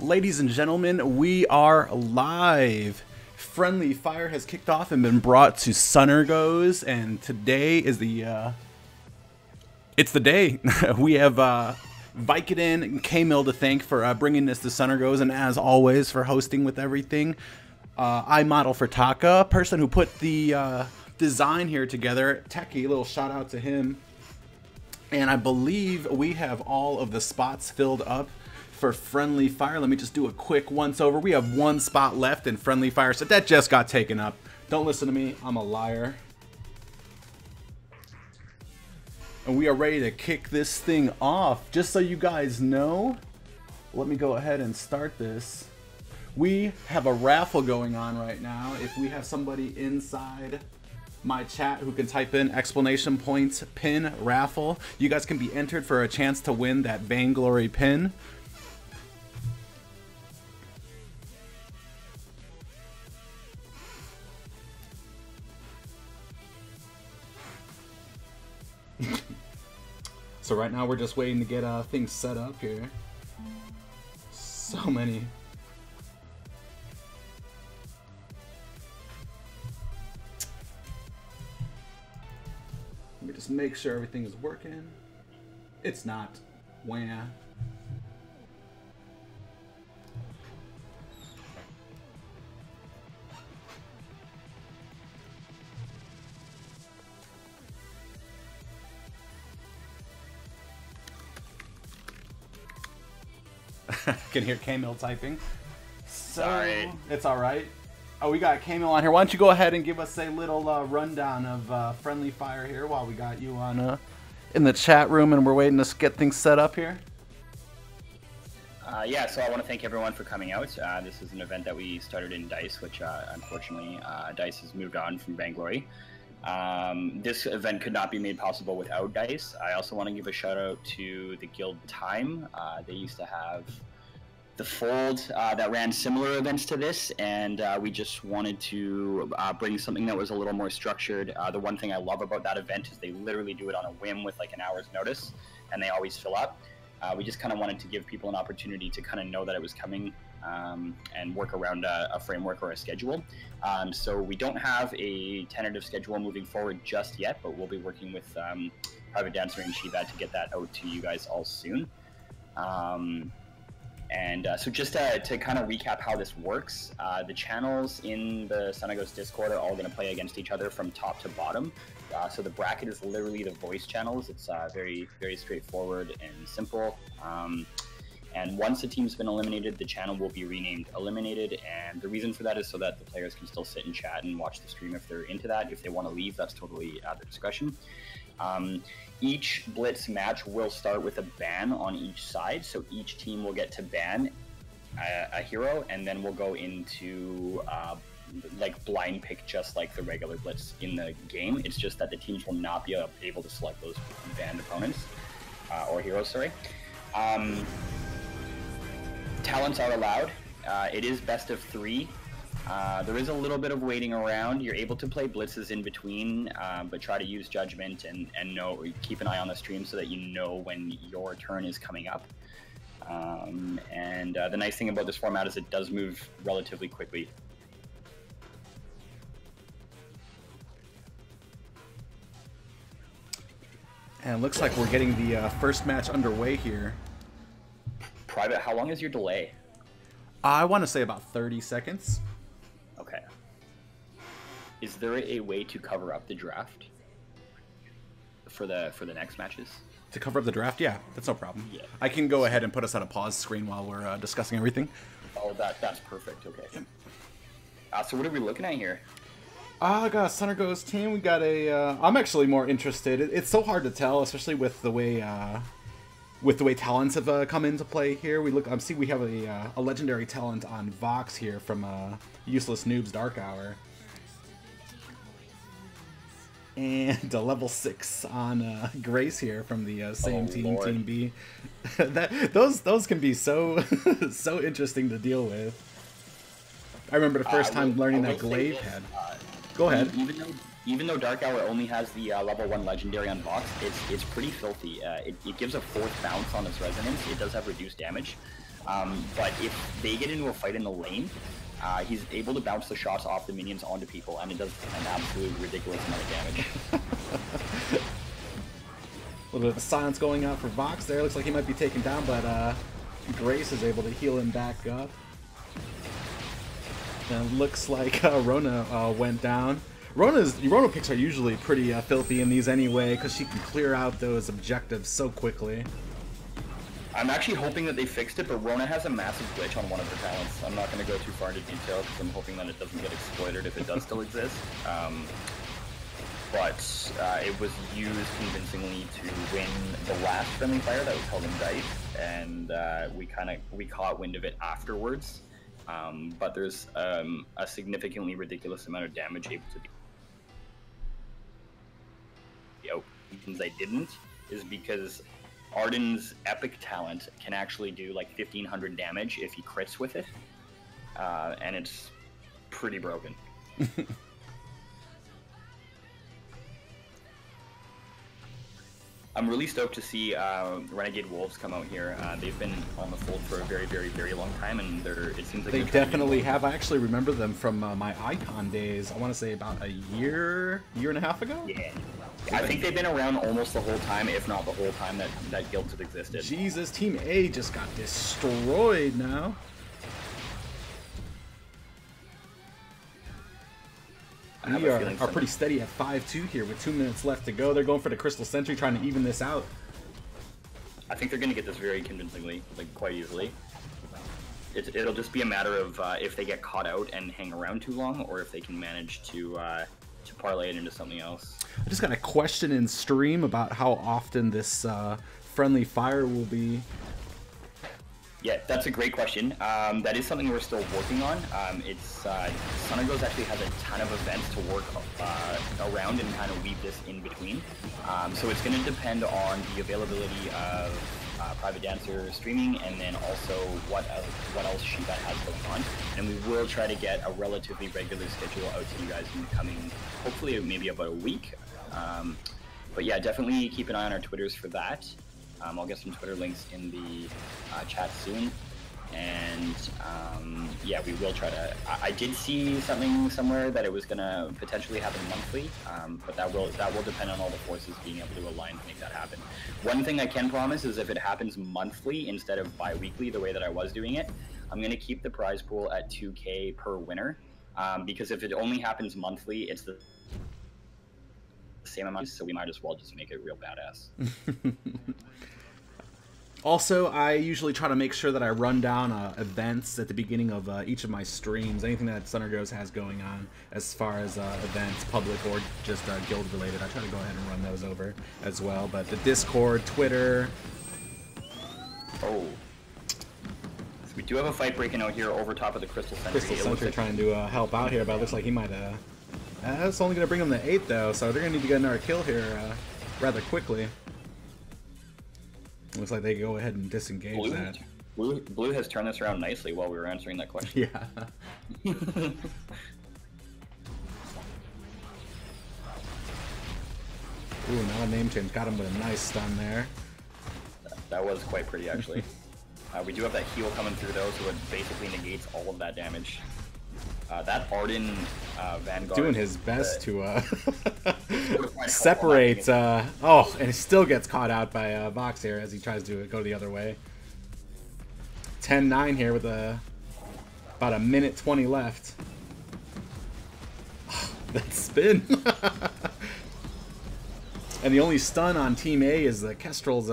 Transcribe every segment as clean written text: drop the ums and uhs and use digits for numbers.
Ladies and gentlemen, we are live. Friendly Fire has kicked off and been brought to SnGOs, and today is it's the day. We have Vicodin and K-Mill to thank for bringing this to SnGOs, and as always for hosting with everything. I model for Taka, person who put the design here together. Techie, little shout out to him. And I believe we have all of the spots filled up for Friendly Fire. Let me just do a quick once over. We have one spot left in Friendly Fire, so that just got taken up. Don't listen to me, I'm a liar. And we are ready to kick this thing off. Just so you guys know, let me go ahead and start this. We have a raffle going on right now. If we have somebody inside my chat who can type in exclamation points pin raffle, you guys can be entered for a chance to win that Vainglory pin. So right now we're just waiting to get things set up here. So many. Let me just make sure everything is working. It's not. Wah. Can hear K-Mill typing. Sorry. It's alright. Oh, we got K-Mill on here. Why don't you go ahead and give us a little rundown of Friendly Fire here while we got you on in the chat room and we're waiting to get things set up here. Yeah, so I want to thank everyone for coming out. This is an event that we started in DICE, which unfortunately DICE has moved on from Vainglory. This event could not be made possible without DICE. I also want to give a shout out to the Guild Time. They used to have the Fold that ran similar events to this, and we just wanted to bring something that was a little more structured. The one thing I love about that event is they literally do it on a whim with like an hour's notice, and they always fill up. We just kind of wanted to give people an opportunity to kind of know that it was coming and work around a framework or a schedule. So we don't have a tentative schedule moving forward just yet, but we'll be working with Private Dancer and Shiva to get that out to you guys all soon. So just to kind of recap how this works, the channels in the SnGOs Discord are all going to play against each other from top to bottom. So the bracket is literally the voice channels. It's very, very straightforward and simple. And once a team's been eliminated, the channel will be renamed Eliminated. And the reason for that is so that the players can still sit and chat and watch the stream if they're into that. If they want to leave, that's totally at their discretion. Each Blitz match will start with a ban on each side. So each team will get to ban a hero, and then we'll go into like blind pick, just like the regular Blitz in the game. It's just that the teams will not be able to select those banned opponents or heroes, sorry. Talents are allowed. It is best of 3. There is a little bit of waiting around. You're able to play blitzes in between, but try to use judgment and keep an eye on the stream so that you know when your turn is coming up. The nice thing about this format is it does move relatively quickly. And it looks like we're getting the first match underway here. Private, how long is your delay? I want to say about 30 seconds. Okay. Is there a way to cover up the draft for the next matches? To cover up the draft? Yeah, that's no problem. Yeah. I can go ahead and put us on a pause screen while we're discussing everything. Oh, that's perfect. Okay. Yep. So what are we looking at here? I got a SnGO's team. We got a. I'm actually more interested. It's so hard to tell, especially with the way talents have come into play here. We have a legendary talent on Vox here from Useless Noobs Dark Hour. And a level 6 on Grace here from the same team, Lord. Team B. those can be so so interesting to deal with. I remember the first time learning that Glaive had. Go ahead. Even though Dark Hour only has the level 1 legendary on Vox, it's pretty filthy. It gives a 4th bounce on its resonance. It does have reduced damage, but if they get into a fight in the lane, he's able to bounce the shots off the minions onto people, and it does an absolute ridiculous amount of damage. A little bit of silence going out for Vox there. Looks like he might be taken down, but Grace is able to heal him back up. And looks like Rona went down. Rona picks are usually pretty filthy in these anyway, because she can clear out those objectives so quickly. I'm actually hoping that they fixed it, but Rona has a massive glitch on one of her talents. I'm not going to go too far into detail because I'm hoping that it doesn't get exploited if it does still exist. But it was used convincingly to win the last friendly fire that was held in Dice, and we caught wind of it afterwards. But there's a significantly ridiculous amount of damage able to be. The reasons I didn't is because Arden's epic talent can actually do like 1500 damage if he crits with it, and it's pretty broken. I'm really stoked to see Renegade Wolves come out here. They've been on the fold for a very, very, very long time, and it seems like they definitely have. I actually remember them from my Icon days. I want to say about a year and a half ago. Yeah, I think they've been around almost the whole time, if not the whole time that guilds have existed. Jesus, Team A just got destroyed now. We are pretty steady at 5-2 here with 2 minutes left to go. They're going for the Crystal Sentry, trying to even this out. I think they're going to get this very convincingly, like quite easily. It'll just be a matter of if they get caught out and hang around too long, or if they can manage to parlay it into something else. I just got a question in stream about how often this friendly fire will be. Yeah, that's a great question. That is something we're still working on. SnGO actually has a ton of events to work around and kind of weave this in between. So it's going to depend on the availability of Private Dancer streaming, and then also what else Shiba has going on. And we will try to get a relatively regular schedule out to you guys in the coming, hopefully maybe about a week. But yeah, definitely keep an eye on our Twitters for that. I'll get some Twitter links in the chat soon, and yeah, we will try to. I did see something somewhere that it was gonna potentially happen monthly, but that will depend on all the forces being able to align to make that happen. One thing I can promise is if it happens monthly instead of bi-weekly, the way that I was doing it, I'm gonna keep the prize pool at 2K per winner, because if it only happens monthly, it's the same amount, so we might as well just make it real badass. Also, I usually try to make sure that I run down events at the beginning of each of my streams. Anything that SnGO has going on as far as events, public or just guild related, I try to go ahead and run those over as well. But the Discord, Twitter. Oh. So we do have a fight breaking out here over top of the Crystal Sentry. Crystal Sentry trying to help out here, but it looks like he might that's only going to bring him to 8 though, so they're going to need to get another kill here rather quickly. Looks like they go ahead and disengage that. Blue has turned this around nicely while we were answering that question. Yeah. Ooh, now a name change. Got him with a nice stun there. That was quite pretty, actually. We do have that heal coming through, though, so it basically negates all of that damage. That Arden Vanguard... Doing his best to separate... oh, and he still gets caught out by Vox here as he tries to go the other way. 10-9 here with about a minute 20 left. That spin. And the only stun on Team A is the Kestrel's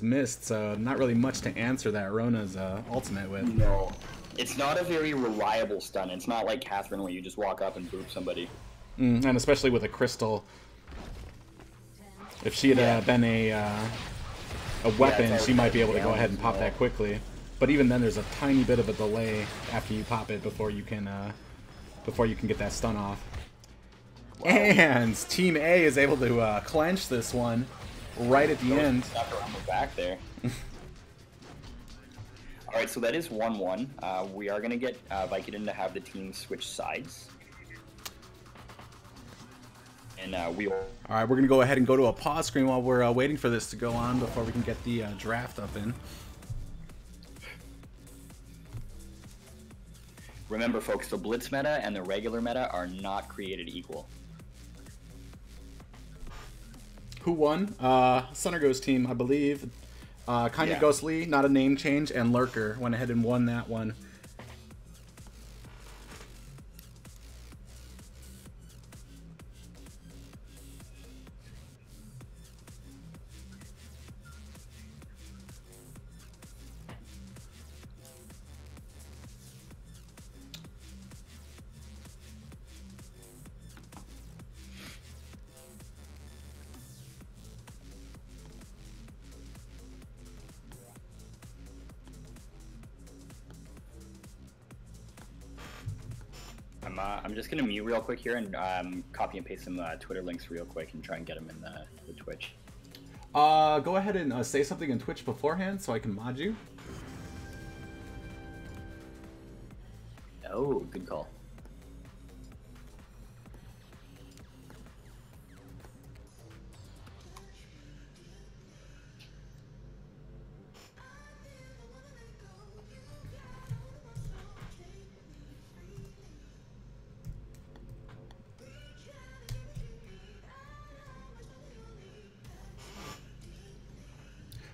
missed, so not really much to answer that Rona's ultimate with. No. It's not a very reliable stun. It's not like Catherine where you just walk up and boop somebody. And especially with a crystal. If she had been a weapon, she might be able to go ahead and pop that quickly. But even then, there's a tiny bit of a delay after you pop it before you can get that stun off. Wow. And Team A is able to clench this one right at the end. Stuck around the back there. All right, so that is 1-1. We are going to get Vicodin to have the team switch sides. And we. All right, we're going to go ahead and go to a pause screen while we're waiting for this to go on before we can get the draft up in. Remember, folks, the Blitz meta and the regular meta are not created equal. Who won? SnGO's team, I believe. Kinda Ghostly, not a name change, and Lurker went ahead and won that one. I'm just going to mute real quick here and copy and paste some Twitter links real quick and try and get them in the Twitch. Go ahead and say something in Twitch beforehand so I can mod you. Oh, good call.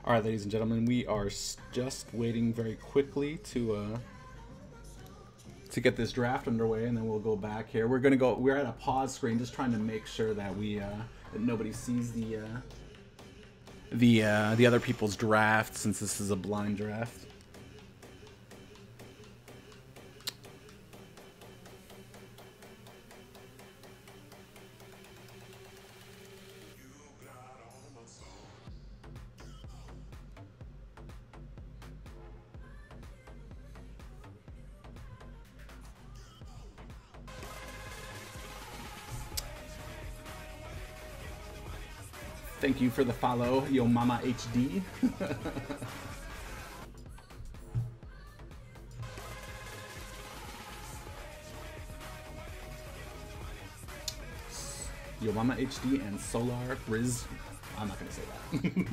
All right, ladies and gentlemen, we are just waiting very quickly to get this draft underway, and then we'll go back here. We're at a pause screen, just trying to make sure that that nobody sees the other people's draft, since this is a blind draft. Thank you for the follow, Yo Mama HD. Yo Mama HD and Solar Riz. I'm not gonna say that.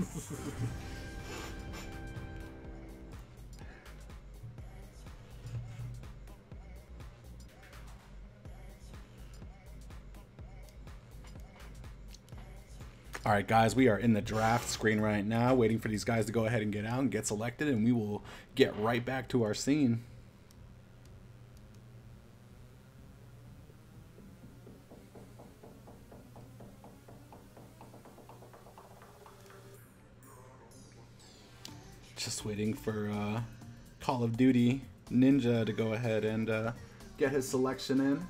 All right, guys, we are in the draft screen right now, waiting for these guys to go ahead and get out and get selected, and we will get right back to our scene. Just waiting for Call of Duty Ninja to go ahead and get his selection in.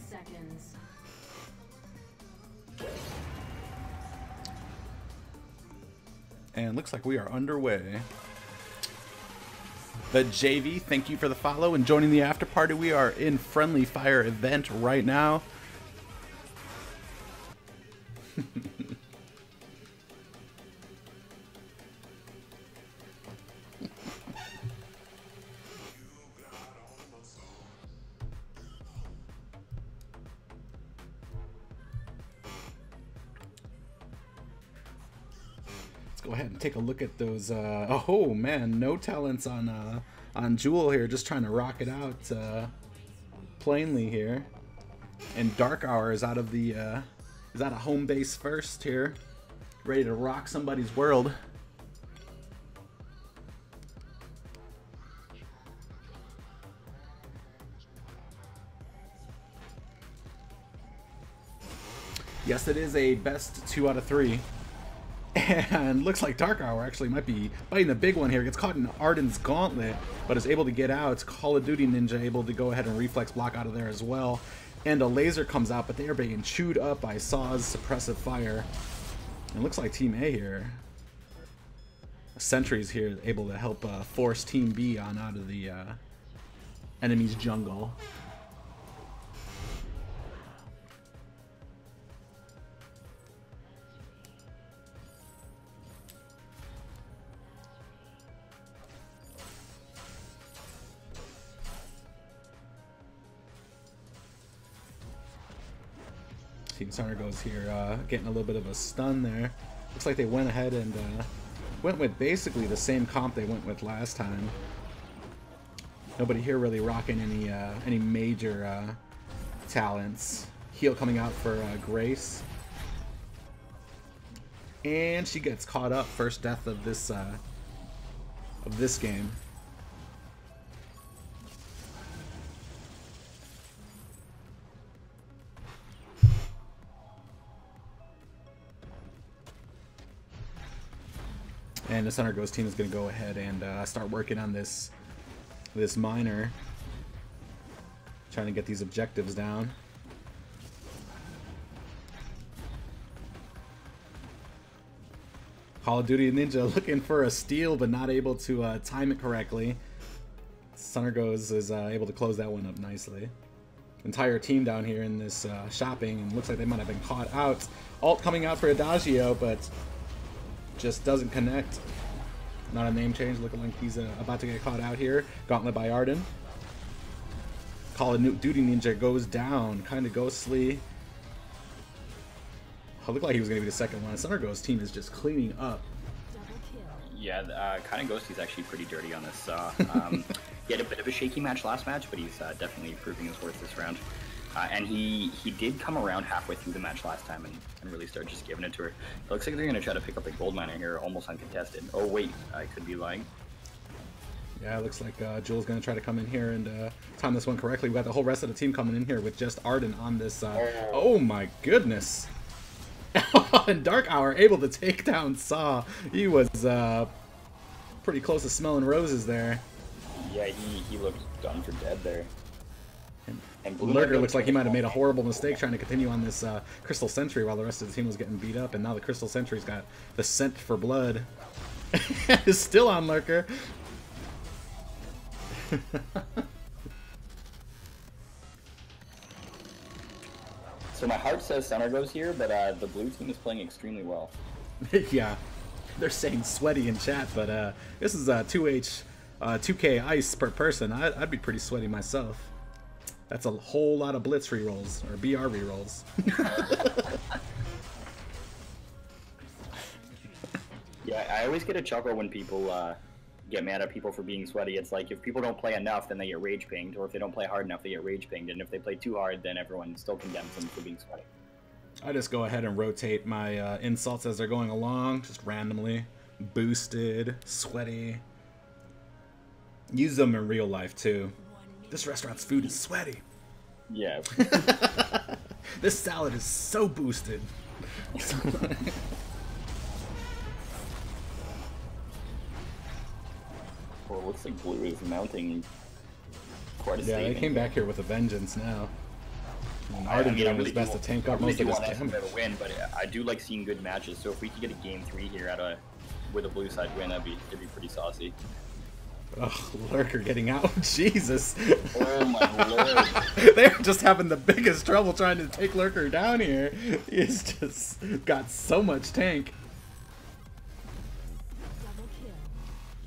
Seconds. And looks like we are underway. The JV, thank you for the follow and joining the after party. We are in Friendly Fire event right now. Go ahead and take a look at those. Oh man, no talents on Jewel here, just trying to rock it out plainly here. And Dark Hour is out of the is at a home base first here, ready to rock somebody's world. Yes, it is a best 2 out of 3. And looks like Dark Hour actually might be biting the big one here. Gets caught in Arden's gauntlet, but is able to get out. Call of Duty Ninja able to go ahead and reflex block out of there as well. And a laser comes out, but they are being chewed up by Saw's suppressive fire. And looks like Team A here. Sentry's here able to help force Team B on out of the enemy's jungle. Team SnGO here getting a little bit of a stun there. Looks like they went ahead and went with basically the same comp they went with last time. Nobody here really rocking any major talents. Heal coming out for Grace. And she gets caught up. First death of this game. And the SnGO team is going to go ahead and start working on this miner, trying to get these objectives down. Call of Duty Ninja looking for a steal, but not able to time it correctly. SnGO is able to close that one up nicely. Entire team down here in this shopping, and looks like they might have been caught out. Ult coming out for Adagio, but just doesn't connect. Not a name change, looking like he's about to get caught out here. Gauntlet by Arden. Call of Duty Ninja goes down, kind of ghostly. Oh, looked like he was going to be the second one. SnGO's team is just cleaning up. Yeah, kind of Ghosty's actually pretty dirty on this. He had a bit of a shaky match last match, but he's definitely proving his worth this round. And he did come around halfway through the match last time and really start just giving it to her. It looks like they're going to try to pick up a gold miner here, almost uncontested. Oh wait, I could be lying. Yeah, it looks like Jules going to try to come in here and time this one correctly. We got the whole rest of the team coming in here with just Arden on this. Oh my goodness. And Dark Hour able to take down Saw. He was pretty close to smelling roses there. Yeah, he looked done for dead there. And Lurker looks like he might have made a horrible mistake trying to continue on this Crystal Sentry while the rest of the team was getting beat up. And now the Crystal Sentry's got the scent for blood. Is still on Lurker. So my heart says SnGO's here, but the blue team is playing extremely well. Yeah, they're saying sweaty in chat, but this is 2K ice per person. I'd be pretty sweaty myself. That's a whole lot of blitz rerolls, or BR rerolls. Yeah, I always get a chuckle when people get mad at people for being sweaty. It's like, if people don't play enough, then they get rage pinged, or if they don't play hard enough, they get rage pinged, and if they play too hard, then everyone still condemns them for being sweaty. I just go ahead and rotate my insults as they're going along, just randomly. Boosted, sweaty. Use them in real life, too. This restaurant's food is sweaty. Yeah. This salad is so boosted. Well, it looks like blue is mounting quite a statement. Yeah, they came back here with a vengeance now. Arden doing his best to tank up most of his damage. To win, but I do like seeing good matches. So if we could get a game 3 here with a blue side win, it'd be pretty saucy. Oh, Lurker getting out. Jesus. Oh my lord. They're just having the biggest trouble trying to take Lurker down here. He's just got so much tank.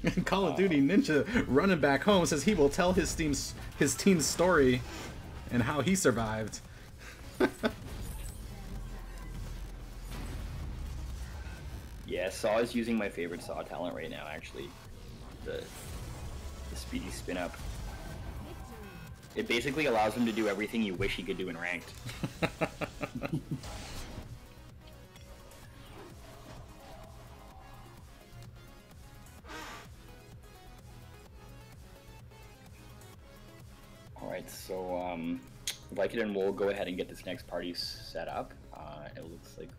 And Call of Duty Ninja running back home says he will tell his team's story and how he survived. Yeah, Saw is using my favorite Saw talent right now, actually. The speedy spin up. It basically allows him to do everything you wish he could do in ranked. right, so Vicodin will go ahead and get this next party set up. It looks like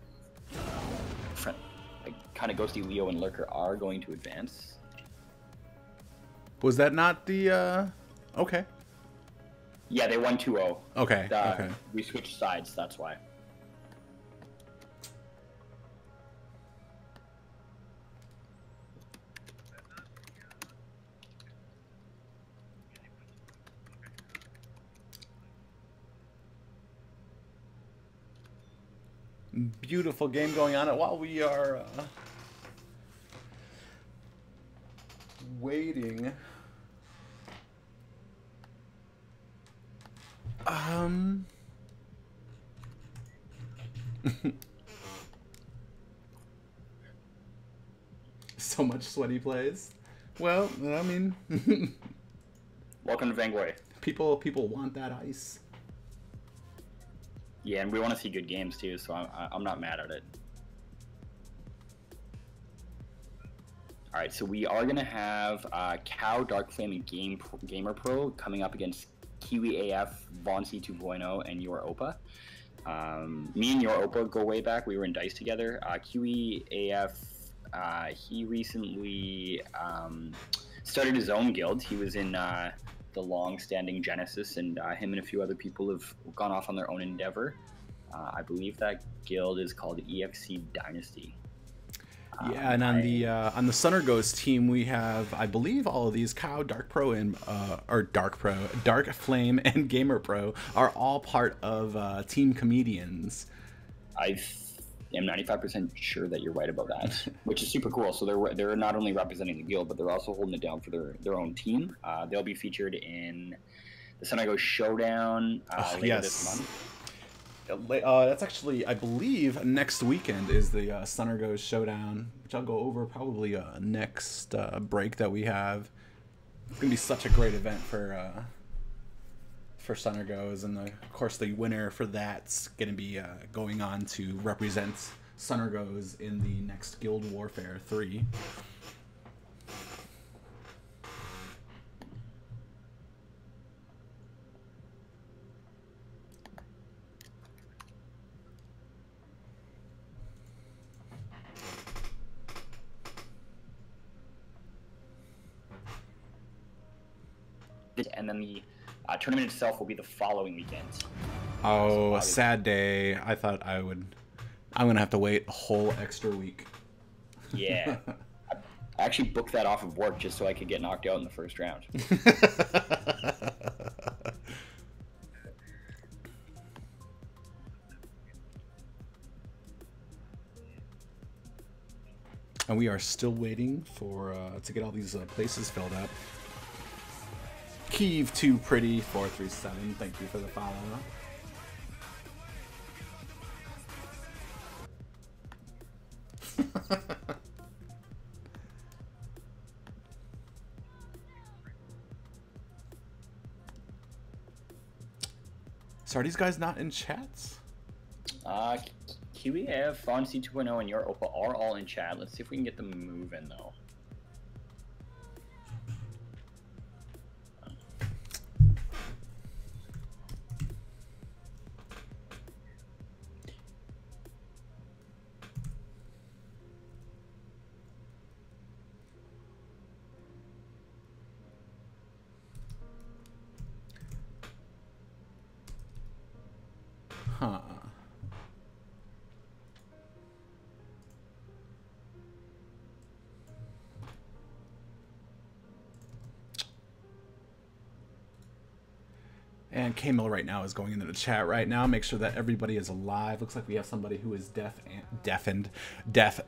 kind of Ghosty, Leo, and Lurker are going to advance. Was that not the okay? Yeah, they won 2-0. Okay. Okay. We switched sides, that's why. Beautiful game going on. While we are waiting, so much sweaty plays. Well, I mean, welcome to Vainglory. People want that ice. Yeah, and we want to see good games too, so I'm not mad at it. All right, so we are gonna have Cow, Dark Flame, and Gamer Pro coming up against Kiwi AF, Von C 2.0, and Your Opa. Me and Your Opa go way back. We were in Dice together. Kiwi AF, he recently started his own guild. He was in the long-standing Genesis, and him and a few other people have gone off on their own endeavor. I believe that guild is called EXC Dynasty. Yeah, and on the SnGO team, we have, I believe, all of these Cow, Dark Pro, and Dark Flame, and Gamer Pro are all part of Team Comedians. I am 95% sure that you're right about that, which is super cool. So they're not only representing the guild, but they're also holding it down for their own team. They'll be featured in the SnGO Showdown later this month. That's actually, I believe, next weekend is the SnGO Showdown, which I'll go over probably next break that we have. It's gonna be such a great event for SnGOs, and of course the winner for that's gonna be going on to represent SnGOs in the next Guild Warfare 3. And then the tournament itself will be the following weekend. Oh, a sad day. I thought I'm going to have to wait a whole extra week. Yeah. I actually booked that off of work just so I could get knocked out in the first round. And we are still waiting for to get all these places filled up. Kiev Too Pretty 437, thank you for the follow. So are these guys not in chats? QEF, Von C 2.0, and Your Opa are all in chat. Let's see if we can get them moving though. Huh. And K-Mill right now is going into the chat right now. Make sure that everybody is alive. Looks like we have somebody who is deafened.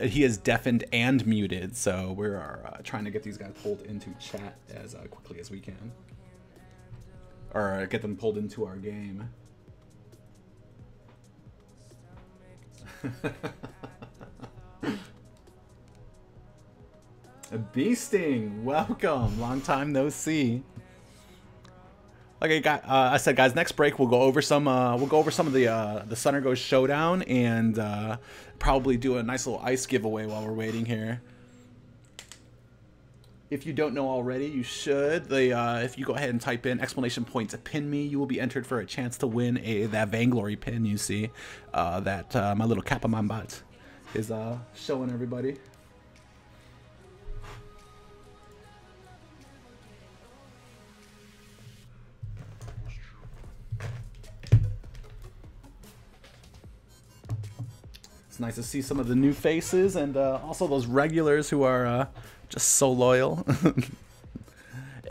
He is deafened and muted. So we are trying to get these guys pulled into chat as quickly as we can, or get them pulled into our game. Beasting, welcome. Long time no see. Okay, I said, guys, next break we'll go over some of the SnGO Showdown and probably do a nice little ice giveaway while we're waiting here. if you don't know already, you should. If you go ahead and type in exclamation point to pin me, you will be entered for a chance to win that Vainglory pin you see that my little Kapamon bot is showing everybody. It's nice to see some of the new faces and also those regulars who are just so loyal.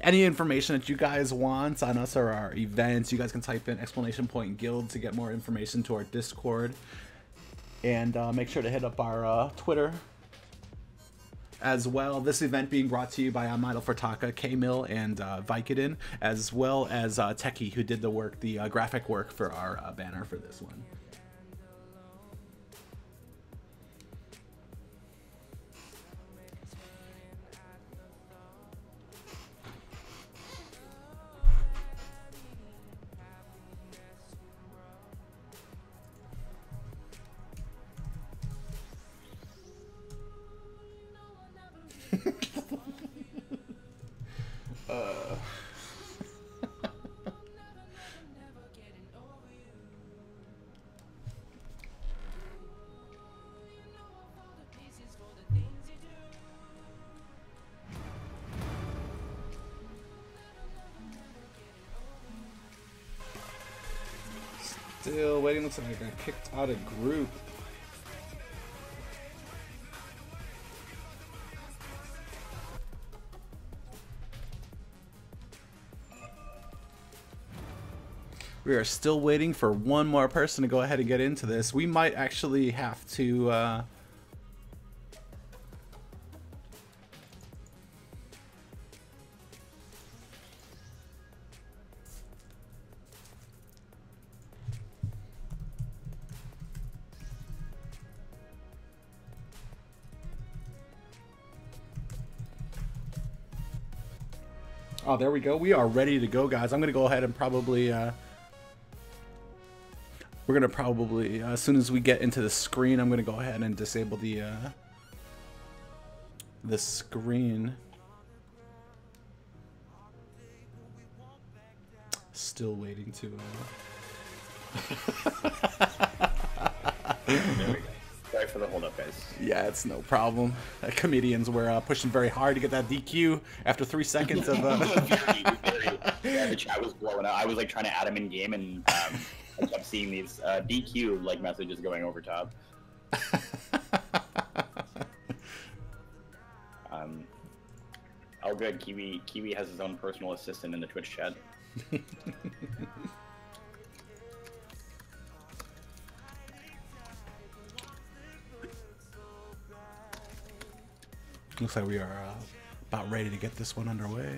Any information that you guys want on us or our events, you guys can type in exclamation point guild to get more information to our Discord. And make sure to hit up our Twitter as well. This event being brought to you by Idle for Taka, K-Mill, and Vicodin, as well as Techie, who did the work, the graphic work for our banner for this one. Still waiting. Looks like I got kicked out of group. We are still waiting for one more person to go ahead and get into this. We might actually have to oh, there we go. We are ready to go, guys. I'm going to go ahead and probably we're going to probably, as soon as we get into the screen, I'm going to go ahead and disable the screen. Still waiting to... There we go. Sorry for the hold up, guys. Yeah, it's no problem. Comedians were pushing very hard to get that DQ after 3 seconds of... Yeah, the chat was blowing up. I was like trying to add him in game, and I kept seeing these DQ like messages going over top. Oh, good. Kiwi has his own personal assistant in the Twitch chat. Looks like we are about ready to get this one underway.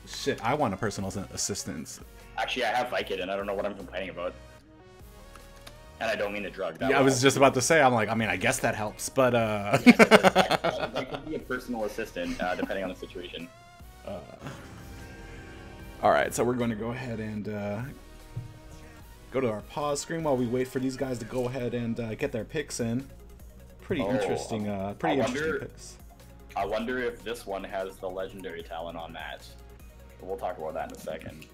Shit, I want a personal assistant. Actually, I have Vicodin. I don't know what I'm complaining about. And I don't mean the drug. Yeah, I was just about to say, I'm like, I mean, I guess that helps, but Yeah, that could be a personal assistant, depending on the situation. Alright, so we're going to go ahead and go to our pause screen while we wait for these guys to go ahead and get their picks in. Pretty interesting picks. I wonder if this one has the legendary talent on that. But we'll talk about that in a second.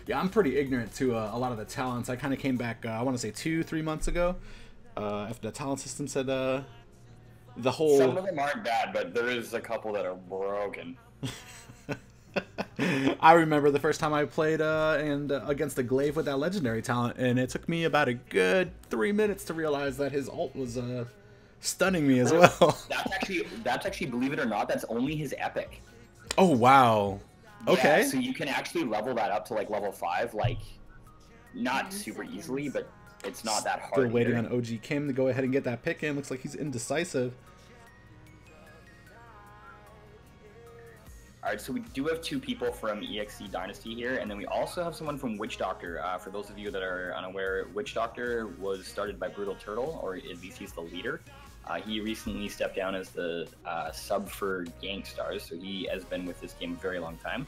Yeah, I'm pretty ignorant to a lot of the talents. I kind of came back, I want to say 2-3 months ago, after the talent system said the whole... Some of them aren't bad, but there is a couple that are broken. I remember the first time I played against the Glaive with that legendary talent, and it took me about a good 3 minutes to realize that his ult was stunning me as well. That's actually, believe it or not, that's only his epic. Oh, wow. Okay. Yeah, so you can actually level that up to like level 5, like not super easily, but it's not that hard. Still waiting on OG Kim to go ahead and get that pick in. Looks like he's indecisive. Alright, so we do have 2 people from EXE Dynasty here, and then we also have someone from Witch Doctor. For those of you that are unaware, Witch Doctor was started by Brutal Turtle, or at least he's the leader. He recently stepped down as the sub for Gangstars, so he has been with this game a very long time.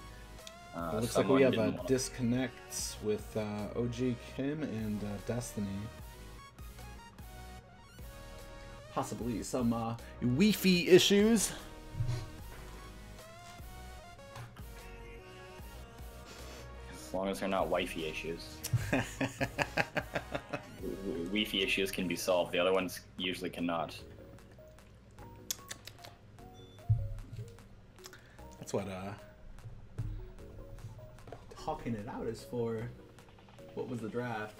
It looks like we have a disconnect with OG Kim and Destiny. possibly some Wi-Fi issues. As long as they're not Wi-Fi issues. Wi-Fi issues can be solved. The other ones usually cannot. That's what talking it out is for. What was the draft?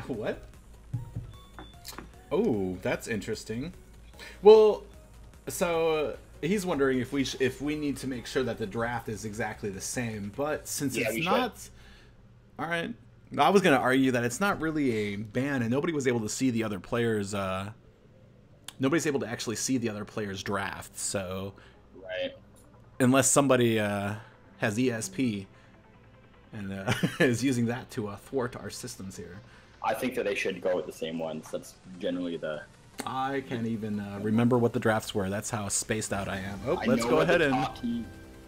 What? Oh, that's interesting. Well, so he's wondering if we need to make sure that the draft is exactly the same. But since it's not, all right. I was gonna argue that it's not really a ban, and nobody was able to see the other players. Nobody's able to actually see the other players' draft. So, right. Unless somebody has ESP and is using that to thwart our systems here. I think that they should go with the same ones. That's generally the... I can't even remember what the drafts were. That's how spaced out I am. Oh, let's go ahead and...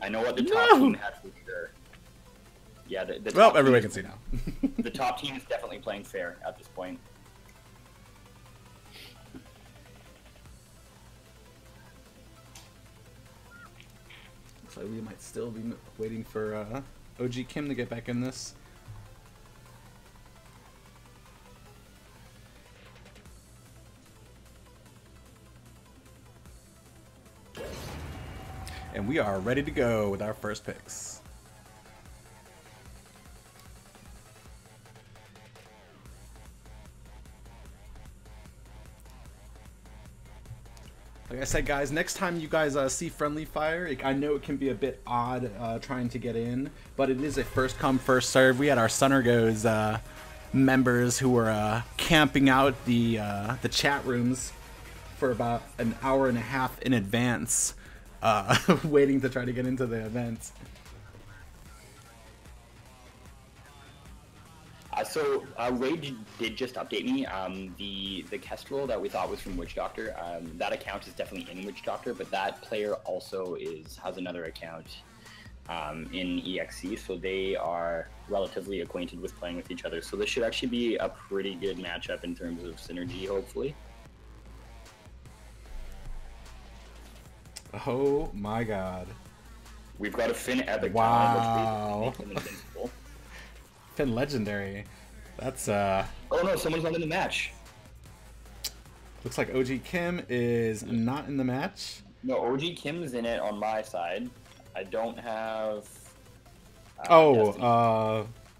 I know what the top team had for sure. Yeah, the well, everybody can see now. The top team is definitely playing fair at this point. Looks like we might still be waiting for OG Kim to get back in this. And we are ready to go with our first picks. Like I said, guys, next time you guys see friendly fire, I know it can be a bit odd trying to get in, but it is a first come, first serve. We had our SnGO's members who were camping out the chat rooms for about an hour and a half in advance, waiting to try to get into the event. So Rage did just update me. The Kestrel that we thought was from Witch Doctor, that account is definitely in Witch Doctor, but that player also has another account in EXE, so they are relatively acquainted with playing with each other. So this should actually be a pretty good matchup in terms of synergy, hopefully. Oh my god. We've got a Finn Epic. Wow. Talent, which invincible. Finn Legendary. That's Oh no, someone's not in the match. Looks like OG Kim is not in the match. No, OG Kim's in it on my side. I don't have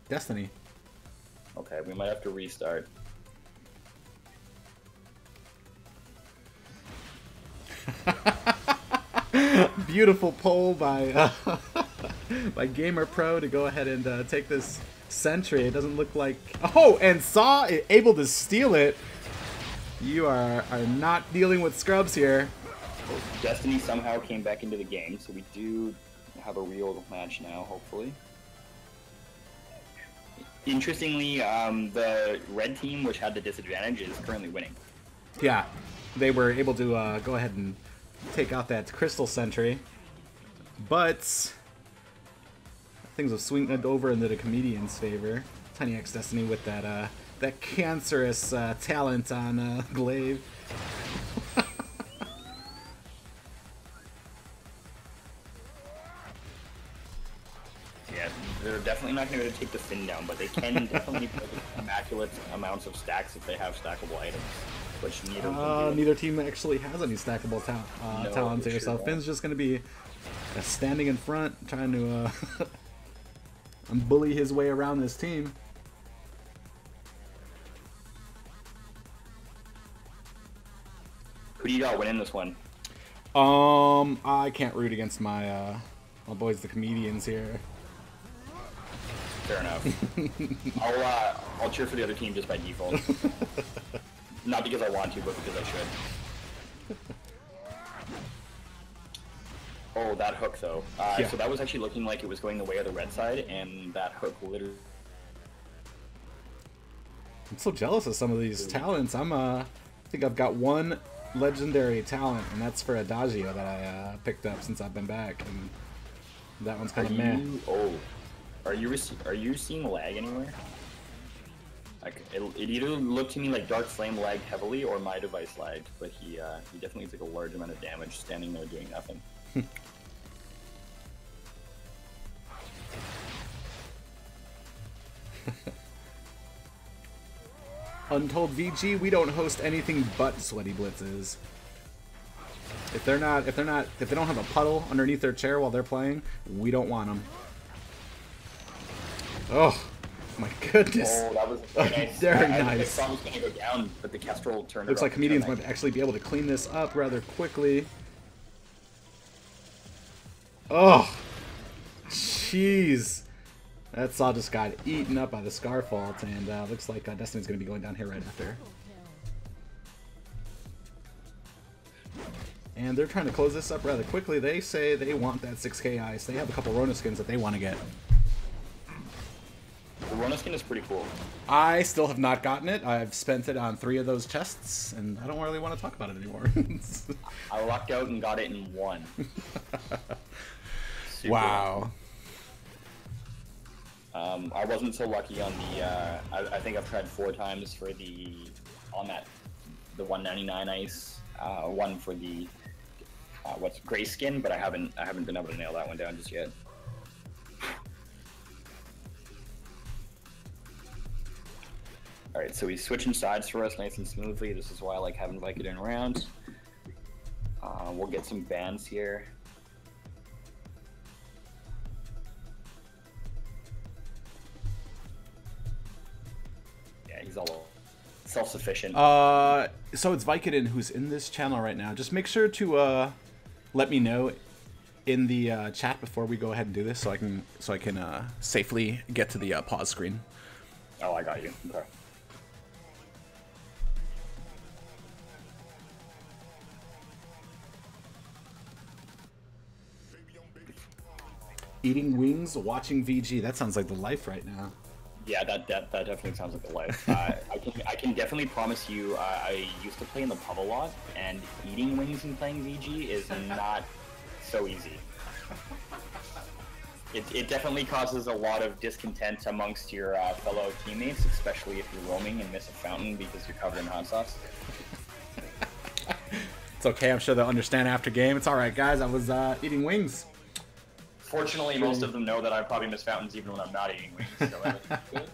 Destiny. Okay, we might have to restart. Beautiful poll by by Gamer Pro to go ahead and take this sentry. It doesn't look like... Oh, and Saw able to steal it. You are not dealing with scrubs here. Destiny somehow came back into the game, so we do have a real match now, hopefully. Interestingly, the red team, which had the disadvantage, is currently winning. Yeah, they were able to go ahead and take out that crystal sentry, but things have swung over into the comedian's favor. Tiny X Destiny with that cancerous talent on Glaive. Yeah, they're definitely not going to take the Finn down, but they can definitely put immaculate amounts of stacks if they have stackable items. Which neither team actually has any stackable talents here, so Finn's just going to be standing in front, trying to bully his way around this team. Who do you got winning this one? I can't root against my boys, the comedians here. Fair enough. I'll cheer for the other team just by default. Not because I want to, but because I should. Oh, that hook though. Yeah. So that was actually looking like it was going the way of the red side, and that hook literally... I'm so jealous of some of these talents. I think I've got one legendary talent, and that's for Adagio that I picked up since I've been back, and that one's kind of meh. Oh, are you seeing lag anywhere? Like it either looked to me like Dark Flame lagged heavily or my device lagged, but he definitely took a large amount of damage standing there doing nothing. Untold VG, we don't host anything but sweaty blitzes. If they don't have a puddle underneath their chair while they're playing, we don't want them. Oh my goodness! Oh, that was nice. Very I nice. thought I was gonna go down, but the Kestrel turned. Looks it like up comedians so might actually be able to clean this up rather quickly. Oh, jeez. That Saw just got eaten up by the Scarfault, and looks like Destiny's going to be going down here right after. And they're trying to close this up rather quickly. They say they want that 6k ice. They have a couple Rona skins that they want to get. The Rona skin is pretty cool. I still have not gotten it. I've spent it on 3 of those chests, and I don't really want to talk about it anymore. I lucked out and got it in 1. Wow. I wasn't so lucky on the. I think I've tried 4 times for the 199 ice. One for the what's gray skin, but I haven't been able to nail that one down just yet. All right, so he's switching sides for us nice and smoothly. This is why I like having Vicodin around. We'll get some bans here. He's all self-sufficient. So it's Vicodin who's in this channel right now. Just make sure to let me know in the chat before we go ahead and do this, so I can safely get to the pause screen. Oh, I got you. Okay. Eating wings, watching VG. That sounds like the life right now. Yeah, that definitely sounds like a life. I can definitely promise you. I used to play in the pub a lot, and eating wings and playing VG is not so easy. It definitely causes a lot of discontent amongst your fellow teammates, especially if you're roaming and miss a fountain because you're covered in hot sauce. It's okay. I'm sure they'll understand after game. It's all right, guys. I was eating wings. Fortunately, most of them know that I probably miss fountains even when I'm not eating wings. So that's good.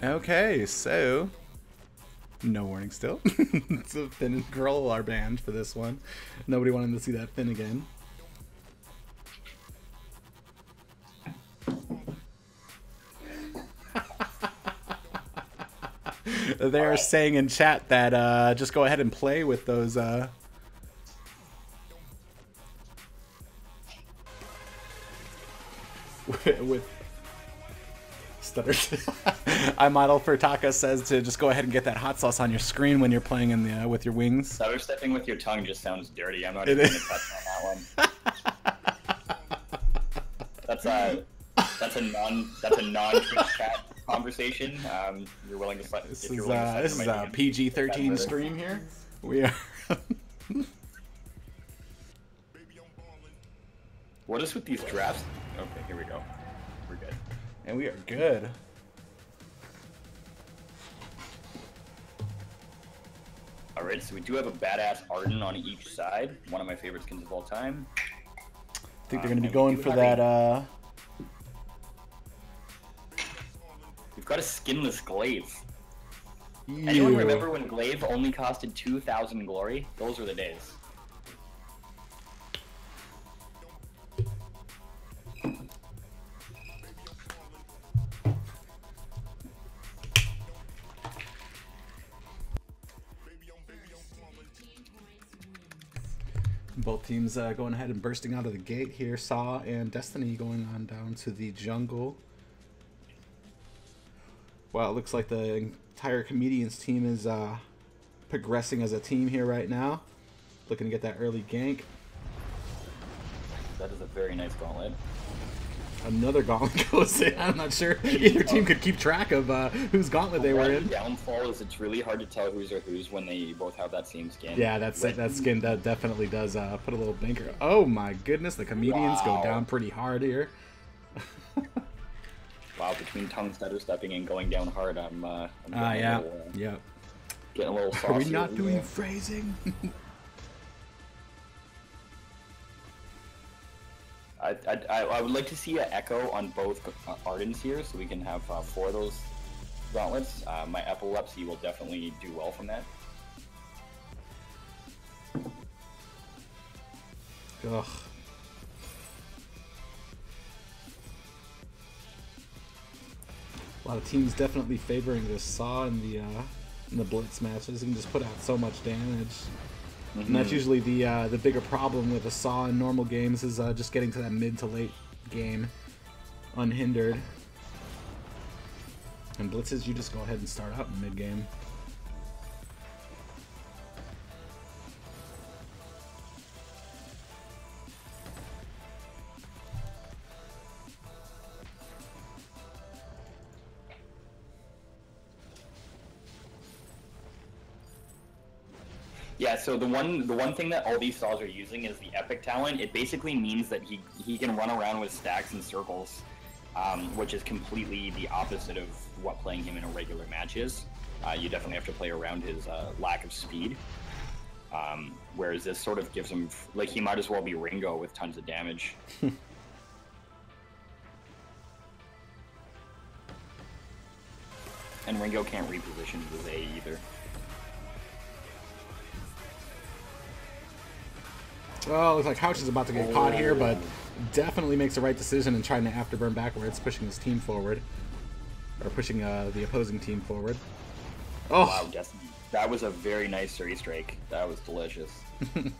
Okay, so no warning still. So Finn and Girl are banned for this one. Nobody wanted to see that Finn again. They are saying in chat that just go ahead and play with those with stutters. I model for Taka says to just go ahead and get that hot sauce on your screen when you're playing in the with your wings. Stutter stepping with your tongue just sounds dirty. I'm not even going to touch on that one. That's a non-Twitch chat conversation. You're willing to let this is a PG-13 stream here. We are. What is with these drafts? Okay, here we go. We're good. And we are good. Alright, so we do have a badass Arden on each side. One of my favorite skins of all time. I think they're going to be going for that. We've got a skinless Glaive. Ew. Anyone remember when Glaive only costed 2,000 glory? Those were the days. Both teams going ahead and bursting out of the gate here. Saw and Destiny going on down to the jungle. Wow, it looks like the entire Comedians team is progressing as a team here right now. Looking to get that early gank. That is a very nice gauntlet. Another gauntlet goes in. I'm not sure either team could keep track of whose gauntlet they were in. The downfall is it's really hard to tell whose are whose when they both have that same skin. Yeah, that skin that definitely does put a little banker. Oh my goodness, the comedians go down pretty hard here. Wow, between tongue stutter stepping and going down hard, I'm yeah. Getting a little saucy. Are we not doing phrasing? I would like to see an echo on both Ardens here, so we can have 4 of those gauntlets. My epilepsy will definitely do well from that. Ugh. A lot of teams definitely favoring this Saw in the Blitz matches. You can just put out so much damage. And that's usually the bigger problem with a Saw in normal games is just getting to that mid to late game unhindered. And Blitzes, you just go ahead and start out in mid game. Yeah, so the one thing that all these saws are using is the epic talent. It basically means that he can run around with stacks and circles, which is completely the opposite of what playing him in a regular match is. You definitely have to play around his lack of speed. Whereas this sort of gives him, like, he might as well be Ringo with tons of damage. And Ringo can't reposition to his A either. Well, looks like Couch is about to get caught here, but definitely makes the right decision in trying to afterburn backwards, pushing his team forward. Or pushing the opposing team forward. Oh! Wow, Destiny. That was a very nice 30 strike. That was delicious. I'm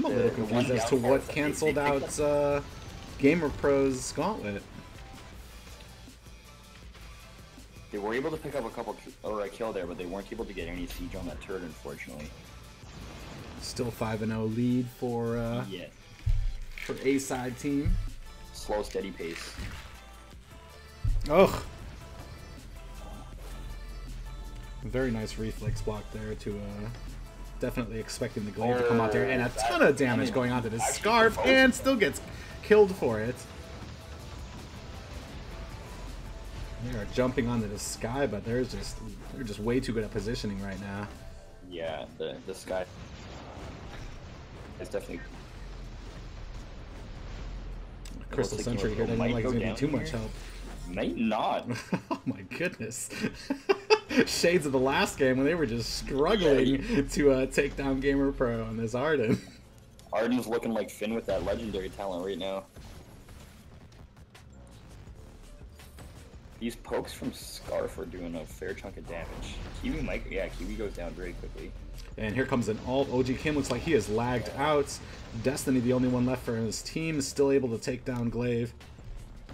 a little confused as to what canceled out Gamer Pro's gauntlet. They were able to pick up a kill there, but they weren't able to get any siege on that turret, unfortunately. Still 5-0 lead for A-side team. Slow, steady pace. Ugh. Very nice reflex block there to definitely expecting the glaive to come out there, and a ton of damage going onto this scarf, and still gets killed for it. They are jumping onto the sky, but they're just way too good at positioning right now. Yeah, the sky is definitely. Crystal Sentry here doesn't look like it's gonna be too much help. Might not. Oh my goodness. Shades of the last game when they were just struggling to take down Gamer Pro on this Arden. Arden's looking like Finn with that legendary talent right now. These pokes from Scarf are doing a fair chunk of damage. Kiwi goes down very quickly. And here comes an ult. OG Kim looks like he is lagged out. Destiny, the only one left for his team, is still able to take down Glaive.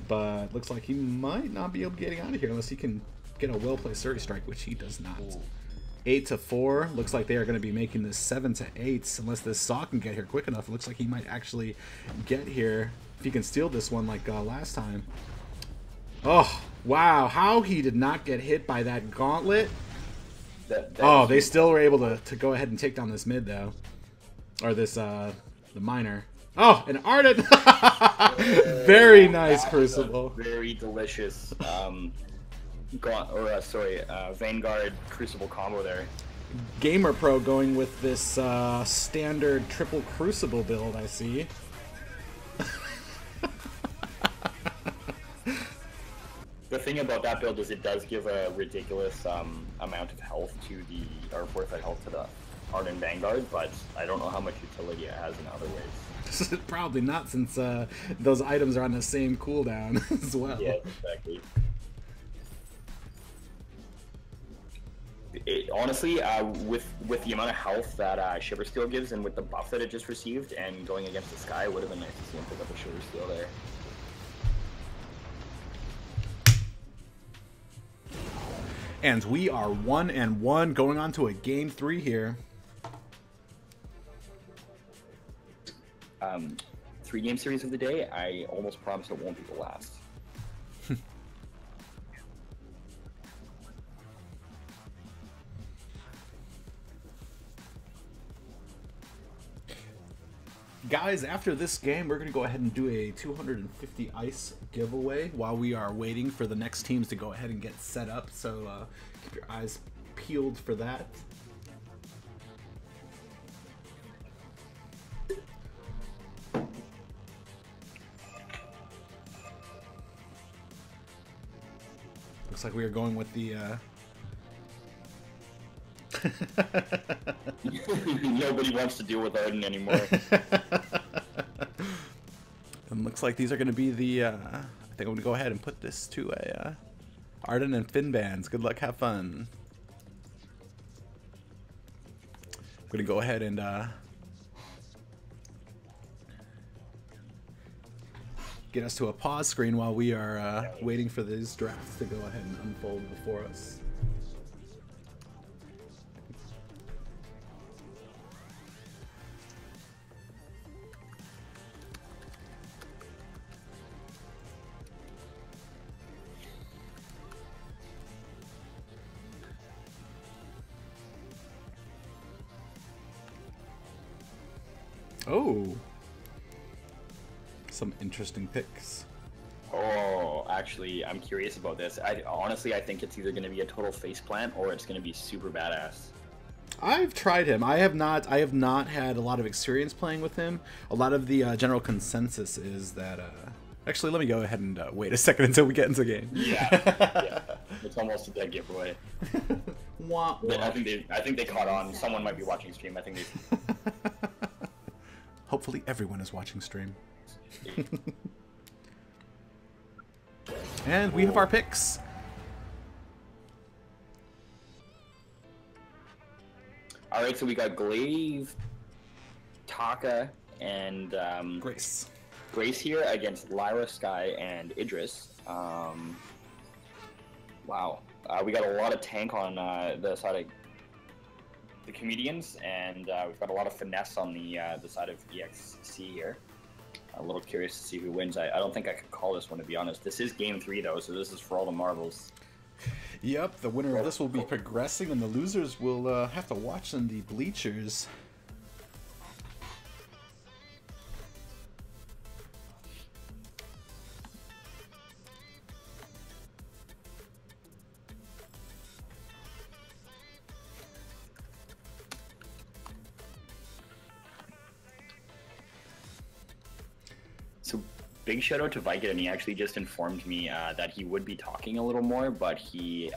But looks like he might not be able to get out of here unless he can get a well-placed 30 strike, which he does not. 8-4. Looks like they are going to be making this 7-8 unless this Saw can get here quick enough. It looks like he might actually get here if he can steal this one like last time. Oh, wow. How he did not get hit by that gauntlet. Oh, they still were able to go ahead and take down this mid, though. Or this, the miner. Oh, an Arden! Very nice Crucible. Very delicious Vanguard Crucible combo there. Gamer Pro going with this standard triple Crucible build, I see. The thing about that build is it does give a ridiculous amount of health or fortified health to the Arden Vanguard, but I don't know how much utility it has in other ways. Probably not, since those items are on the same cooldown as well. Yeah, exactly. Honestly, with the amount of health that Shiver Steel gives, and with the buff that it just received, and going against the Sky, it would have been nice to see him pick up a Shiver Steel there. And we are 1-1 going on to a game 3 here. 3 3-game series of the day, I almost promise it won't be the last. Guys, after this game, we're going to go ahead and do a 250 ice giveaway while we are waiting for the next teams to go ahead and get set up. So keep your eyes peeled for that. Looks like we are going with the... Nobody wants to deal with Arden anymore. And looks like these are going to be the... I think I'm going to go ahead and put this to a Arden and Finn bands. Good luck, have fun. I'm going to go ahead and get us to a pause screen while we are waiting for these drafts to go ahead and unfold before us. Oh, some interesting picks. Oh, actually, I'm curious about this. Honestly, I think it's either going to be a total faceplant or it's going to be super badass. I've tried him. I have not had a lot of experience playing with him. A lot of the general consensus is that. Actually, let me go ahead and wait a second until we get into the game. Yeah, it's almost a dead giveaway. Wah, wah. I think they caught on. Someone might be watching stream. I think they. Hopefully everyone is watching stream. And we have our picks. Alright, so we got Glaive, Taka, and Grace. Grace here against Lyra, Sky, and Idris. Wow. We got a lot of tank on the side of the comedians, and we've got a lot of finesse on the side of EXC here. A little curious to see who wins. I don't think I could call this one, to be honest. This is game 3 though, so this is for all the marbles. Yep, the winner of this will be progressing, and the losers will have to watch in the bleachers. So big shout out to Vicodin. He actually just informed me that he would be talking a little more, but he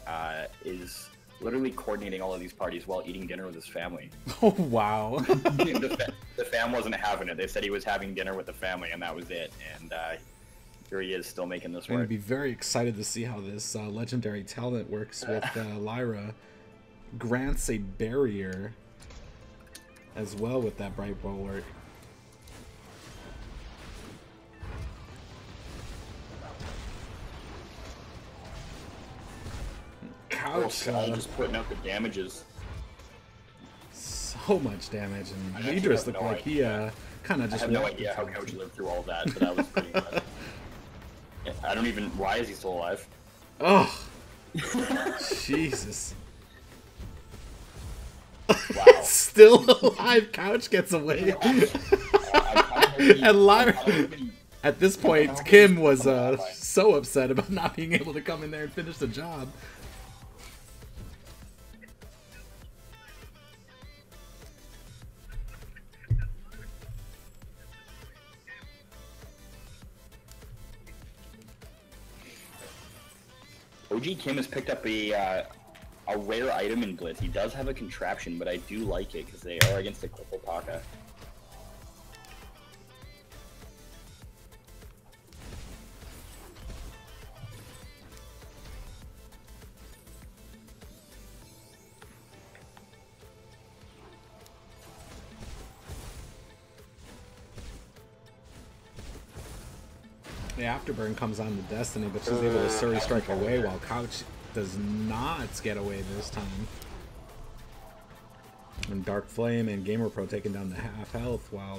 is literally coordinating all of these parties while eating dinner with his family. Oh, wow. the fam wasn't having it. They said he was having dinner with the family, and that was it. And here he is still making this I'm going to work. be very excited to see how this legendary talent works with Lyra. Grants a barrier as well with that Bright Bulwark. Couch. Just putting out the damages. So much damage, and Idris looked like he kind of just. I have no idea how Couch lived through all that, but that was pretty impressive. I don't even. Why is he still alive? Oh, Jesus! Wow. Still alive. Couch gets away, and Lyra. At this point, Kim was so upset about not being able to come in there and finish the job. OG Kim has picked up a rare item in Blitz. He does have a contraption, but I do like it because they are against the Cripple Taka. The Afterburn comes on to Destiny, but she's able to Surrey strike away while Couch does not get away this time. And Dark Flame and Gamer Pro taking down the half health while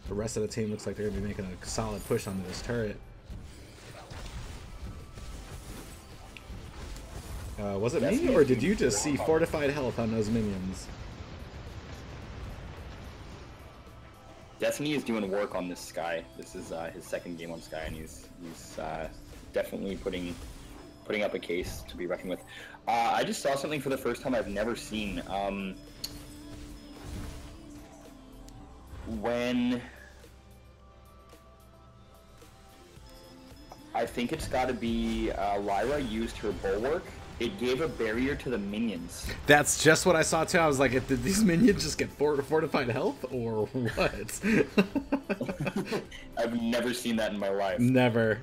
The rest of the team looks like they're going to be making a solid push onto this turret. Was it me, or did you just see fortified health on those minions? Destiny is doing work on this Sky. This is his second game on Sky, and he's definitely putting up a case to be reckoned with. I just saw something for the first time I've never seen. When I think it's got to be Lyra used her bulwark, it gave a barrier to the minions. That's just what I saw too. I was like, did these minions just get fortified health or what? I've never seen that in my life. Never.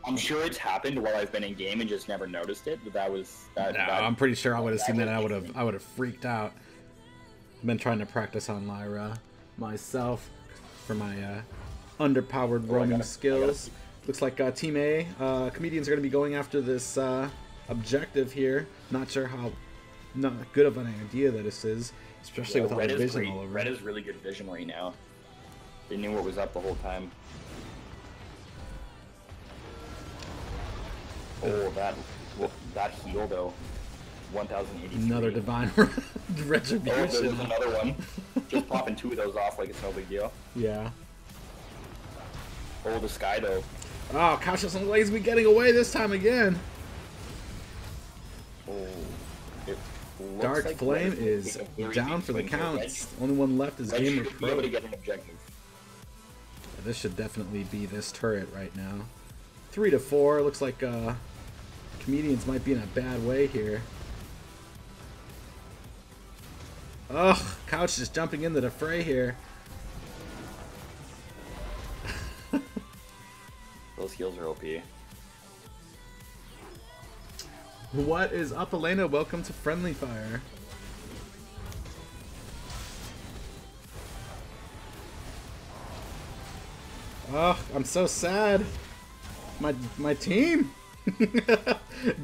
I'm sure it's happened while I've been in game and just never noticed it, but that was that. No, I'm pretty sure I would have seen that. And I would have freaked out. Been trying to practice on Lyra myself for my underpowered roaming skills. Looks like Team A comedians are going to be going after this objective here. Not sure how not good of an idea that this is, especially with all the vision all over. Red is really good vision right now. They knew what was up the whole time. Oh, that heal though. 1083. Another divine retribution. Oh, there's another one. Just popping 2 of those off like it's no big deal. Yeah. Oh, the Sky though. Oh, Cautious and Lazy getting away this time again. Oh, it Dark like Flame Red is down for the count. Only one left is Gamer should be able Pro. to get an objective. This should definitely be this turret right now. 3-4. Looks like comedians might be in a bad way here. Ugh, Couch just jumping into the fray here. Those heals are OP. What is up, Elena? Welcome to Friendly Fire. Oh, I'm so sad. My team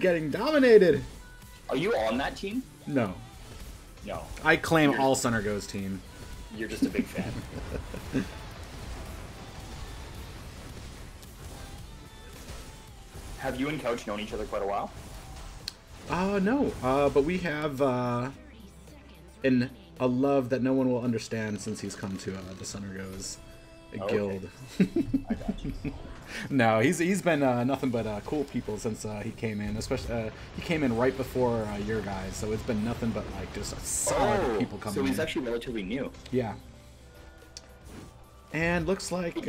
getting dominated. Are you on that team? No. No. I claim all SnGO's team. You're just a big fan. Have you and Couch known each other quite a while? No. But we have a love that no one will understand since he's come to the SnGO's guild. I got you. No, he's been nothing but cool people since he came in. Especially he came in right before your guys, so it's been nothing but like just solid people coming in. So he's actually relatively new. Yeah. And looks like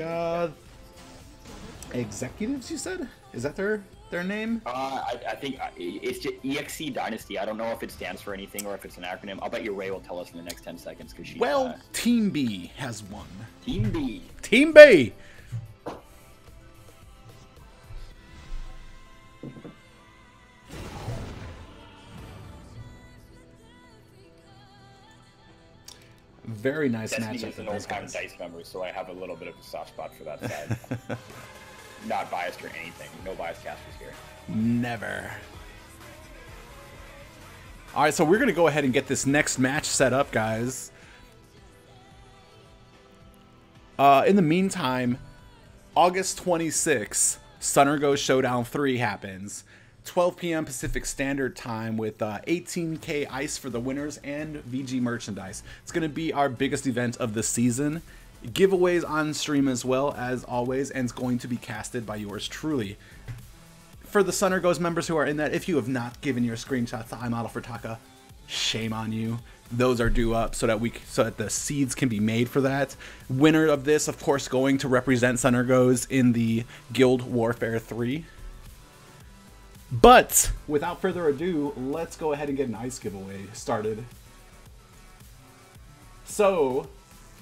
executives. You said, is that their name? I think it's just EXC Dynasty. I don't know if it stands for anything or if it's an acronym. I'll bet you Ray will tell us in the next 10 seconds because she's. Well, Team B has won. Team B. Team B. Very nice matchup Is an old-time Dice member, so I have a little bit of a soft spot for that side. Not biased or anything. No bias casters here. Never. All right, so we're gonna go ahead and get this next match set up, guys. In the meantime, August 26th, SnGO Showdown 3 happens. 12 p.m. Pacific Standard Time with 18K ice for the winners and VG merchandise. It's going to be our biggest event of the season. Giveaways on stream as well, as always, and it's going to be casted by yours truly. For the SnGO's members who are in that, if you have not given your screenshots to iModel for Taka, shame on you. Those are due up so that the seeds can be made for that. Winner of this, of course, going to represent SnGO's in the Guild Warfare 3. But without further ado, let's go ahead and get an ice giveaway started. So,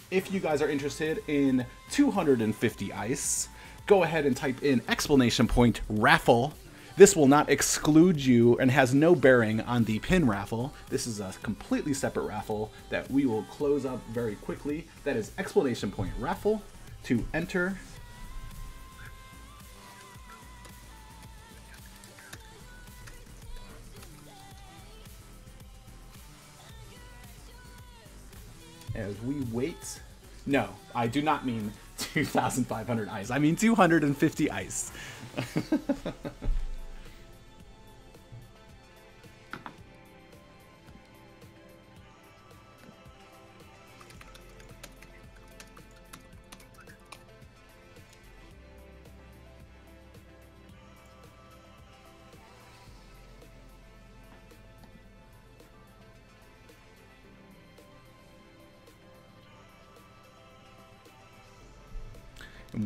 if you guys are interested in 250 ice, go ahead and type in !raffle. This will not exclude you and has no bearing on the pin raffle. This is a completely separate raffle that we will close up very quickly. That is !raffle to enter. As we wait. No, I do not mean 2,500 ice. I mean 250 ice.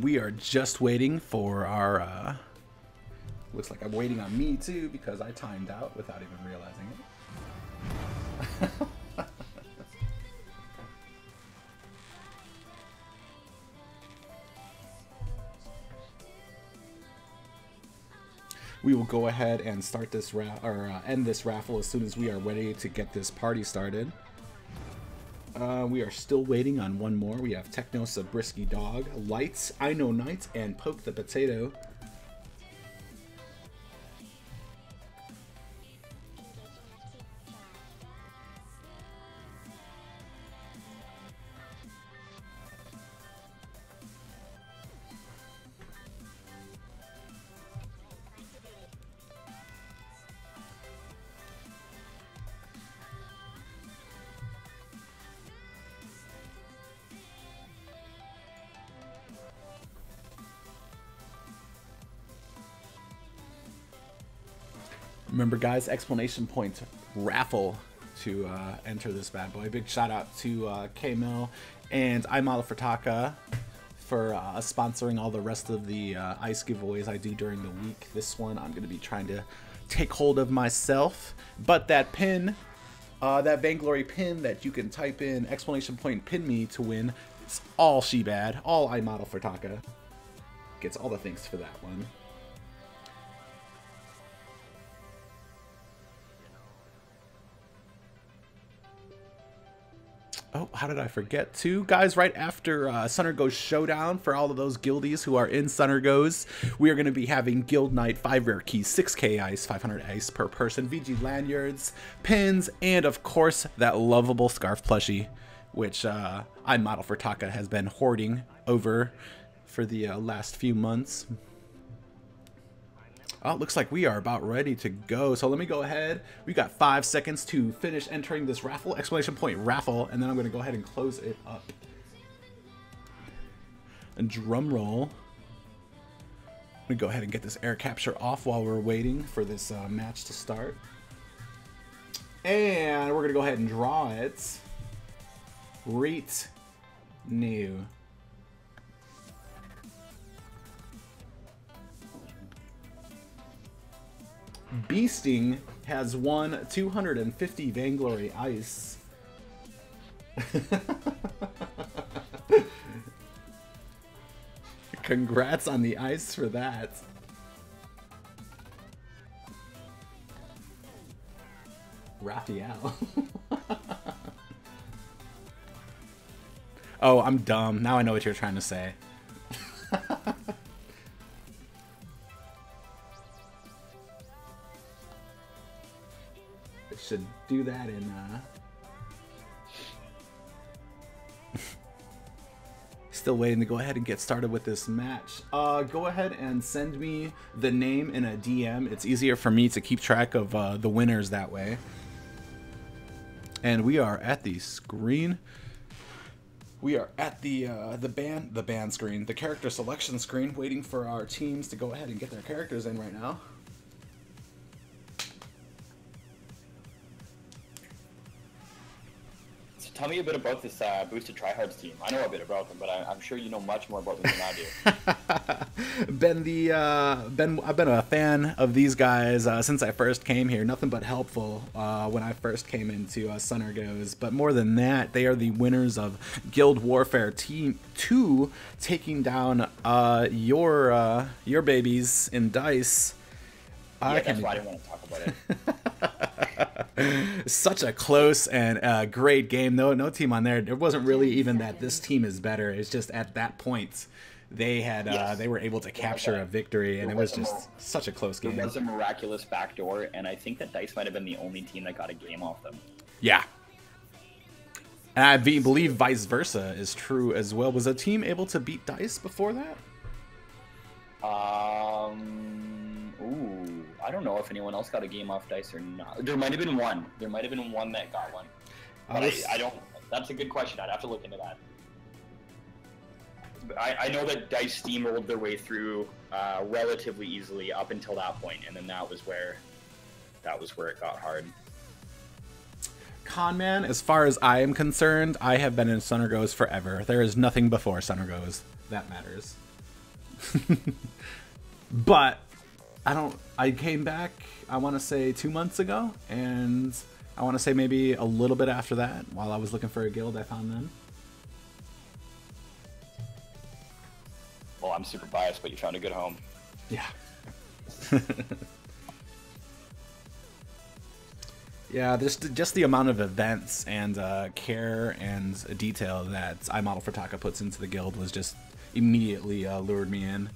We are just waiting for our, looks like I'm waiting on me too because I timed out without even realizing it. We will go ahead and start this end this raffle as soon as we are ready to get this party started. We are still waiting on one more. We have Technos, a Brisky Dog, Lights, I Know Night, and Poke the Potato. Remember, guys, explanation point raffle to enter this bad boy. Big shout out to K-Mill and iModel for Taka for sponsoring all the rest of the ice giveaways I do during the week. This one I'm going to be trying to take hold of myself. But that pin, that Vainglory pin that you can type in explanation point pin me to win, it's all Shebad, all iModel for Taka. Gets all the thanks for that one. Oh, how did I forget to? Guys, right after SnGO's Showdown, for all of those guildies who are in SnGO's, we are going to be having Guild Night, 5 rare keys, 6k ice, 500 ice per person, VG lanyards, pins, and of course, that lovable scarf plushie, which iModel for Taka has been hoarding over for the last few months. Oh, it looks like we are about ready to go. So let me go ahead. We got 5 seconds to finish entering this raffle, exclamation point raffle, and then I'm going to go ahead and close it up. And drum roll. I'm going to go ahead and get this air capture off while we're waiting for this match to start. And we're going to go ahead and draw it. Rate new. Beasting has won 250 Vainglory ice. Congrats on the ice for that. Raphael. Oh, I'm dumb. Now I know what you're trying to say. Should do that in still waiting to go ahead and get started with this match. Go ahead and send me the name in a DM. It's easier for me to keep track of the winners that way. And we are at the screen. We are at the band screen, the character selection screen, waiting for our teams to go ahead and get their characters in right now. Tell me a bit about this boosted tryhards team. I know a bit about them, but I'm sure you know much more about them than I do. I've been a fan of these guys since I first came here. Nothing but helpful when I first came into SnGO's. But more than that, they are the winners of Guild Warfare Team 2, taking down your babies in Dice. Yeah, that's why I didn't want to talk about it. Such a close and great game. No team on there. It wasn't really even that this team is better. It's just at that point they had they were able to capture a victory, and it was just such a close game. It was a miraculous backdoor, and I think that Dice might have been the only team that got a game off them. Yeah. And I believe vice versa is true as well. Was a team able to beat Dice before that? Ooh, I don't know if anyone else got a game off Dice or not. There might have been one. There might have been one that got one. But I don't. That's a good question. I'd have to look into that. I know that Dice steamrolled their way through relatively easily up until that point, and then that was where it got hard. Conman, as far as I am concerned, I have been in SnGOs forever. There is nothing before SnGOs that matters. But I came back, I want to say 2 months ago, and I want to say maybe a little bit after that, while I was looking for a guild, I found them. Well, I'm super biased, but you found a good home. Yeah. Yeah, just the amount of events and care and detail that iModelForTaka puts into the guild was just immediately lured me in.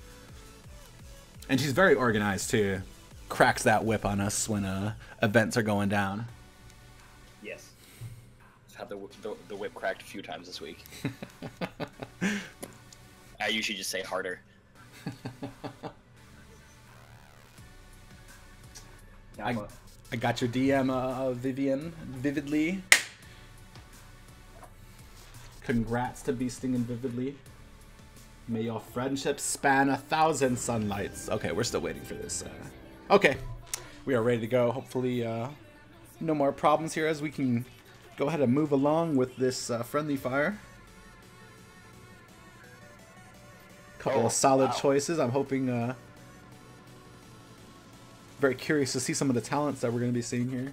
And she's very organized too. Cracks that whip on us when events are going down. Yes. Just had the whip cracked a few times this week. I usually just say harder. I got your DM, Vivian, vividly. Congrats to Beasting and Vividly. May your friendship span 1,000 sunlights. Okay, we're still waiting for this. Okay, we are ready to go. Hopefully, no more problems here as we can go ahead and move along with this friendly fire. Couple of solid choices. I'm hoping. Very curious to see some of the talents that we're going to be seeing here.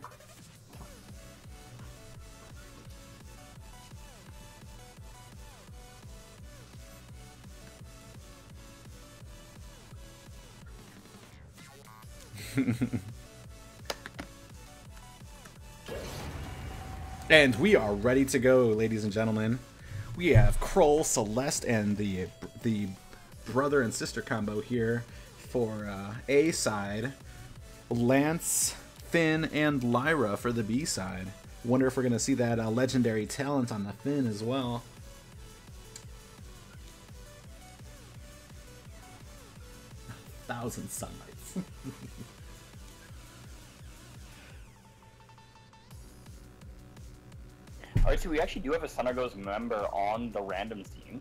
And we are ready to go, ladies and gentlemen. We have Kroll, Celeste, and the brother and sister combo here for A side. Lance, Finn, and Lyra for the B side. Wonder if we're going to see that legendary talent on the Finn as well. Thousand sunlights. Alright, so we actually do have a SnGOs member on the randoms team.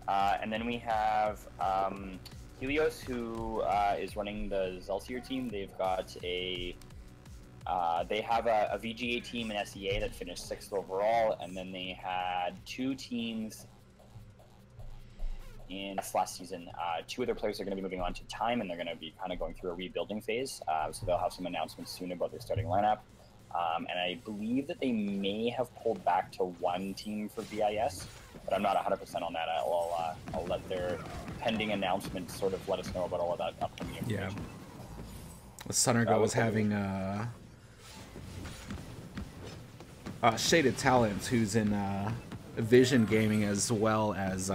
And then we have Helios, who is running the Zelsier team. They've got they have a VGA team in SEA that finished 6th overall, and then they had 2 teams in last season. 2 of their players are going to be moving on to Time, and they're going to be kind of going through a rebuilding phase. So they'll have some announcements soon about their starting lineup. And I believe that they may have pulled back to 1 team for VIS, but I'm not 100% on that. I'll let their pending announcements sort of let us know about all of that upcoming information. Yeah. SnGO was having Shaded Talents, who's in Vision Gaming, as well as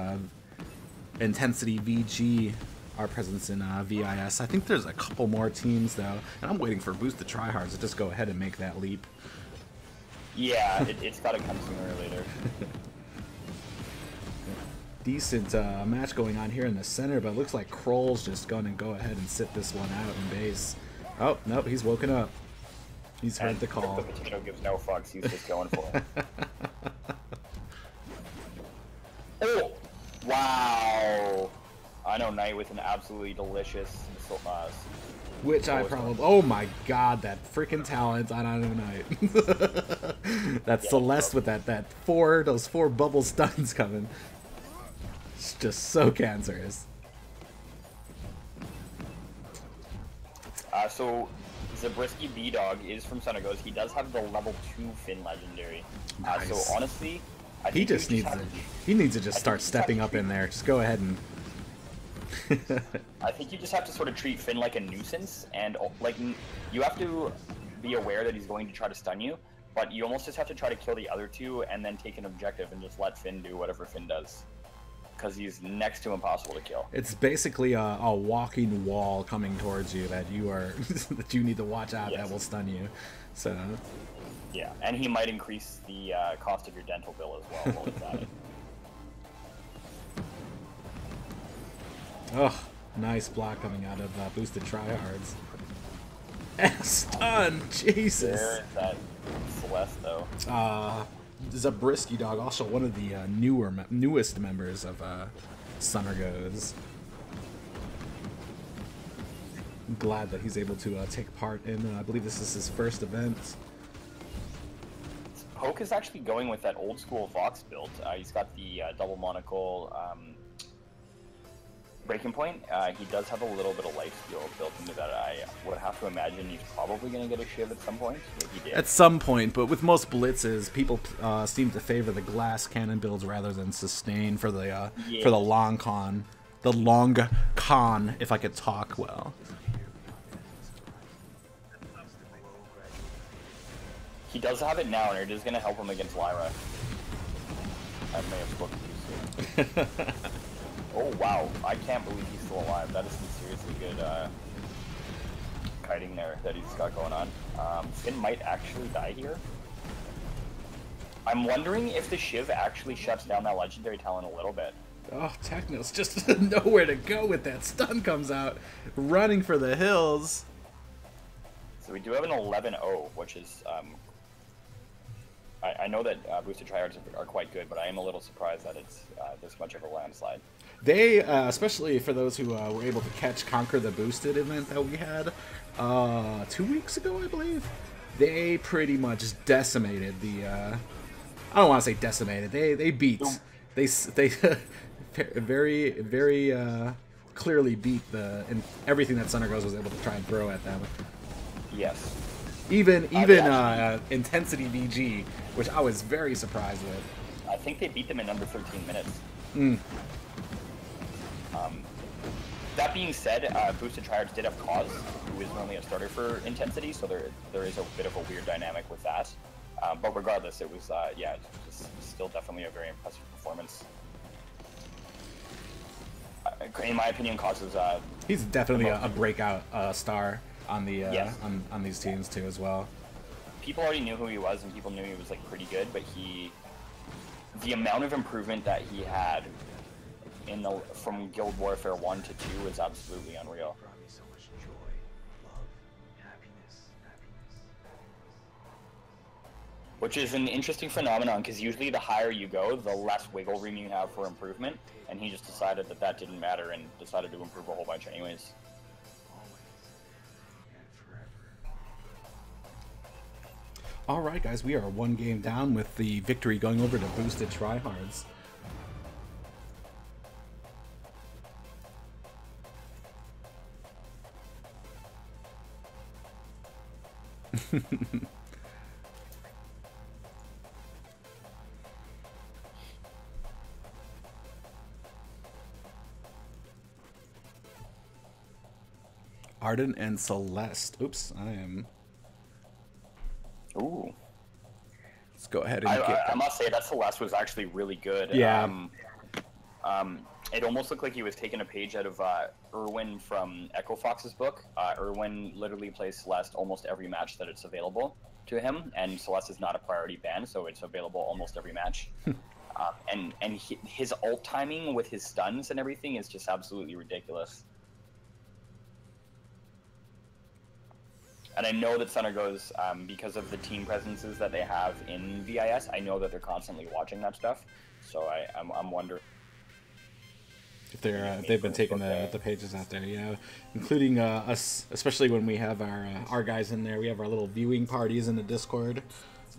Intensity VG, our presence in VIS. I think there's a couple more teams, though, and I'm waiting for Boost the Tryhards to just go ahead and make that leap. Yeah, it's got to come sooner or later. Decent match going on here in the center, but it looks like Kroll's just going to go ahead and sit this one out in base. Oh, nope, he's woken up. He's heard the call. The potato gives no fucks, he's just going for it. Oh! Wow! I know Knight with an absolutely delicious which I probably... Oh my god, that freaking talent on I Know Knight. That's Celeste with those four bubble stuns coming. It's just so cancerous. So Zabriskie B-Dog is from SnGOs. He does have the level 2 Finn legendary. Nice. So honestly, I he think needs to just start stepping up in there. Just go ahead and I think you just have to sort of treat Finn like a nuisance, and like you have to be aware that he's going to try to stun you, but you almost just have to try to kill the other 2 and then take an objective and just let Finn do whatever Finn does, because he's next to impossible to kill. It's basically a walking wall coming towards you that you are that you need to watch out. Yes. That will stun you. So Yeah, and he might increase the cost of your dental bill as well while he's at it. Oh, nice block coming out of boosted tryhards. And stun, Jesus. There is that Celeste though. Zabriskie dog, also one of the newest members of SnGOs. I'm glad that he's able to take part in. I believe this is his first event. Poke is actually going with that old school Vox build. He's got the double monocle breaking point. He does have a little bit of life steal built into that. I would have to imagine he's probably going to get a shiv at some point. He did. At some point, but with most blitzes, people seem to favor the glass cannon builds rather than sustain for the long con. The long con, if I could talk well. He does have it now, and it is going to help him against Lyra. I may have spoken too soon. Oh wow, I can't believe he's still alive. That is some seriously good kiting there that he's got going on. Finn might actually die here. I'm wondering if the Shiv actually shuts down that legendary talent a little bit. Oh, Techno's just nowhere to go with that. Stun comes out, running for the hills. So we do have an 11-0, which is... I know that boosted tryhards are quite good, but I am a little surprised that it's this much of a landslide. They, especially for those who were able to catch Conquer the Boosted event that we had 2 weeks ago, I believe, they pretty much decimated the... I don't want to say decimated. They beat. They very, very clearly beat everything that SnGOs was able to try and throw at them. Yes. Even Intensity VG, which I was very surprised with. I think they beat them in under 13 minutes. That being said, boosted tryhards did have Cause, who is normally a starter for Intensity, so there is a bit of a weird dynamic with that. But regardless, it was it's still definitely a very impressive performance. In my opinion, Cause is he's definitely a breakout star on the on these teams too as well. People already knew who he was, and people knew he was like pretty good, but the amount of improvement that he had from Guild Warfare 1 to 2 is absolutely unreal. Which is an interesting phenomenon, because usually the higher you go, the less wiggle room you have for improvement, and he just decided that didn't matter and decided to improve a whole bunch anyways. Alright guys, we are one game down with the victory going over to boosted tryhards. Arden and Celeste. Oops, I am... Ooh. Let's go ahead and I must say that Celeste was actually really good. Yeah. It almost looked like he was taking a page out of Irwin from Echo Fox's book. Irwin literally plays Celeste almost every match that it's available to him, and Celeste is not a priority ban, so it's available almost every match. His ult timing with his stuns and everything is just absolutely ridiculous. And I know that SnGOs, because of the team presences that they have in VIS, I know that they're constantly watching that stuff. So I'm wondering if they've been taking the pages out there, yeah, including us, especially when we have our guys in there. We have our little viewing parties in the Discord.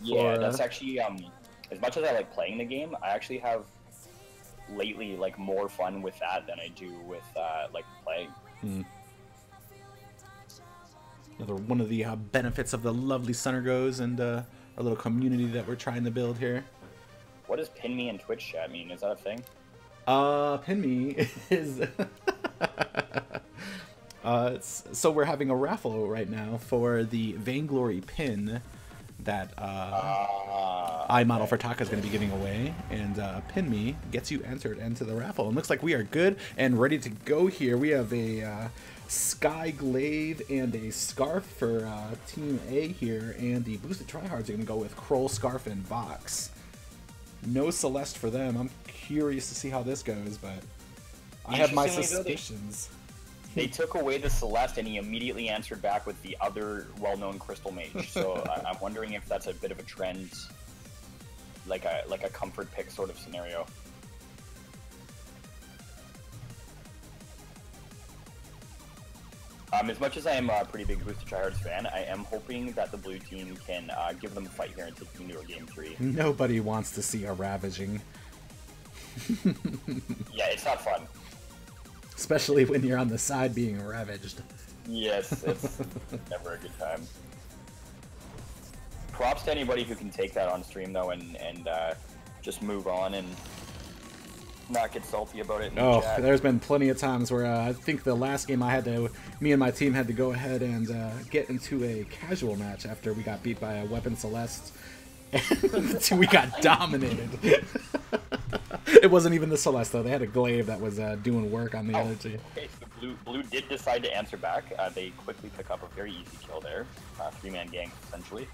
Yeah, that's actually as much as I like playing the game, I actually have lately like more fun with that than I do with like playing. Another one of the benefits of the lovely SnGOs and our little community that we're trying to build here. What does pin me in Twitch chat mean? Is that a thing? Pin me is... so we're having a raffle right now for the Vainglory pin that iModel for Taka is going to be giving away, and Pin Me gets you entered into the raffle. And looks like we are good and ready to go here. We have a Sky Glaive and a Scarf for Team A here, and the boosted tryhards are going to go with Kroll, Scarf, and Vox. No Celeste for them. I'm curious to see how this goes, but I have my suspicions. They took away the Celeste, and he immediately answered back with the other well-known Crystal Mage. So I'm wondering if that's a bit of a trend, like a comfort pick sort of scenario. As much as I am a pretty big Boosted Tryhards fan, I am hoping that the blue team can give them a fight here and take them into a game 3. Nobody wants to see a ravaging. Yeah, it's not fun. Especially when you're on the side being ravaged. Yes, it's never a good time. Props to anybody who can take that on stream, though, and just move on and not get salty about it in the chat. There's been plenty of times where I think the last game me and my team had to go ahead and get into a casual match after we got beat by a Weapon Celeste. And we got dominated. It wasn't even the Celeste, though. They had a Glaive that was doing work on the other team. Okay, so blue did decide to answer back. They quickly pick up a very easy kill there. 3-man gang, essentially.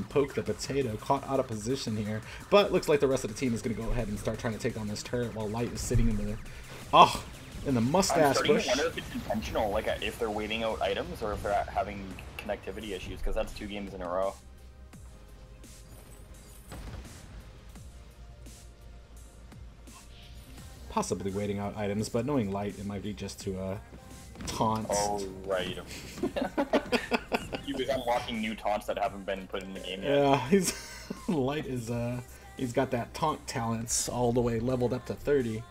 Poke the Potato, caught out of position here. But looks like the rest of the team is going to go ahead and start trying to take down this turret while Light is sitting in the mustache I'm bush. starting to wonder if it's intentional, like if they're waiting out items or if they're having connectivity issues, because that's 2 games in a row. Possibly waiting out items, but knowing Light, it might be just to taunt. Oh, right. He was unlocking new taunts that haven't been put in the game yet. Yeah, Light is he's got that taunt talents all the way leveled up to 30.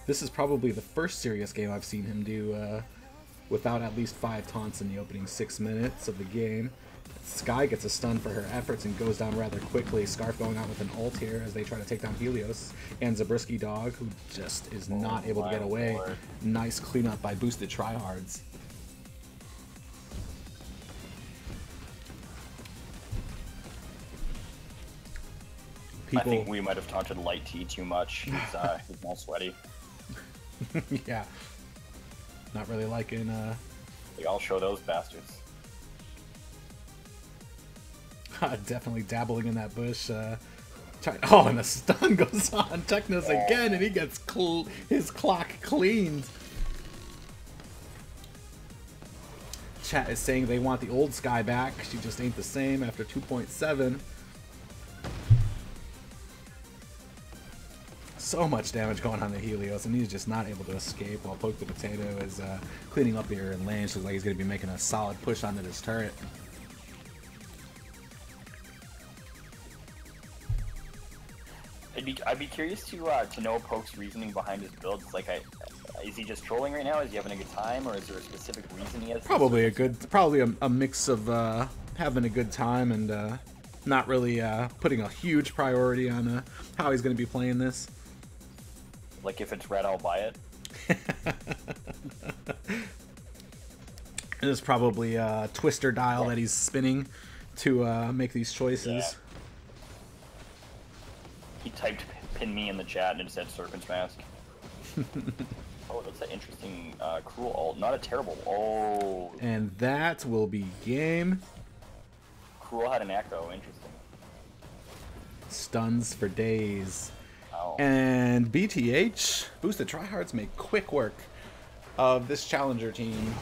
This is probably the first serious game I've seen him do without at least 5 taunts in the opening 6 minutes of the game. Sky gets a stun for her efforts and goes down rather quickly. Scarf going out with an ult here as they try to take down Helios. And Zabriskie Dog, who just is not able to get away. Lord. Nice cleanup by boosted tryhards. I think we might have taunted Light T too much. He's all sweaty. Yeah. Not really liking... I'll show those bastards. Definitely dabbling in that bush. And the stun goes on Technos again, and he gets his clock cleaned. Chat is saying they want the old Sky back. She just ain't the same after 2.7. So much damage going on to Helios, and he's just not able to escape while Poke the Potato is cleaning up here in lane. Looks like he's going to be making a solid push onto this turret. I'd be curious to know Poke's reasoning behind his builds. Like, is he just trolling right now? Is he having a good time, or is there a specific reason he has? Probably a mix of having a good time and not really putting a huge priority on how he's going to be playing this. Like, if it's red, I'll buy it. It is probably a twister dial that he's spinning to make these choices. Yeah. He typed "pin me" in the chat and it said Serpent's Mask. Oh, that's an interesting cruel ult. Not a terrible. Oh. And that will be game. Cruel had an echo. Interesting. Stuns for days. Oh. And BTH, Boosted Tryhards, make quick work of this challenger team.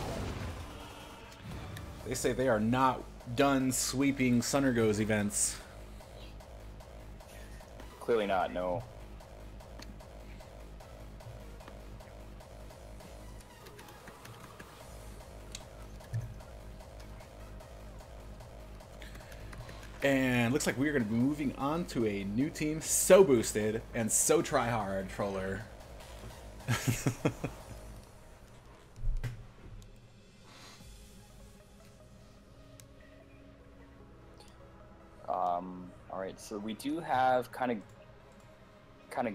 They say they are not done sweeping SnGO's events. Clearly not, no. And looks like we're going to be moving on to a new team, so boosted and so tryhard, Troller. Alright, so we do have kind of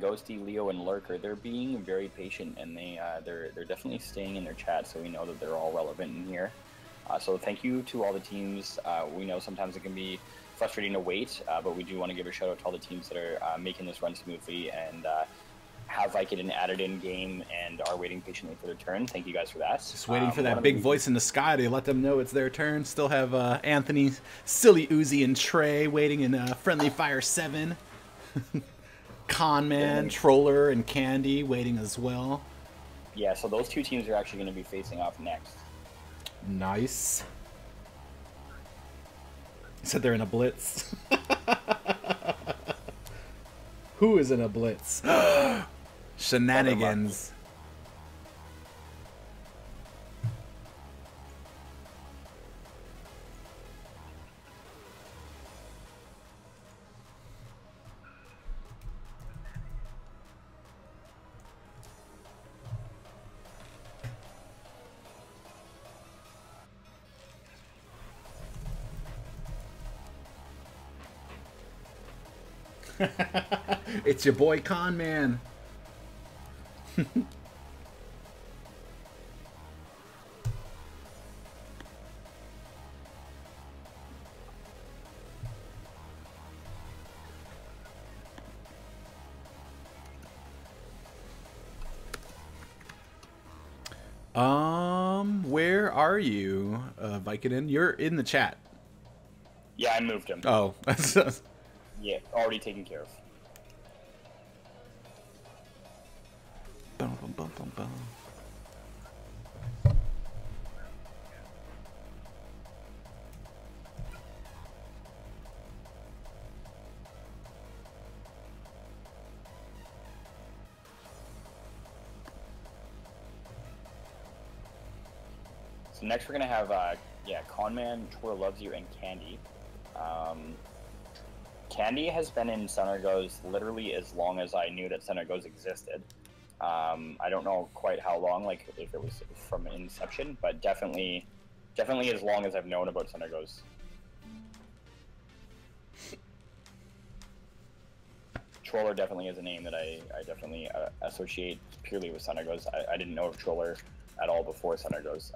Ghosty, Leo, and Lurker. They're being very patient, and they're definitely staying in their chat, so we know that they're all relevant in here. So thank you to all the teams. We know sometimes it can be frustrating to wait, but we do want to give a shout out to all the teams that are making this run smoothly and have Vicodin added in game and are waiting patiently for their turn. Thank you guys for that. Just waiting for One that of big the- voice in the sky to let them know it's their turn. Still have Anthony, Silly Uzi, and Trey waiting in Friendly Fire 7. Conman, Troller, and Candy waiting as well. Yeah, so those two teams are actually going to be facing off next. Nice. Said they're in a blitz. Who is in a blitz? Shenanigans. It's your boy Con Man. Where are you, Vicodin? You're in the chat. Yeah, I moved him. Oh, Yeah, already taken care of. Bum, bum, bum, bum, bum. So next we're gonna have Conman, Tor Loves You, and Candy. Candy has been in SnGOs literally as long as I knew that SnGOs existed. I don't know quite how long, like if it was from inception, but definitely as long as I've known about SnGOs. Troller definitely is a name that I definitely associate purely with SnGOs. I didn't know of Troller at all before SnGOs.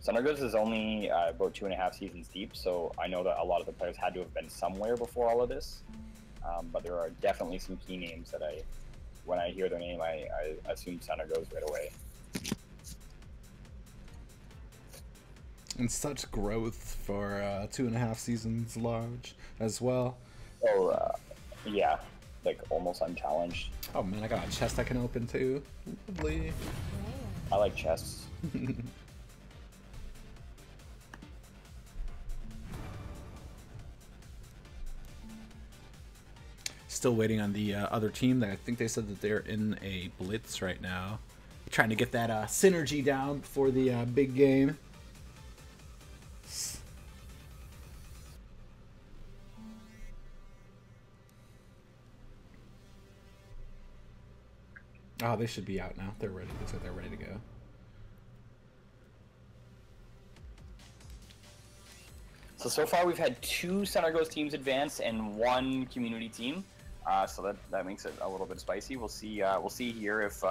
SnGOs is only about 2.5 seasons deep, so I know that a lot of the players had to have been somewhere before all of this. But there are definitely some key names that when I hear their name, I assume SnGOs right away. And such growth for 2.5 seasons large as well. Oh, yeah, like almost unchallenged. Oh man, I got a chest I can open too. Lovely. I like chests. Still waiting on the other team. I think they said that they're in a blitz right now. Trying to get that synergy down for the big game. Oh, they should be out now. They're ready. Looks like they're ready to go. So far we've had 2 SnGOs teams advance and 1 community team. So that makes it a little bit spicy. We'll see here if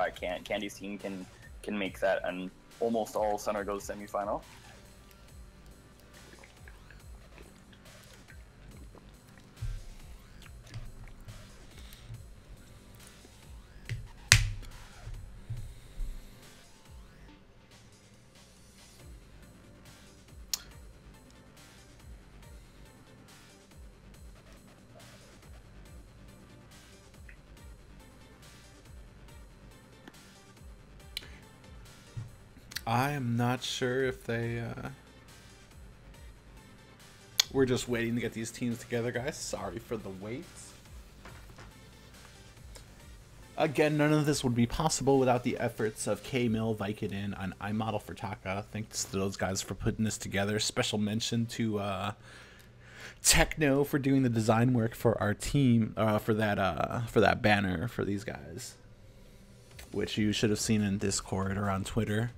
Candy's team can make that an almost all SnGOs semifinal. I am not sure if they... We're just waiting to get these teams together, guys. Sorry for the wait. Again, none of this would be possible without the efforts of K-Mill, Vicodin, and iModel for Taka. Thanks to those guys for putting this together. Special mention to Techno for doing the design work for our team, for that banner for these guys, which you should have seen in Discord or on Twitter.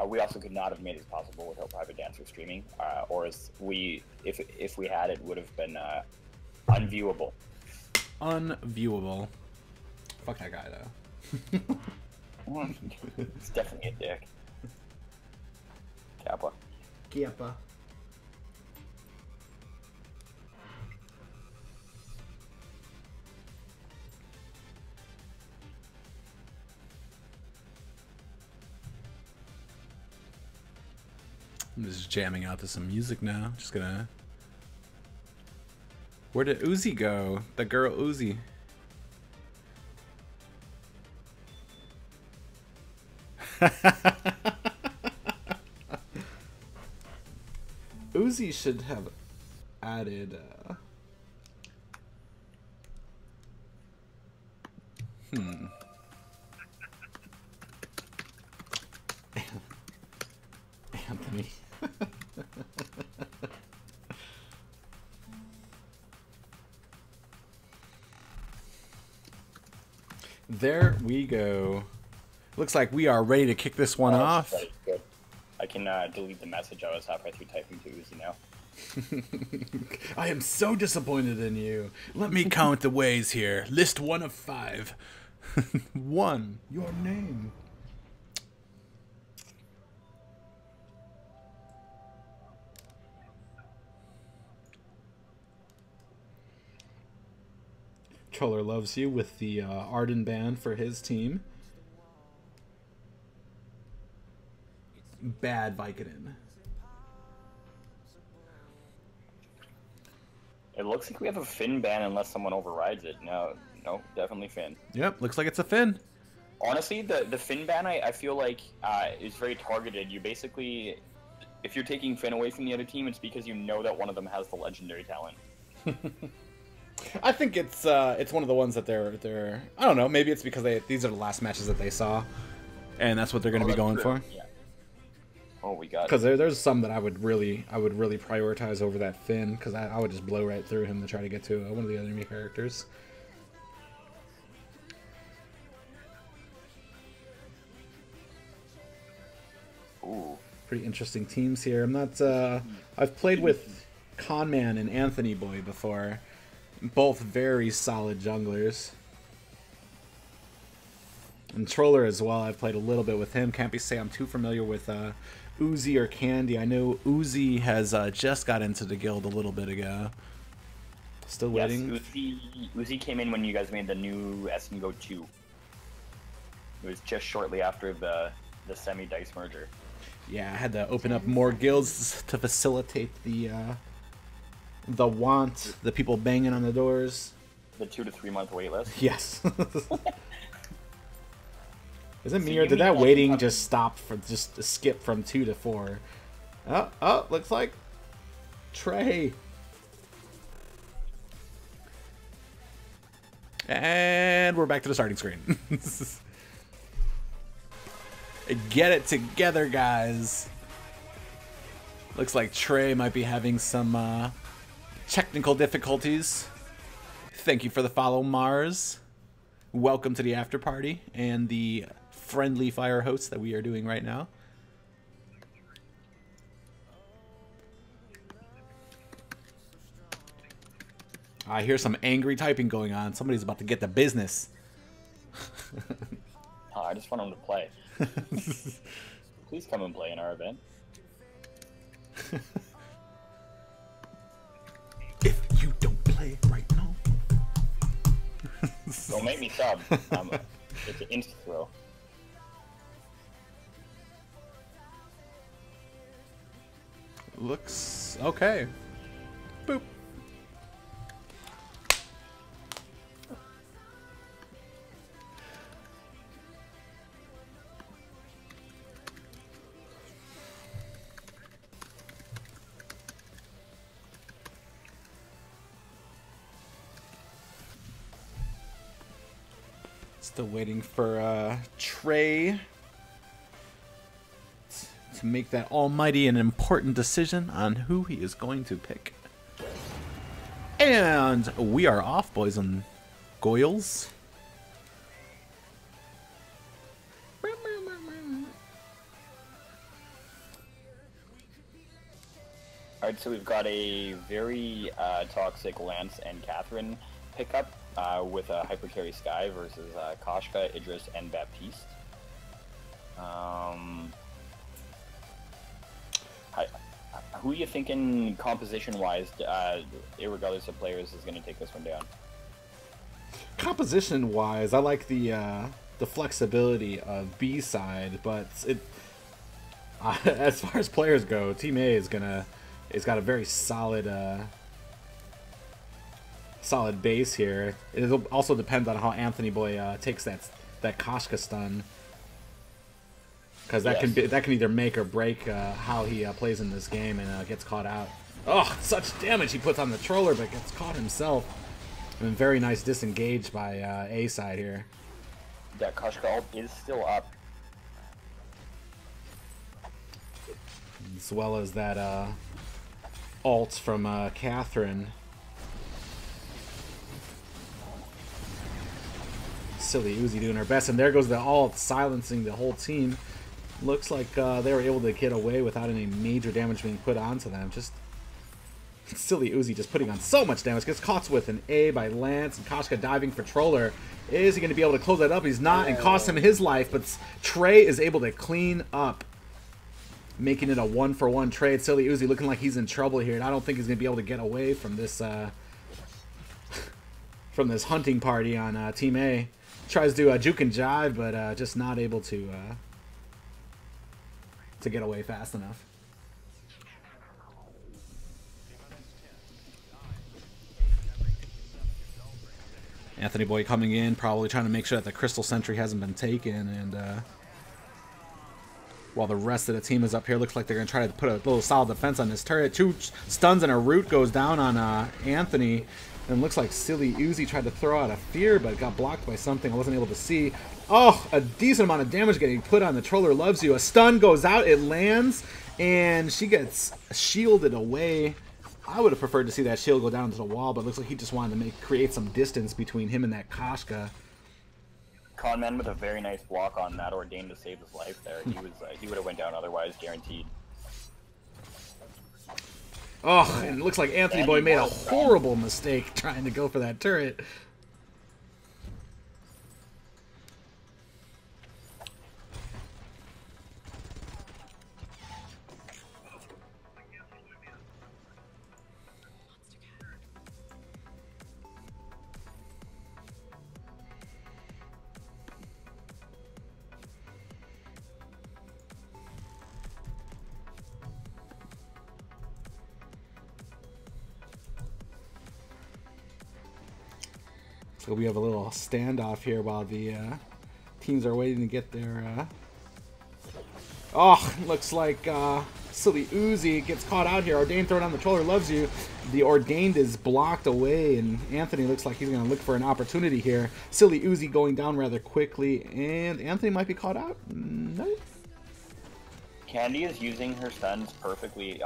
We also could not have made it possible without Private Dancer streaming, or if we had, it would have been unviewable. Unviewable. Fuck that guy though. It's definitely a dick. Kappa. Kappa. I'm just jamming out to some music now. Just gonna. Where did Uzi go? The girl Uzi. Uzi should have added. Anthony. There we go. Looks like we are ready to kick this one off. Right, good. I can delete the message I was halfway through typing to Uzi now. I am so disappointed in you. Let me count the ways here. List 1 of 5. 1. Your name. Troller loves you with the Arden band for his team. Bad Vicodin. It looks like we have a Finn ban unless someone overrides it. No, definitely Finn. Yep, looks like it's a Finn. Honestly, the Finn ban I feel like is very targeted. You basically, if you're taking Finn away from the other team, it's because you know that one of them has the legendary talent. I think it's one of the ones that they're I don't know, maybe it's because these are the last matches that they saw, and that's what they're going to be going for. Yeah. Oh, we got. Because there's some that I would really prioritize over that Finn, because I would just blow right through him to try to get to one of the other enemy characters. Ooh. Pretty interesting teams here. I'm not. I've played with Conman and Anthony Boy before. Both very solid junglers. And Troller as well. I've played a little bit with him. Can't say I'm too familiar with Uzi or Candy. I know Uzi has just got into the guild a little bit ago. Still waiting. Yes, Uzi came in when you guys made the new SnGO 2. It was just shortly after the semi-dice merger. Yeah, I had to open up more guilds to facilitate the people banging on the doors. The 2 to 3 month wait list. Yes. Is it me or did that waiting just stop for just skip from 2 to 4? Oh, looks like Trey. And we're back to the starting screen. Get it together, guys. Looks like Trey might be having some technical difficulties. Thank you for the follow, Mars. Welcome to the after party and the friendly fire host that we are doing right now. I hear some angry typing going on. Somebody's about to get the business. Oh, I just want him to play. Please come and play in our event. If you don't play right now. Don't make me sub. It's an insta throw. Looks okay. Boop. Still waiting for Trey to make that almighty and important decision on who he is going to pick. And we are off, boys and girls. Alright, so we've got a very toxic Lance and Catherine pickup with a Hypercarry Sky versus Koshka, Idris, and Baptiste. Who are you thinking composition-wise, irregardless of players, is going to take this one down? Composition-wise, I like the flexibility of B-side, but As far as players go, Team A is got a very solid solid base here. It'll also depend on how Anthony Boy takes that Koshka stun, because that can either make or break how he plays in this game and gets caught out. Oh, such damage he puts on the troller, but gets caught himself. And very nice disengage by A side here. That Koshka ult is still up. As well as that ult from Catherine. Silly Uzi doing her best, and there goes the ult, silencing the whole team. Looks like they were able to get away without any major damage being put onto them. Just Silly Uzi just putting on so much damage. Gets caught with an A by Lance, and Koshka diving for Troller. Is he going to be able to close that up? He's not, and cost him his life, but Trey is able to clean up, making it a 1-for-1 trade. Silly Uzi looking like he's in trouble here, and I don't think he's going to be able to get away from this hunting party on Team A. Tries to do a juke and jive, but just not able to get away fast enough. Anthony Boy coming in, probably trying to make sure that the Crystal Sentry hasn't been taken, and while the rest of the team is up here, looks like they're going to try to put a little solid defense on this turret. 2 stuns and a root goes down on Anthony, and looks like Silly Uzi tried to throw out a fear, but got blocked by something I wasn't able to see. Oh, a decent amount of damage getting put on the Troller Loves You. A stun goes out, it lands, and she gets shielded away. I would have preferred to see that shield go down to the wall, but it looks like he just wanted to create some distance between him and that Koshka. Conman with a very nice block on that Ordained to save his life there. He would have went down otherwise, guaranteed. Oh, and it looks like Anthony Boy made a horrible mistake trying to go for that turret. So we have a little standoff here while the teams are waiting to get their... Oh, looks like Silly Uzi gets caught out here. Ordained thrown on the Troller Loves You. The Ordained is blocked away, and Anthony looks like he's going to look for an opportunity here. Silly Uzi going down rather quickly, and Anthony might be caught out. No. Candy is using her stuns perfectly.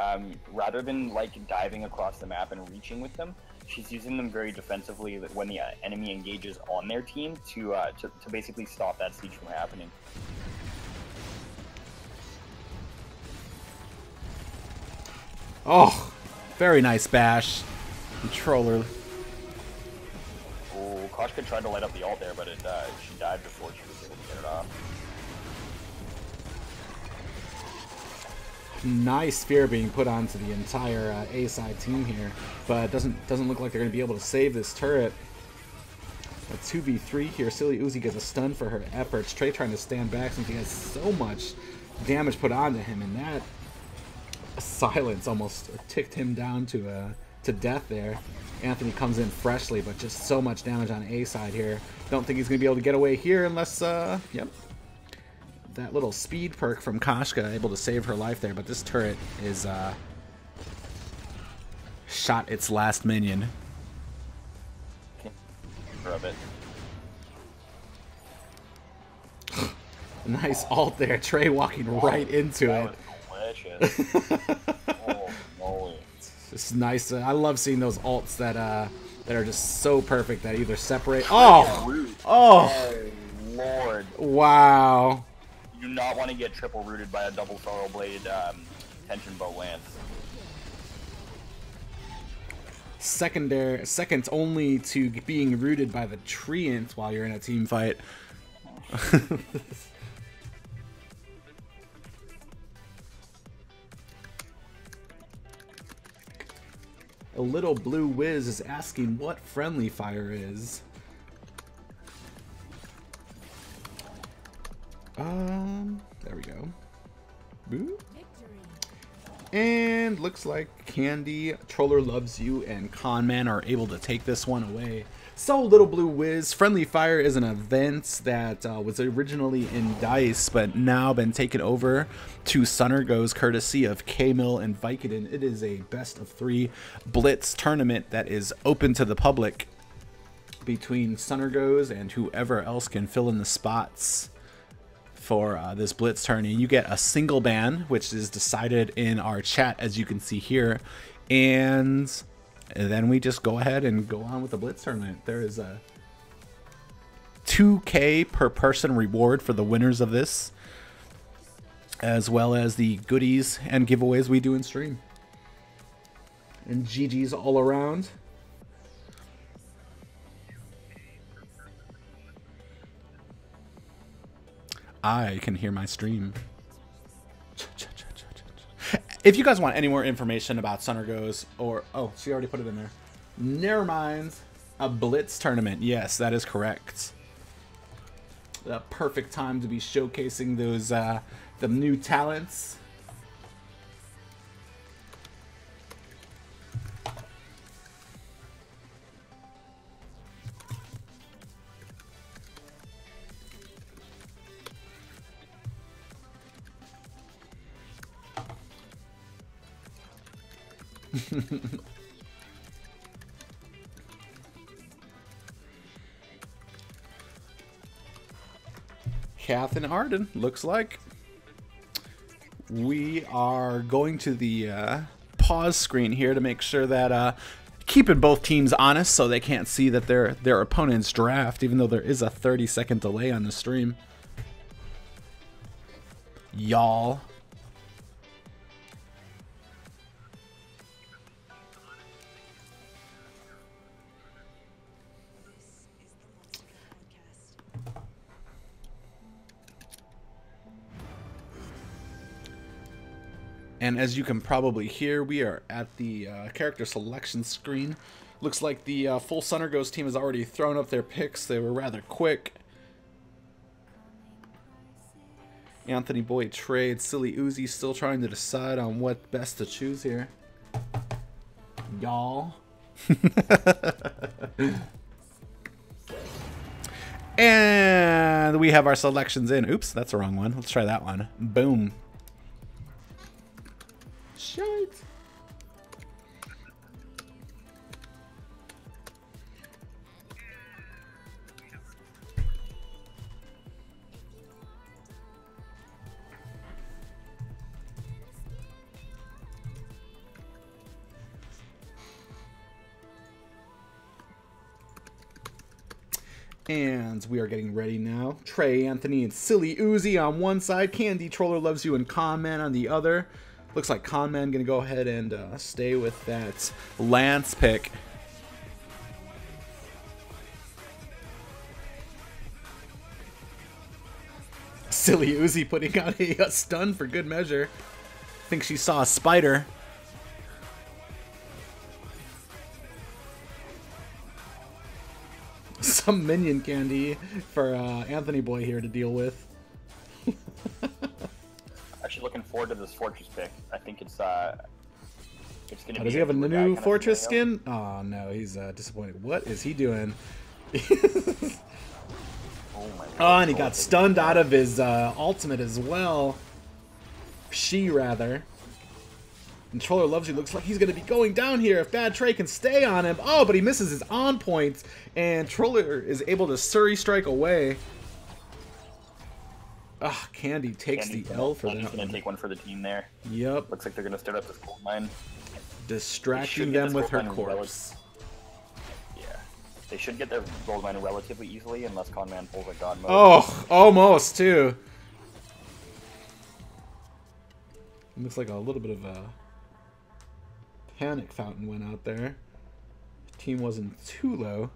Rather than like diving across the map and reaching with them, she's using them very defensively when the enemy engages on their team to basically stop that siege from happening. Oh, very nice bash. Controller. Oh, Koshka tried to light up the ult there, but she died before she was able to get it off. Nice spear being put onto the entire A side team here, but it doesn't look like they're going to be able to save this turret. A 2v3 here. Silly Uzi gets a stun for her efforts. Trey trying to stand back since he has so much damage put onto him, and that silence almost ticked him down to death there. Anthony comes in freshly, but just so much damage on A side here. Don't think he's going to be able to get away here unless, yep. That little speed perk from Koshka able to save her life there, but this turret is shot its last minion. Rub it. Nice ult there. Trey walking right into it. Delicious. Oh, moly. It's nice. I love seeing those ults that are just so perfect that either separate. Oh, oh, Lord! Wow. You do not want to get triple rooted by a double sorrel blade tension bow lance. Seconds only to being rooted by the treant while you're in a team fight. A little blue whiz is asking what friendly fire is. There we go. Boop. And looks like Candy, Troller Loves You, and Conman are able to take this one away. So, Little Blue Wiz, Friendly Fire is an event that was originally in DICE, but now been taken over to SnGO's courtesy of K-Mill and Vicodin. It is a best of 3 Blitz tournament that is open to the public between SnGO's and whoever else can fill in the spots for this Blitz tourney. You get a single ban, which is decided in our chat, as you can see here, and then we just go ahead and go on with the Blitz tournament. There is a 2K per person reward for the winners of this, as well as the goodies and giveaways we do in stream. And GG's all around. I can hear my stream. If you guys want any more information about SnGO's or... Oh, she already put it in there. Never mind. A Blitz tournament. Yes, that is correct. The perfect time to be showcasing those the new talents. Kath and Arden, looks like. We are going to the pause screen here to make sure that keeping both teams honest so they can't see that their opponent's draft, even though there is a 30-second delay on the stream. Y'all. And as you can probably hear, we are at the character selection screen. Looks like the full SnGO's team has already thrown up their picks. They were rather quick. Anthony Boy trade. Silly Uzi still trying to decide on what best to choose here. Y'all. And we have our selections in. Oops, that's the wrong one. Let's try that one. Boom. Shite. And we are getting ready now. Trey, Anthony, and Silly Uzi on one side. Candy, Troller Loves You, and Conman on the other. Looks like Conman gonna go ahead and stay with that Lance pick. Silly Uzi putting out a stun for good measure. I think she saw a spider. Some minion candy for Anthony Boy here to deal with. Actually looking forward to this Fortress pick. I think it's gonna be. Does he have a new Fortress skin? Oh no, he's disappointed. What is he doing? Oh my God. Oh, and he got stunned out of his ultimate as well. She rather. And Troller Loves You looks like he's gonna be going down here if Bad Trey can stay on him. Oh, but he misses his on point, and Troller is able to Surrey strike away. Ah, Candy takes the L for that. Candy's gonna take one for the team there. Yep. Looks like they're gonna start up this gold mine. Distracting them with her corpse. Yeah. They should get their gold mine relatively easily unless Conman pulls a god mode. Oh, almost too. Looks like a little bit of a panic fountain went out there. Team wasn't too low.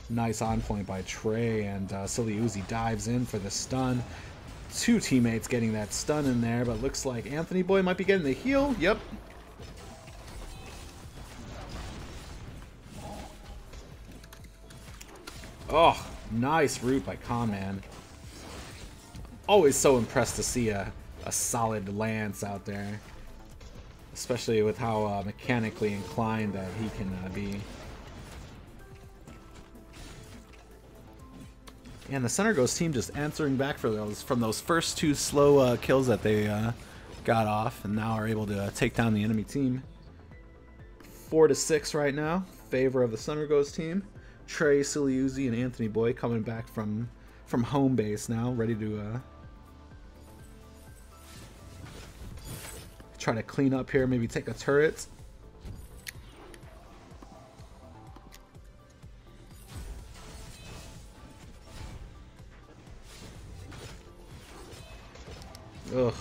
Nice on point by Trey, and Silly Uzi dives in for the stun. Two teammates getting that stun in there, but looks like Anthony Boy might be getting the heal. Yep. Oh, nice route by Conman. always so impressed to see a solid lance out there. Especially with how mechanically inclined that he can be. And the SnGO team just answering back for those from those first 2 slow kills that they got off, and now are able to take down the enemy team. 4-6 right now, favor of the SnGO team. Trey, Silly Uzi, and Anthony Boy coming back from home base now, ready to try to clean up here, maybe take a turret. Ugh.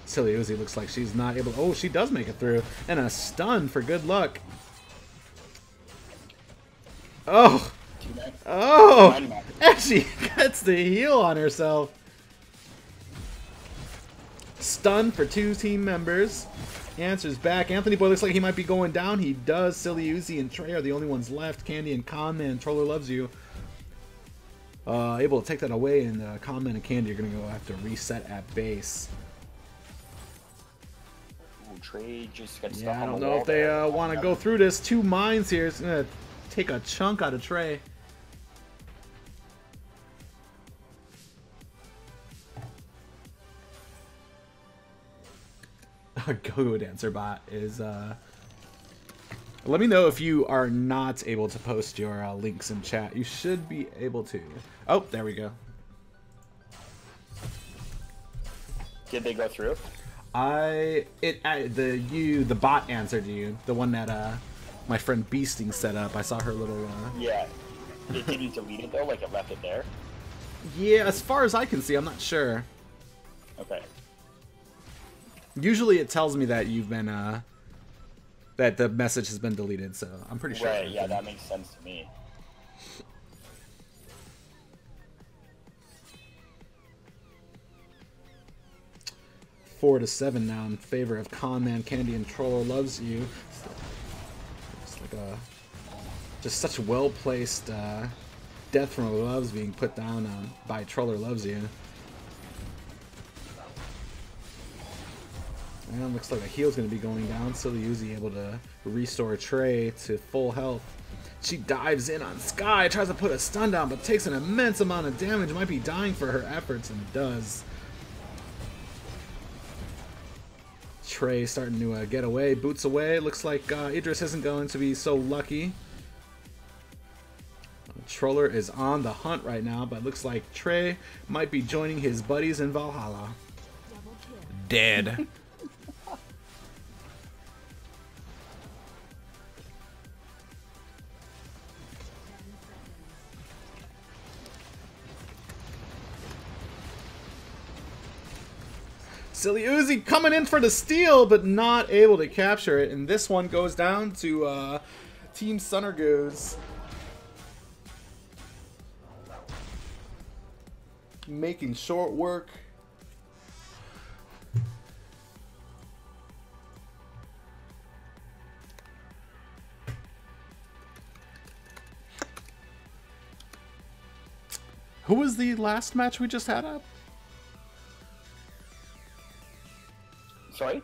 Silly Uzi looks like she's not able. Oh, she does make it through. And a stun for good luck. Oh. Oh. And she gets the heal on herself. Stun for 2 team members. Answers back. Anthony Boy looks like he might be going down. He does. Silly Uzi and Trey are the only ones left. Candy and Conman. Troller loves you. Able to take that away, and Conman and Candy are going to go have to reset at base. Ooh, Trey just got stuck Yeah, I on don't the know wall if they there. want to go through this. 2 mines here. It's going to take a chunk out of Trey. A Go-Go Dancer bot is... Let me know if you are not able to post your links in chat. You should be able to. Oh, there we go. Did they go through? The bot answered you. The one that my friend Beasting set up. I saw her little. Yeah. It didn't delete it though. Like it left it there. Yeah, as far as I can see, I'm not sure. Okay. Usually, it tells me that you've been that the message has been deleted. So I'm pretty sure. Right. Yeah, that makes sense to me. 4-7 now in favor of Conman, Candy, and Troller loves you. It's like a just such well-placed death from above is being put down by Troller loves you. And looks like a heal's going to be going down. Silly Uzi able to restore Trey to full health. She dives in on Sky, tries to put a stun down, but takes an immense amount of damage. Might be dying for her efforts, and does. Trey starting to get away, boots away. Looks like Idris isn't going to be so lucky. Troller is on the hunt right now, but looks like Trey might be joining his buddies in Valhalla. Dead. Silly Uzi coming in for the steal, but not able to capture it. And this one goes down to Team SnGO. Making short work. Who was the last match we just had up? Sorry?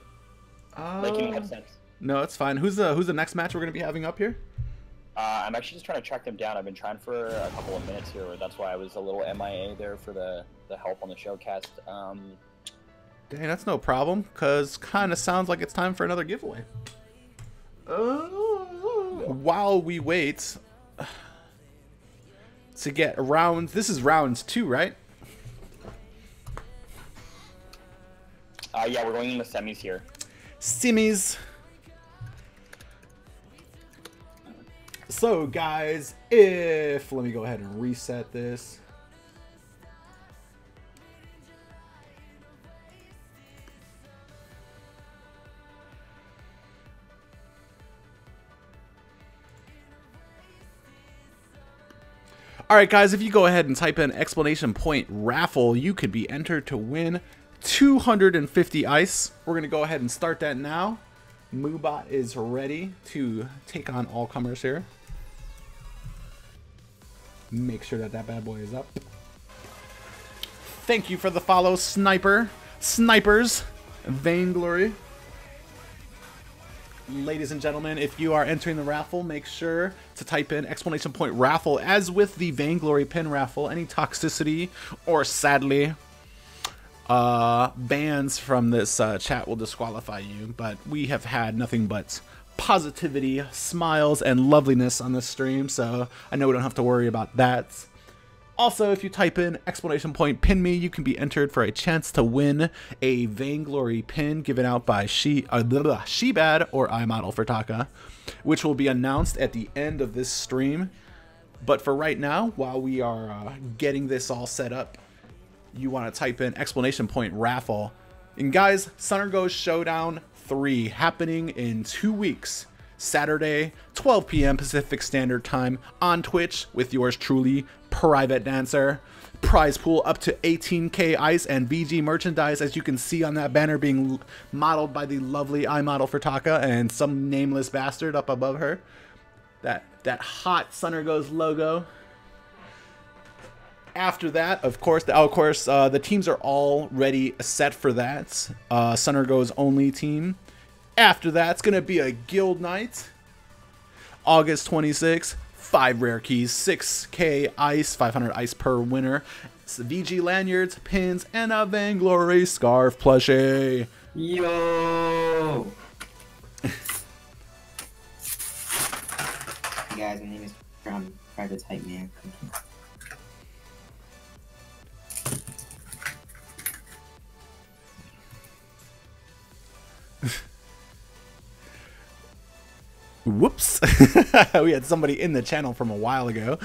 Making headsets. No, it's fine. Who's the next match we're gonna be having up here? I'm actually just trying to track them down. I've been trying for a couple of minutes here. That's why I was a little MIA there for the help on the showcast. Dang, that's no problem, because kind of sounds like it's time for another giveaway. While we wait to get rounds, this is rounds 2, right? Yeah, we're going in the semis here. Semis. So, guys, let me go ahead and reset this. Alright guys, if you go ahead and type in exclamation point raffle, you could be entered to win 250 ice. We're going to go ahead and start that now. Moobot is ready to take on all comers here. Make sure that bad boy is up. Thank you for the follow, Snipers, Vainglory. Ladies and gentlemen, if you are entering the raffle, make sure to type in exclamation point raffle. As with the Vainglory pin raffle, any toxicity or sadly bans from this chat will disqualify you. But we have had nothing but positivity, smiles, and loveliness on this stream, so I know we don't have to worry about that. Also, if you type in exclamation point pin me, you can be entered for a chance to win a Vainglory pin given out by Shebad or iModel for Taka, which will be announced at the end of this stream. But for right now, while we are getting this all set up, you want to type in exclamation point raffle. And guys, SnGO Showdown 3 happening in 2 weeks. Saturday, 12 p.m. Pacific Standard Time on Twitch with yours truly, Private Dancer. Prize pool up to 18k ice and VG merchandise, as you can see on that banner being modeled by the lovely iModel for Taka and some nameless bastard up above her. That hot SnGO's logo. After that, of course, the teams are already set for that. SnGO's only team. After that, it's going to be a guild night. August 26th, 5 rare keys, 6k ice, 500 ice per winner. VG lanyards, pins, and a Vainglory scarf plushie. Yo! Hey guys, my name is Private Type Man. Whoops. We had somebody in the channel from a while ago.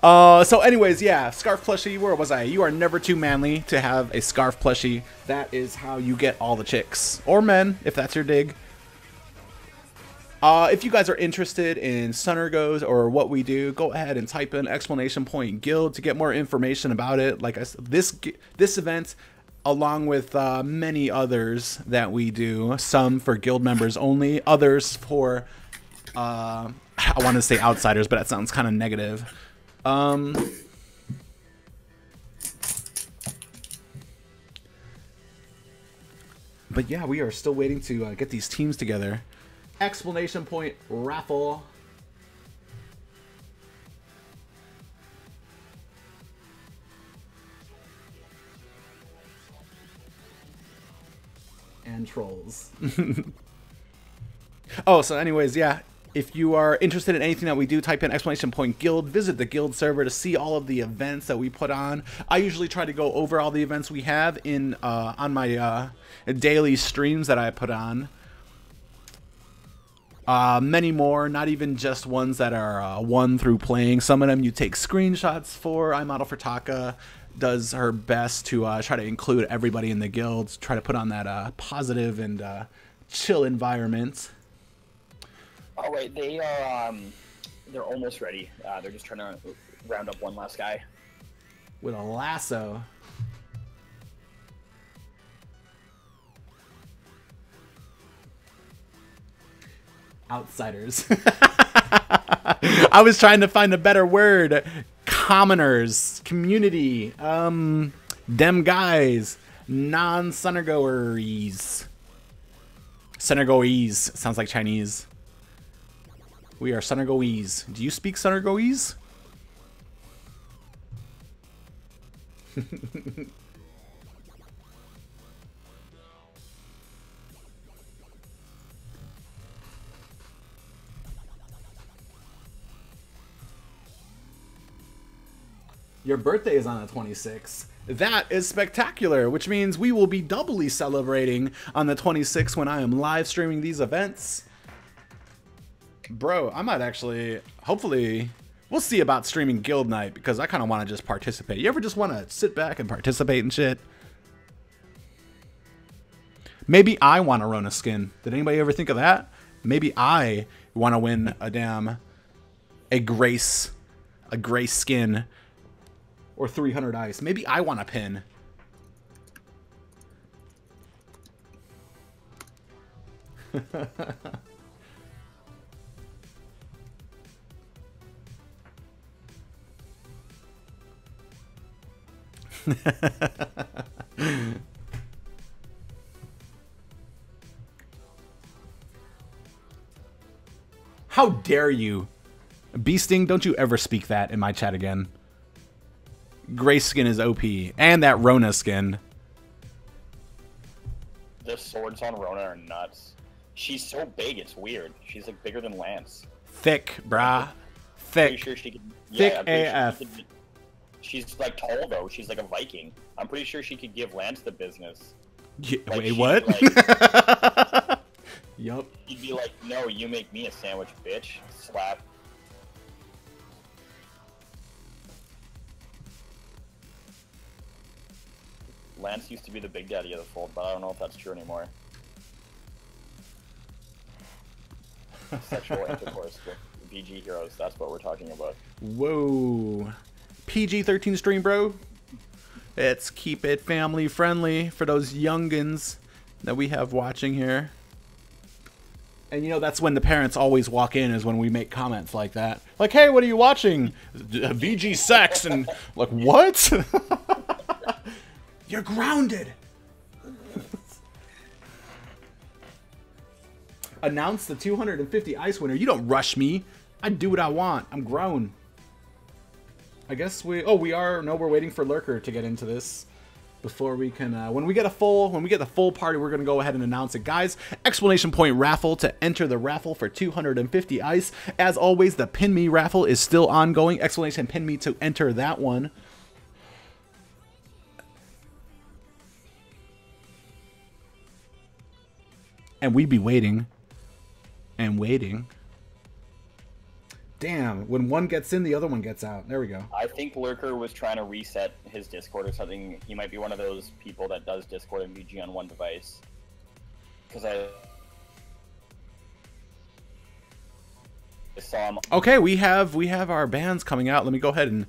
So anyways, yeah, scarf plushie, where was I? You are never too manly to have a scarf plushie. That is how you get all the chicks. Or men, if that's your dig. If you guys are interested in SnGOs or what we do, go ahead and type in exclamation point guild to get more information about it. Like I said, this event, along with many others that we do, some for guild members only, others for, I want to say outsiders, but that sounds kind of negative. But yeah, we are still waiting to get these teams together. Exclamation point raffle. And trolls. Oh, so anyways, yeah, if you are interested in anything that we do, type in exclamation point guild. Visit the guild server to see all of the events that we put on. I usually try to go over all the events we have in on my daily streams that I put on. Many more, not even just ones that are won through playing. Some of them you take screenshots for. iModel for Taka does her best to try to include everybody in the guild, try to put on that positive and chill environment. Oh wait, they're almost ready. They're just trying to round up one last guy with a lasso. Outsiders. I was trying to find a better word. Commoners, community, dem guys, non-SnGOers. SnGOese sounds like Chinese. We are SnGOese. Do you speak SnGOese? Your birthday is on the 26th. That is spectacular, which means we will be doubly celebrating on the 26th when I am live streaming these events. Bro, I might actually, hopefully, we'll see about streaming Guild Night, because I kind of want to just participate. You ever just want to sit back and participate and shit? Maybe I want to run a skin. Did anybody ever think of that? Maybe I want to win a grace skin. Or 300 ice. Maybe I want a pin. How dare you? Beasting, don't you ever speak that in my chat again. Gray skin is OP. And that Rona skin. The swords on Rona are nuts. She's so big, it's weird. She's like bigger than Lance. Thick, brah. Thick. Pretty sure she could, Thick I'm pretty AF. Sure she's like tall though. She's like a Viking. I'm pretty sure she could give Lance the business. Like, wait, what? Like, yup. He'd be like, no, you make me a sandwich, bitch. Slap. Lance used to be the big daddy of the fold, but I don't know if that's true anymore. Sexual intercourse with VG heroes, that's what we're talking about. Whoa. PG-13 stream, bro. Let's keep it family friendly for those youngins that we have watching here. And you know, that's when the parents always walk in, is when we make comments like that. Like, hey, what are you watching? VG sex. And like, what? You're grounded. Announce the 250 ice winner. You don't rush me. I do what I want. I'm grown. I guess we're waiting for Lurker to get into this before we can, when we get the full party, we're going to go ahead and announce it. Guys, exclamation point raffle to enter the raffle for 250 ice. As always, the Pin Me raffle is still ongoing. Exclamation Pin Me to enter that one. And we'd be waiting and waiting. Damn, when one gets in, the other one gets out. There we go. I think Lurker was trying to reset his Discord or something. He might be one of those people that does Discord and VG on one device. Because I saw him. Okay, we have our bands coming out. Let me go ahead and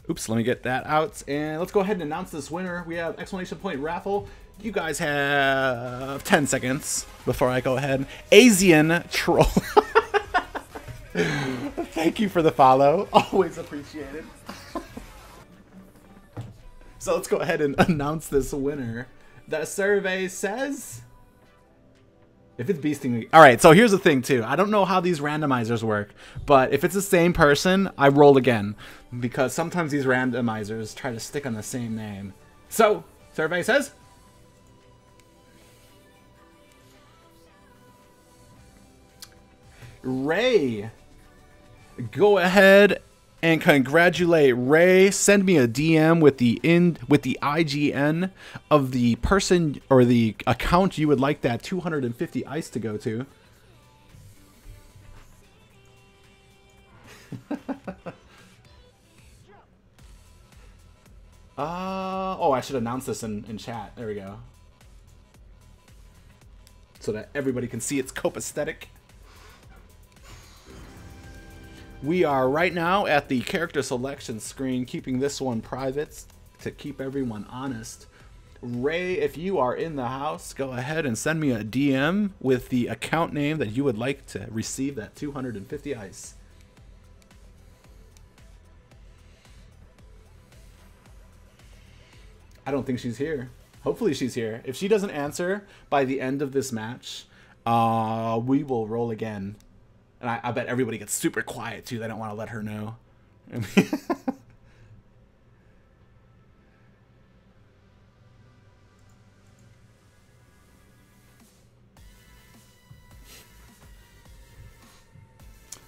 let me get that out. And let's go ahead and announce this winner. We have exclamation point raffle. You guys have 10 seconds before I go ahead. Asian Troll. Thank you for the follow. Always appreciated. So let's go ahead and announce this winner. The survey says... If it's beasting... Alright, so here's the thing, too. I don't know how these randomizers work, but if it's the same person, I roll again. Because sometimes these randomizers try to stick on the same name. So, survey says... Ray. Go ahead and congratulate Ray. Send me a DM with the IGN of the person or the account you would like that 250 ice to go to. Oh, I should announce this in chat. There we go. So that everybody can see its copacetic. We are right now at the character selection screen, keeping this one private to keep everyone honest. Ray, if you are in the house, go ahead and send me a DM with the account name that you would like to receive that 250 ice. I don't think she's here. Hopefully she's here. If she doesn't answer by the end of this match, we will roll again. And I bet everybody gets super quiet, too. They don't want to let her know.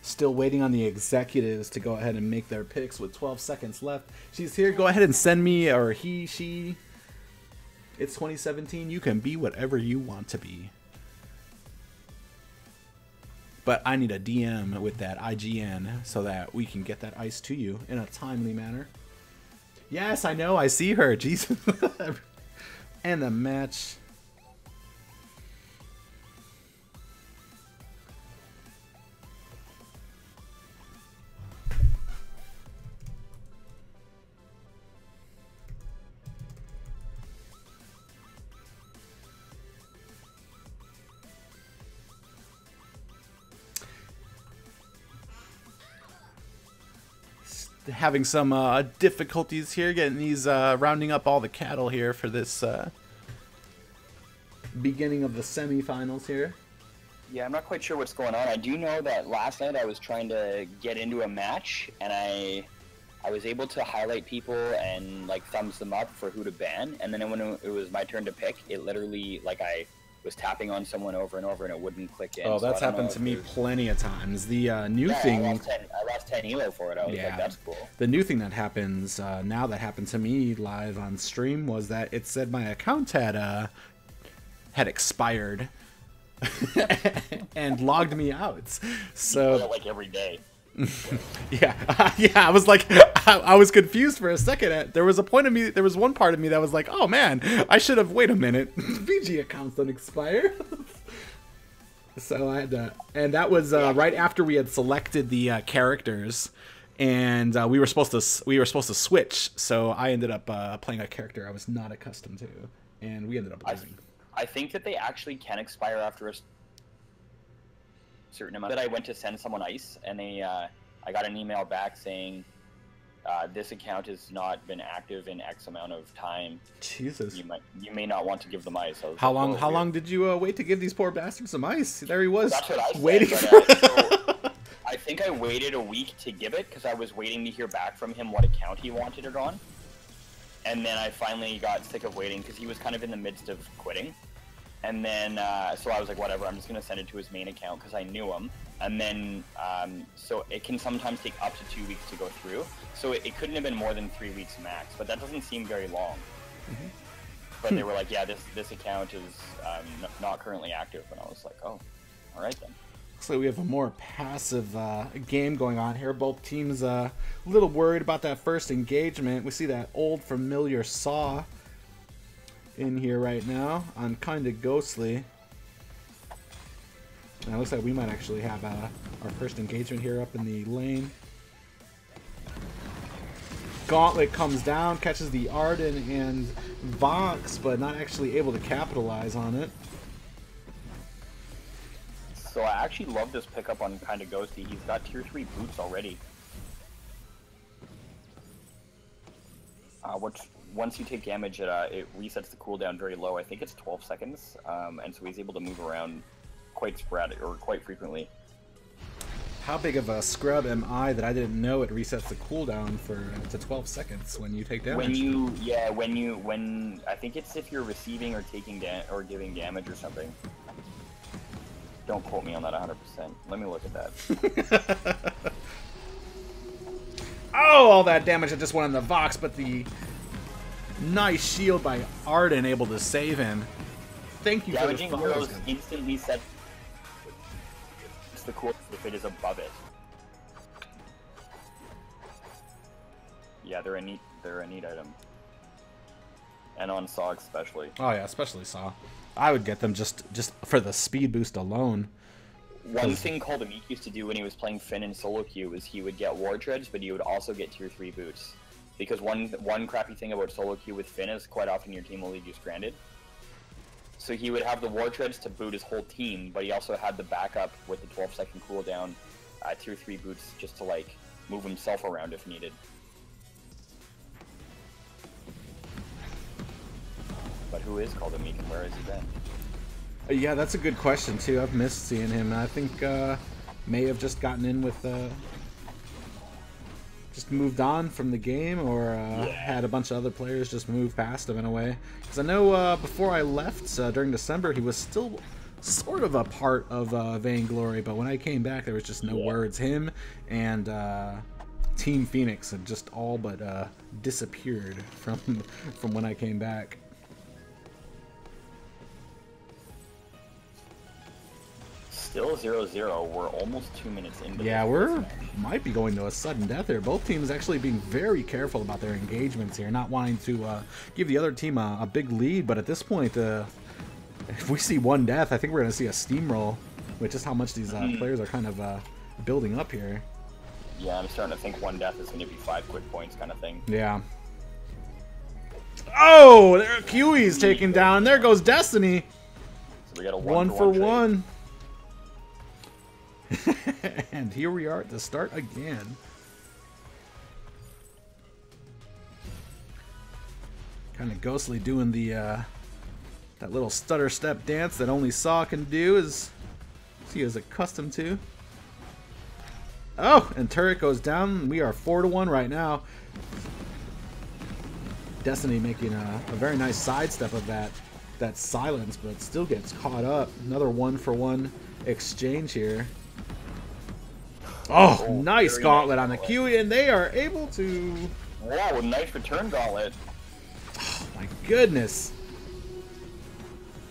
Still waiting on the executives to go ahead and make their picks with 12 seconds left. She's here. Go ahead and send me, or he, she. It's 2017. You can be whatever you want to be. But I need a DM with that IGN so that we can get that ice to you in a timely manner. Yes, I know. I see her. Jesus. And the match. having some difficulties here getting these rounding up all the cattle here for this beginning of the semifinals here. Yeah, I'm not quite sure what's going on. I do know that last night I was trying to get into a match, and I was able to highlight people and like thumbs them up for who to ban, and then when it was my turn to pick, it literally, like, I was tapping on someone over and over and it wouldn't click in. Oh, so that's happened to me plenty of times. The new thing... I lost 10 elo for it. I was like, that's cool. The new thing that happens now that happened to me live on stream was that it said my account had expired and logged me out. So you like every day. yeah, I was like, I was confused for a second. There was one part of me that was like, oh man, I should have, wait a minute, VG accounts don't expire. So I had to, and that was right after we had selected the characters, and we were supposed to switch. So I ended up playing a character I was not accustomed to, and we ended up losing. I think that they actually can expire after a certain amount. That I went to send someone ice, and I got an email back saying this account has not been active in X amount of time. Jesus. You may not want to give them ice. How long did you wait to give these poor bastards some ice? There he was. Well, that's what I said, waiting. So I think I waited a week to give it because I was waiting to hear back from him what account he wanted it on. And then I finally got sick of waiting because he was kind of in the midst of quitting. And then, so I was like, whatever, I'm just going to send it to his main account because I knew him. And then, so it can sometimes take up to 2 weeks to go through. So it couldn't have been more than 3 weeks max, but that doesn't seem very long. Mm-hmm. But they were like, yeah, this account is not currently active. And I was like, oh, all right then. Looks like we have a more passive game going on here. Both teams a little worried about that first engagement. We see that old familiar Saw in here right now on Kinda Ghostly. And it looks like we might actually have our first engagement here up in the lane. Gauntlet comes down, catches the Arden and Vox, but not actually able to capitalize on it. So I actually love this pickup on Kinda Ghosty. He's got tier 3 boots already. Once you take damage, it resets the cooldown very low. I think it's 12 seconds, and so he's able to move around quite sporadic or quite frequently. How big of a scrub am I that I didn't know it resets the cooldown to 12 seconds when you take damage? When I think it's if you're receiving or taking or giving damage or something. Don't quote me on that 100%. Let me look at that. Oh, all that damage that just went on the Vox, but the nice shield by Arden able to save him. Thank you Damaging for the heroes instantly sets the cooldown if it is above it. Yeah, they're a neat item. And on Saw especially. Oh yeah, especially Saw. I would get them just for the speed boost alone. One thing Caldemeek used to do when he was playing Finn in solo queue was he would get War Treads, but he would also get tier 3 boots. Because one crappy thing about solo queue with Finn is quite often your team will leave you stranded. So he would have the War Treads to boot his whole team, but he also had the backup with the 12-second cooldown, tier 3 boots just to like move himself around if needed. But who is Caldemeek and where has he been? Yeah, that's a good question too. I've missed seeing him. I think may have just gotten in with just moved on from the game, or had a bunch of other players just move past him in a way. Because I know before I left during December, he was still sort of a part of Vainglory, but when I came back, there was just no words. Him and Team Phoenix had just all but disappeared from when I came back. Still 0-0. We're almost 2 minutes into Yeah, might be going to a sudden death here. Both teams actually being very careful about their engagements here, not wanting to give the other team a big lead. But at this point, if we see one death, I think we're going to see a steamroll, with just how much these players are kind of building up here. Yeah, I'm starting to think one death is going to be 5 quick points kind of thing. Yeah. Oh, there QE's taken down. There goes Destiny. So we got a one for one. And here we are at the start again. Kind of ghostly doing the that little stutter step dance that only Saw can do, as he is accustomed to. Oh, and turret goes down. We are 4-1 right now. Destiny making a very nice sidestep of that silence, but still gets caught up. Another 1-for-1 exchange here. Oh, nice gauntlet nice on the Kiwi, and they are able to... Whoa, nice return gauntlet. Oh, my goodness.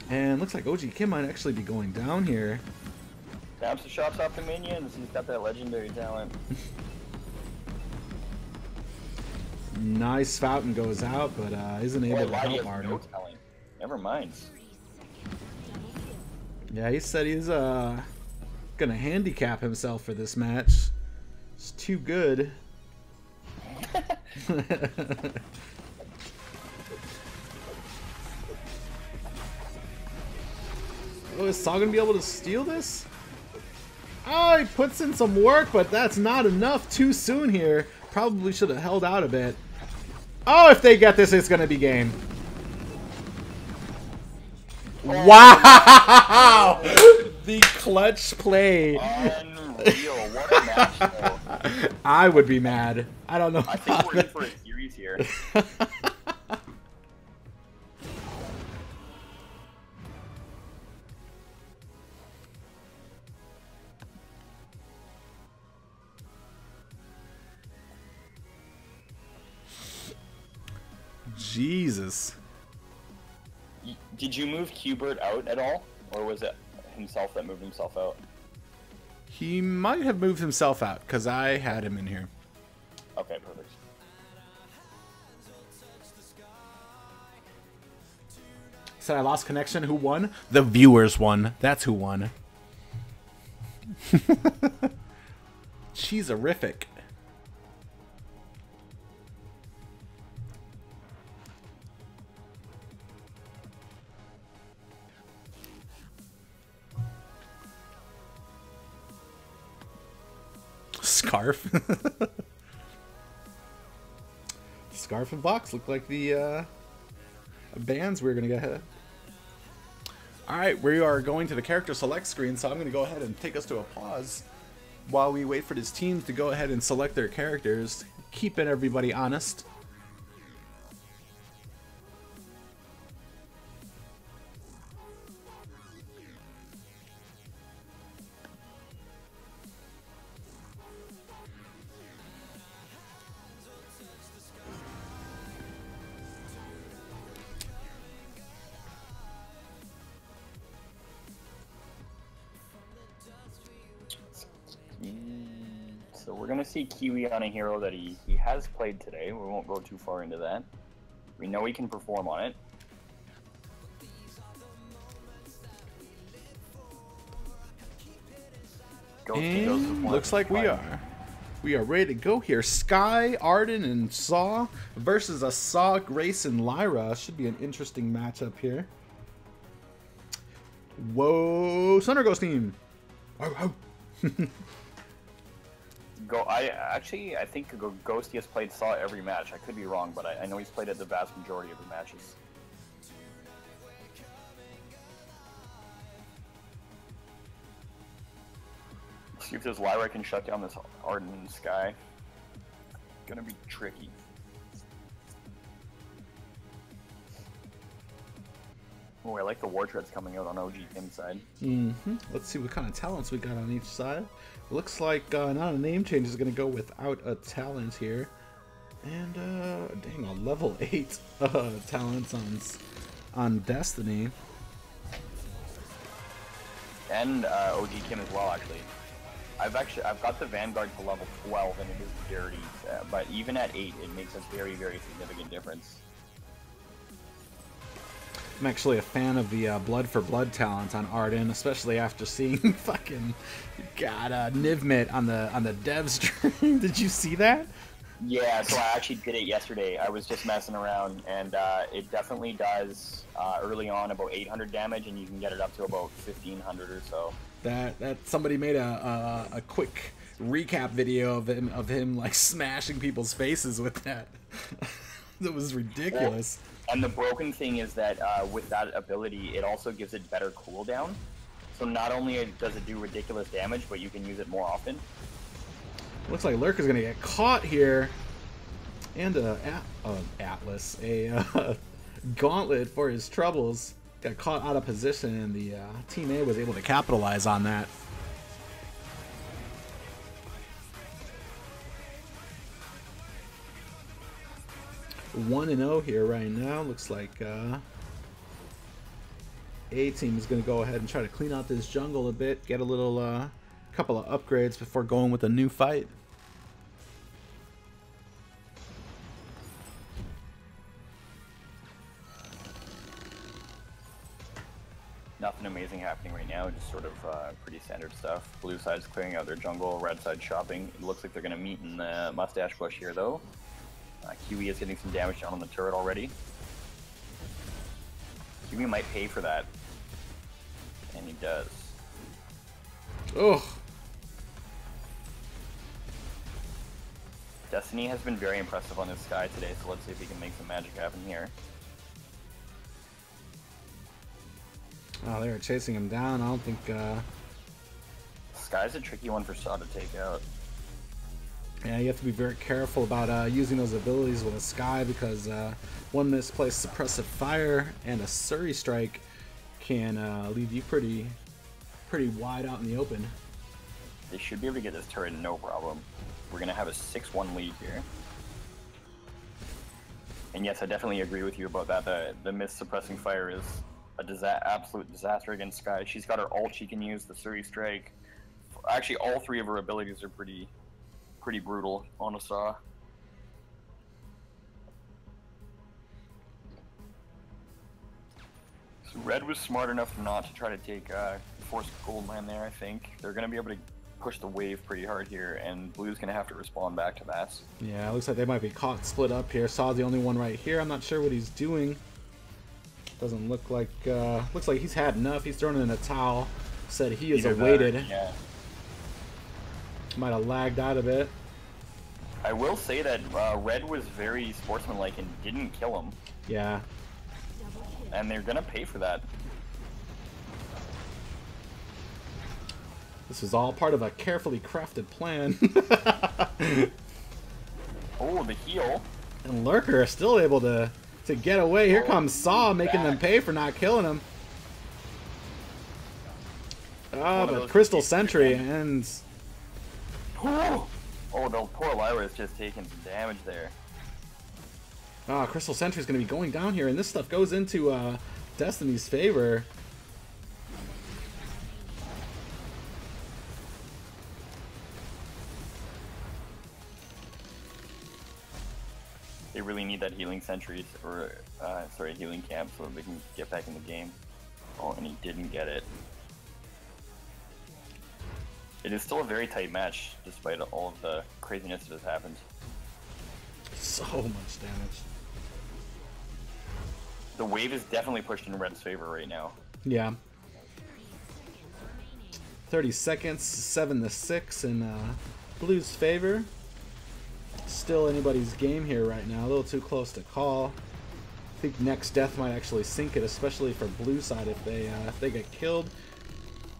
And looks like OG Kim might actually be going down here. Taps the shots off the minions. He's got that legendary talent. Nice fountain goes out, but isn't able to Lottie help has Arden. no talent. Never mind. Yeah, he said he's gonna handicap himself for this match. It's too good. Oh, is Saw gonna be able to steal this? Oh, he puts in some work, but that's not enough too soon here. Probably should have held out a bit. Oh, if they get this, it's gonna be game. Wow! The clutch play. Unreal. What a match, though. I would be mad. I don't know. I think we're in for a series here. Jesus. Did you move Hubert out at all? Or was it himself that moved himself out? He might have moved himself out, because I had him in here. Okay, perfect. Said I lost connection. Who won? The viewers won. That's who won. She's horrific. Scarf. Scarf and Vox look like the bands we're gonna get. Alright, we are going to the character select screen, so I'm gonna go ahead and take us to a pause while we wait for this team to go ahead and select their characters, keeping everybody honest. So we're going to see Kiwi on a hero that he has played today. We won't go too far into that. We know he can perform on it. And looks like we are. We are ready to go here. Sky, Arden, and Saw versus a Saw, Grace, and Lyra. Should be an interesting matchup here. Whoa, SnGO team. Whoa, whoa. I think Ghosty has played Saw every match. I could be wrong, but I know he's played it the vast majority of the matches. See if this Lyra can shut down this Arden Sky. Gonna be tricky. Oh, I like the war treads coming out on OG Kim's side. Let's see what kind of talents we got on each side. Looks like not a name change is going to go without a talent here. And, dang, a level 8 talents on Destiny. And OG Kim as well, actually. I've got the Vanguard to level 12, and it is dirty. But even at 8, it makes a very, very significant difference. I'm actually a fan of the Blood for Blood talent on Arden, especially after seeing fucking Nivmit on the dev stream. Did you see that? Yeah, so I actually did it yesterday. I was just messing around, and it definitely does early on about 800 damage, and you can get it up to about 1500 or so. That somebody made a quick recap video of him like smashing people's faces with that. That was ridiculous. And the broken thing is that with that ability, it also gives it better cooldown. So not only does it do ridiculous damage, but you can use it more often. Looks like Lurker's gonna get caught here. And Atlas, a gauntlet for his troubles. Got caught out of position, and the Team A was able to capitalize on that. One and 0 here right now. Looks like A team is going to go ahead and try to clean out this jungle a bit, get a little couple of upgrades before going with a new fight. Nothing amazing happening right now, just sort of pretty standard stuff. Blue side's clearing out their jungle, red side shopping. It looks like they're going to meet in the mustache bush here, though. Kiwi is getting some damage down on the turret already. Kiwi might pay for that. And he does. Oh. Destiny has been very impressive on this Sky today, so let's see if he can make some magic happen here. Oh, they were chasing him down. I don't think... Sky's a tricky one for Saw to take out. Yeah, you have to be very careful about using those abilities with a Sky, because one misplaced suppressive fire and a Surrey strike can leave you pretty wide out in the open. They should be able to get this turret no problem. We're going to have a 6-1 lead here. And yes, I definitely agree with you about that. The mist suppressing fire is a absolute disaster against Sky. She's got her ult she can use, the Surrey strike. Actually, all three of her abilities are pretty brutal on a Saw. So red was smart enough not to try to take force gold mine there, I think. They're going to be able to push the wave pretty hard here, and blue's going to have to respond back to that. Yeah, it looks like they might be caught split up here. Saw's the only one right here. I'm not sure what he's doing. Doesn't look like... looks like he's had enough. He's thrown in a towel. Said he is awaited. Yeah. Might have lagged out a bit. I will say that red was very sportsmanlike and didn't kill him. Yeah. And they're gonna pay for that. This is all part of a carefully crafted plan. Oh, the heal. And Lurker is still able to get away. Here comes Saw, making them pay for not killing him. Oh, but Crystal Sentry ends. Oh, the poor Lyra is just taking some damage there. Ah, Crystal Sentry is going to be going down here, and this stuff goes into Destiny's favor. They really need that healing sentries, or sorry, healing camp, so they can get back in the game. Oh, and he didn't get it. It is still a very tight match, despite all of the craziness that has happened. So much damage. The wave is definitely pushed in red's favor right now. Yeah. 30 seconds, 7-6 in blue's favor. Still anybody's game here right now. A little too close to call. I think next death might actually sink it, especially for blue side if they get killed.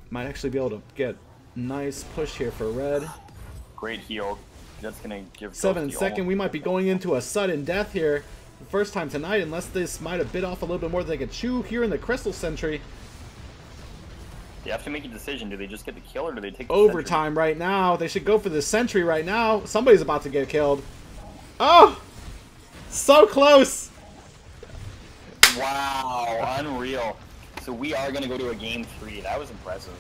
Might actually be able to get nice push here for red. Great heal. That's gonna give 7 seconds. We might be going into a sudden death here. The first time tonight, unless this might have bit off a little bit more than they could chew here in the Crystal Sentry. They have to make a decision. Do they just get the kill or do they take the overtime sentry? right now? They should go for the Sentry right now. Somebody's about to get killed. Oh! So close! Wow, unreal. So we are going to go to a game 3. That was impressive.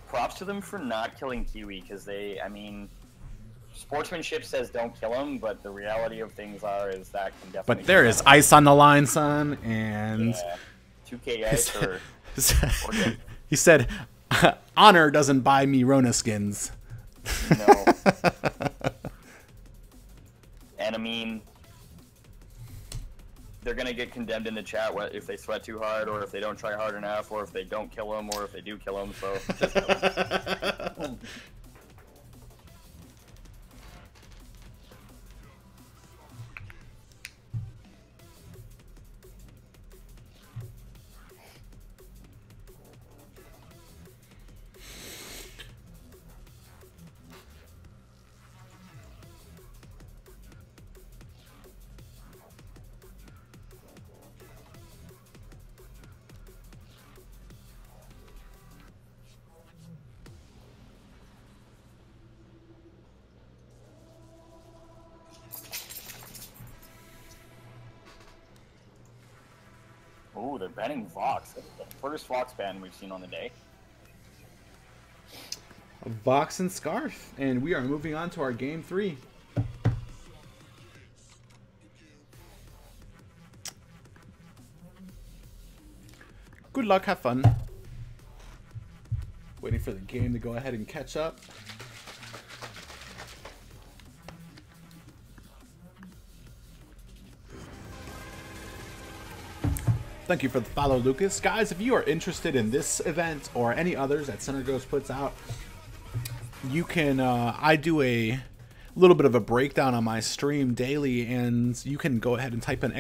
Props to them for not killing Kiwi, because they, I mean, sportsmanship says don't kill him, but the reality of things is that can definitely... But there is ice on the line, son, and... Yeah. 2K ice or... He said, honor doesn't buy me Rona skins. No. And I mean, they're going to get condemned in the chat if they sweat too hard, or if they don't try hard enough, or if they don't kill him, or if they do kill him, so just kill him. Ooh, they're banning Vox. The first Vox ban we've seen on the day. Vox and Scarf. And we are moving on to our game 3. Good luck, have fun. Waiting for the game to go ahead and catch up. Thank you for the follow, Lucas. Guys, if you are interested in this event or any others that SnGO puts out, you can, I do a little bit of a breakdown on my stream daily, and you can go ahead and type in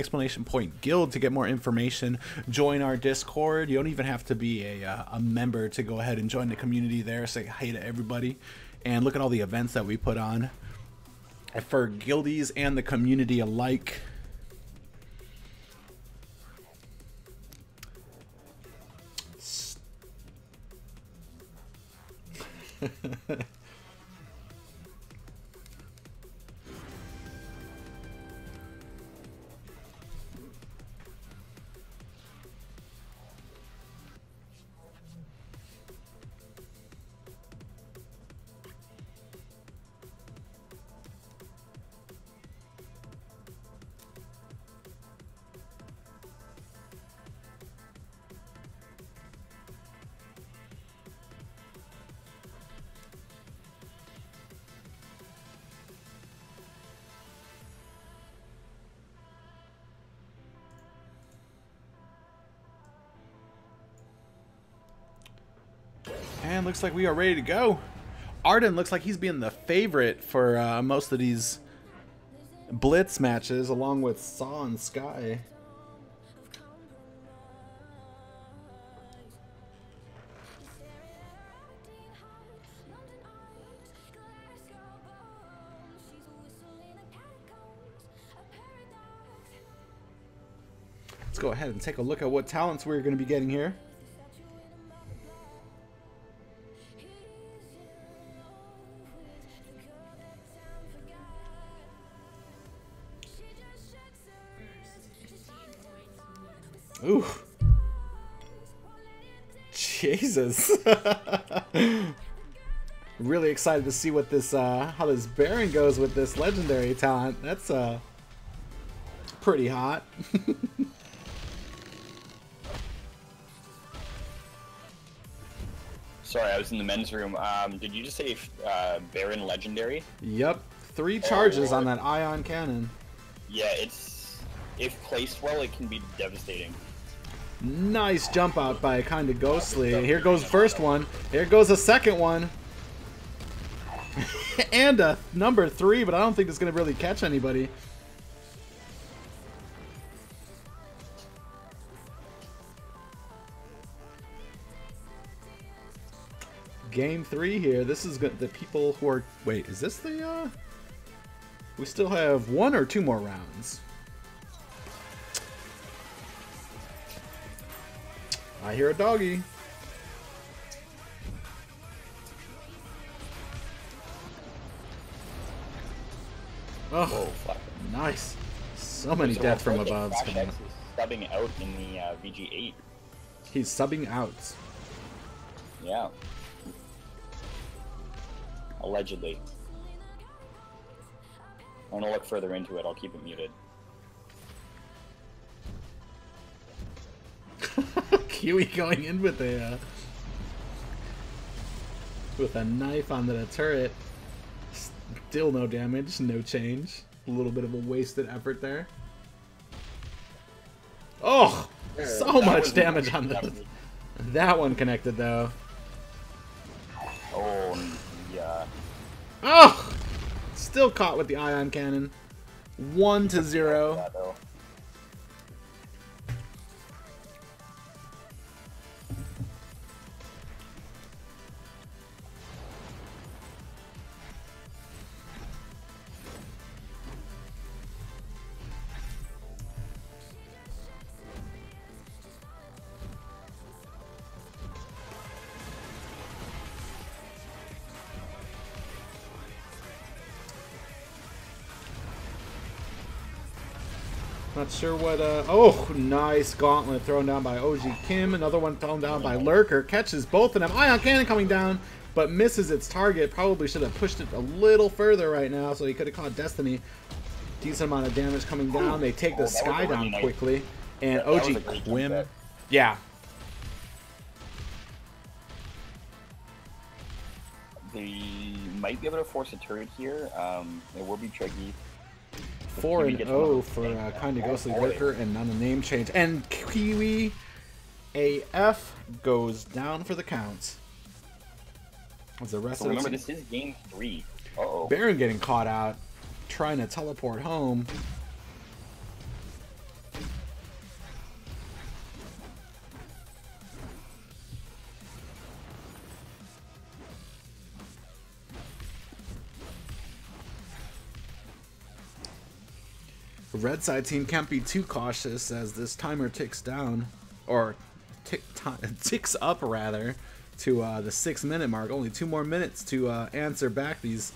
!guild to get more information. Join our Discord. You don't even have to be a member to go ahead and join the community there. Say hey to everybody, and look at all the events that we put on for guildies and the community alike. And looks like we are ready to go. Arden looks like he's being the favorite for most of these Blitz matches, along with Saw and Sky. Let's go ahead and take a look at what talents we're going to be getting here. Ooh. Jesus. Really excited to see what this how this Baron goes with this legendary talent. That's pretty hot. Sorry, I was in the men's room. Did you just say Baron legendary? Yep. 3 charges on that ion cannon. Yeah, if placed well, it can be devastating. Nice jump out by Kinda Ghostly. Here goes first one. Here goes a second one. And a number 3, but I don't think it's going to really catch anybody. Game 3 here. This is good. The people who are... Wait, is this the... We still have 1 or 2 more rounds. I hear a doggy. Oh, whoa, fuck. Nice. So many death from above. Subbing out in the VG8. He's subbing out. Yeah. Allegedly. I'm gonna look further into it. I'll keep it muted. Kiwi going in with a knife onto the turret. Still no damage, no change. A little bit of a wasted effort there. Oh, so much damage on this. That one connected though. Oh yeah. Oh, still caught with the ion cannon. 1-0. Not sure what, oh, nice gauntlet thrown down by OG Kim. Another one thrown down by Lurker. Catches both of them. Ion Cannon coming down, but misses its target. Probably should have pushed it a little further right now, so he could have caught Destiny. Decent amount of damage coming down. They take the Sky down quickly. And OG Quim. Yeah. They might be able to force a turret here. It will be tricky. 4-0 for Kinda Ghostly Lurker and not a name change. And Kiwi AF goes down for the count. As the rest So of remember, the this is game 3. Uh-oh. Baron getting caught out, trying to teleport home. The red side team can't be too cautious as this timer ticks down, or ticks up rather, to the 6-minute mark. Only 2 more minutes to answer back these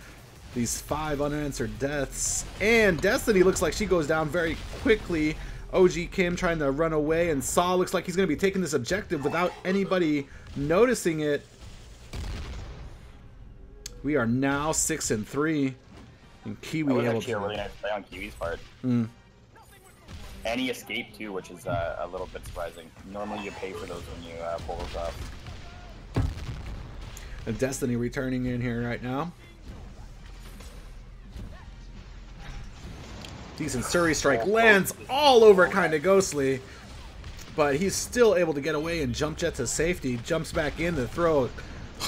5 unanswered deaths. And Destiny looks like she goes down very quickly. OG Kim trying to run away, and Saw looks like he's going to be taking this objective without anybody noticing it. We are now 6-3. And Kiwi able actually a really nice play on Kiwi's part. Mm. And he escaped too, which is a little bit surprising. Normally you pay for those when you pull those off. And Destiny returning in here right now. Decent Surrey strike lands all over Kinda Ghostly, but he's still able to get away and jump jet to safety. Jumps back in to throw.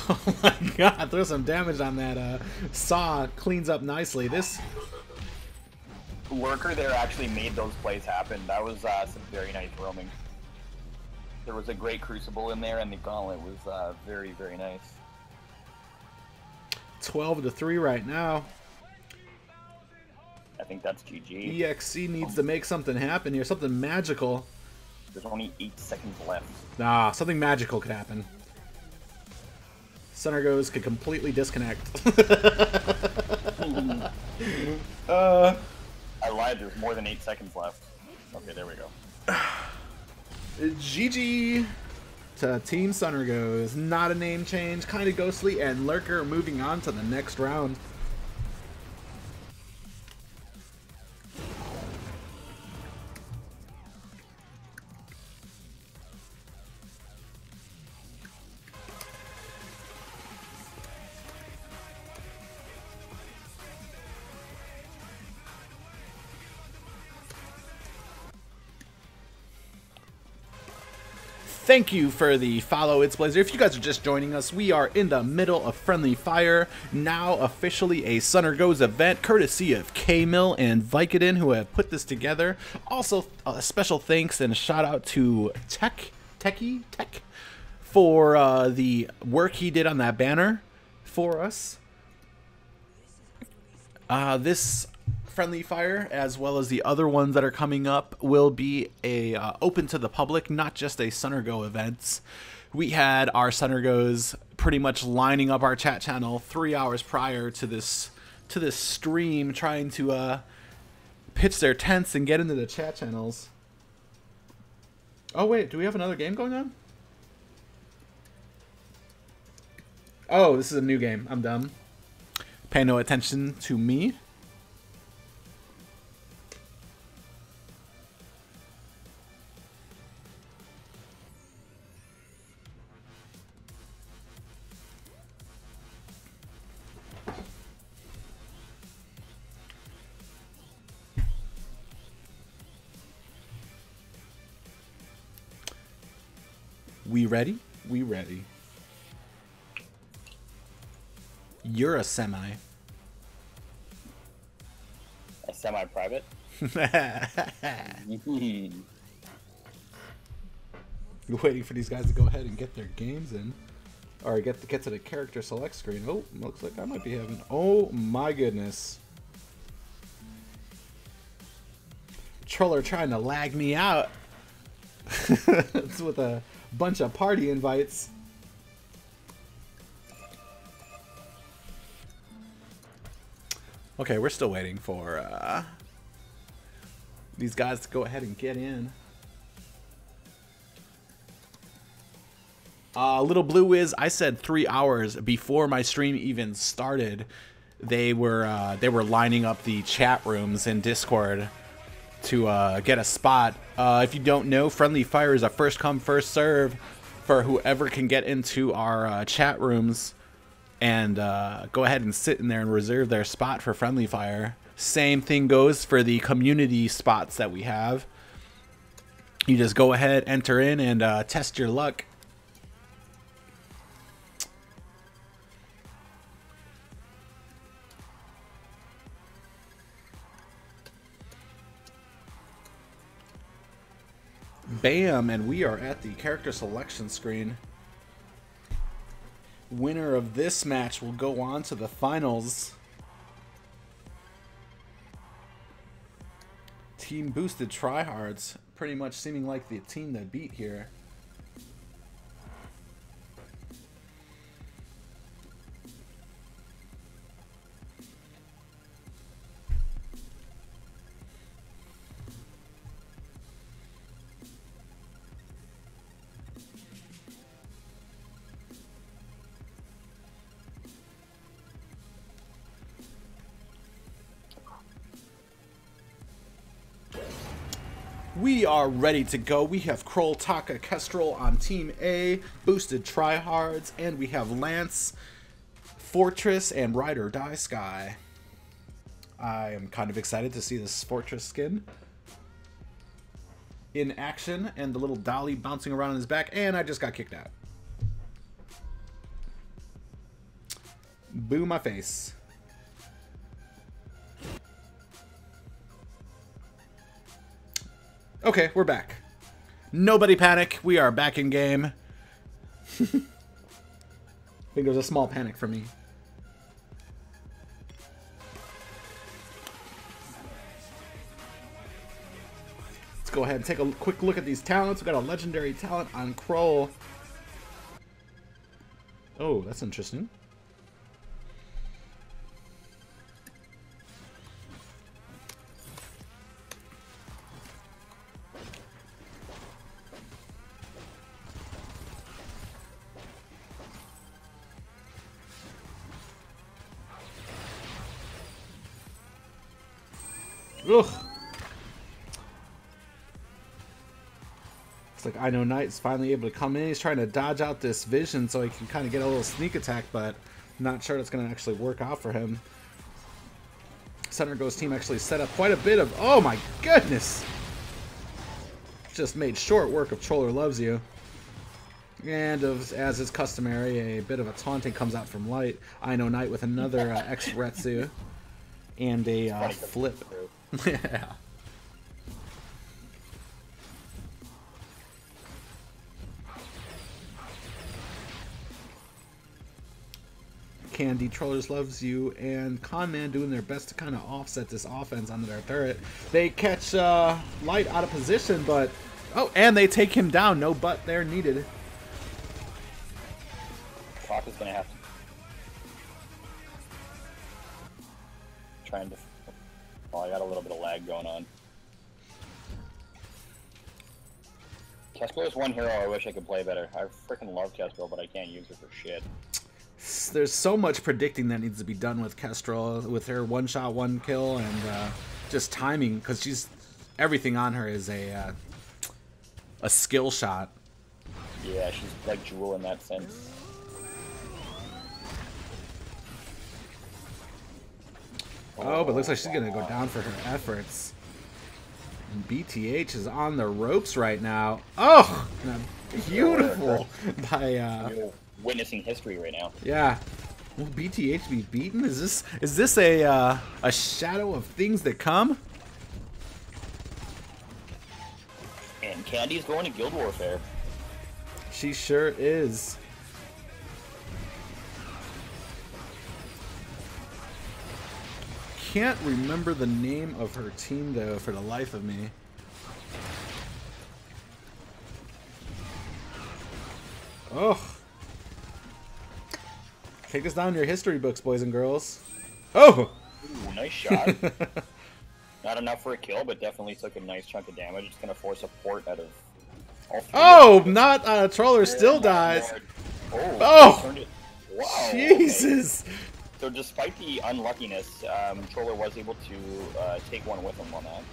Oh my god, throw some damage on that. Saw cleans up nicely. This Lurker there actually made those plays happen. That was some very nice roaming. There was a great Crucible in there, and the Gauntlet was very, very nice. 12-3 right now. I think that's GG. EXC needs to make something happen here, something magical. There's only 8 seconds left. Nah, something magical could happen. SnGOs could completely disconnect. I lied, there's more than 8 seconds left. Okay, there we go. GG to Team SnGOs. Not a name change. Kinda Ghostly and Lurker moving on to the next round. Thank you for the follow, It's Blazer. If you guys are just joining us, we are in the middle of Friendly Fire, now officially a SnGOs event, courtesy of K-Mill and Vicodin, who have put this together. Also, a special thanks and a shout out to Tech for the work he did on that banner for us. This Friendly Fire, as well as the other ones that are coming up, will be a open to the public, not just a SnGO events. We had our SnGOs pretty much lining up our chat channel 3 hours prior to this stream, trying to pitch their tents and get into the chat channels. Oh wait, do we have another game going on? Oh, this is a new game. I'm dumb. Pay no attention to me. We ready? We ready. You're a semi. A semi-private? You're waiting for these guys to go ahead and get their games in. Or get to the character select screen. Oh, looks like I might be having... Oh my goodness. Troller trying to lag me out. It's with a bunch of party invites. Okay, we're still waiting for these guys to go ahead and get in. Little Blue Wiz, I said 3 hours before my stream even started. They were lining up the chat rooms in Discord to get a spot. If you don't know, Friendly Fire is a first come first serve for whoever can get into our chat rooms and go ahead and sit in there and reserve their spot for Friendly Fire. Same thing goes for the community spots that we have. You just go ahead, enter in, and test your luck. Bam, and we are at the character selection screen. Winner of this match will go on to the finals. Team Boosted Tryhards, pretty much seeming like the team that beat here. We are ready to go. We have Kroll, Taka, Kestrel on Team A, Boosted Tryhards, and we have Lance, Fortress, and Ride or Die Sky. I am kind of excited to see this Fortress skin in action, and the little dolly bouncing around on his back, and I just got kicked out. Boo my face. Okay, we're back. Nobody panic. We are back in game. I think there's a small panic for me. Let's go ahead and take a quick look at these talents. We've got a legendary talent on Kroll. Oh, that's interesting. Ugh. It's like I Know Knight's finally able to come in. He's trying to dodge out this vision so he can kind of get a little sneak attack, but I'm not sure that's going to actually work out for him. SnGO's team actually set up quite a bit of... Oh my goodness! Just made short work of Troller Loves You. And as is customary, a bit of a taunting comes out from Light. I Know Knight with another X-Retsu. And a flip. Yeah. Candy, Trollers Loves You, and Conman doing their best to kind of offset this offense onto their turret. They catch Light out of position, but... Oh, and they take him down. No butt there needed. Clock is going to have to... Trying to... Oh, I got a little bit of lag going on. Kestrel is one hero I wish I could play better. I freaking love Kestrel, but I can't use her for shit. There's so much predicting that needs to be done with Kestrel, with her one-shot, one-kill, and just timing, because she's... Everything on her is a skill shot. Yeah, she's like Jewel in that sense. Oh, but it looks like she's going to go down for her efforts. And BTH is on the ropes right now. Oh! Beautiful by... Witnessing history right now. Yeah. Will BTH be beaten? Is this a shadow of things that come? And Candy's going to Guild Warfare. She sure is. Can't remember the name of her team though for the life of me. Oh. Take us down your history books, boys and girls. Oh! Ooh, nice shot. Not enough for a kill, but definitely took a nice chunk of damage. It's gonna force a port out of all three. Oh, not Troller still dies. Oh, turned it. Wow. Jesus. Okay. So despite the unluckiness, Troller was able to take one with him on that.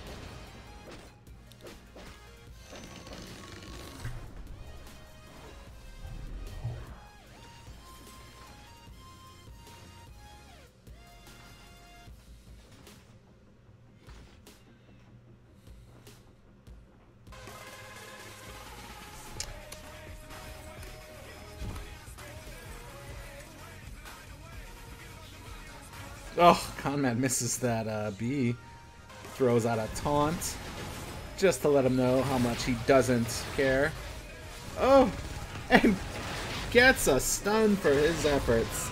Oh, Conman misses that B. Throws out a taunt. Just to let him know how much he doesn't care. Oh, and gets a stun for his efforts.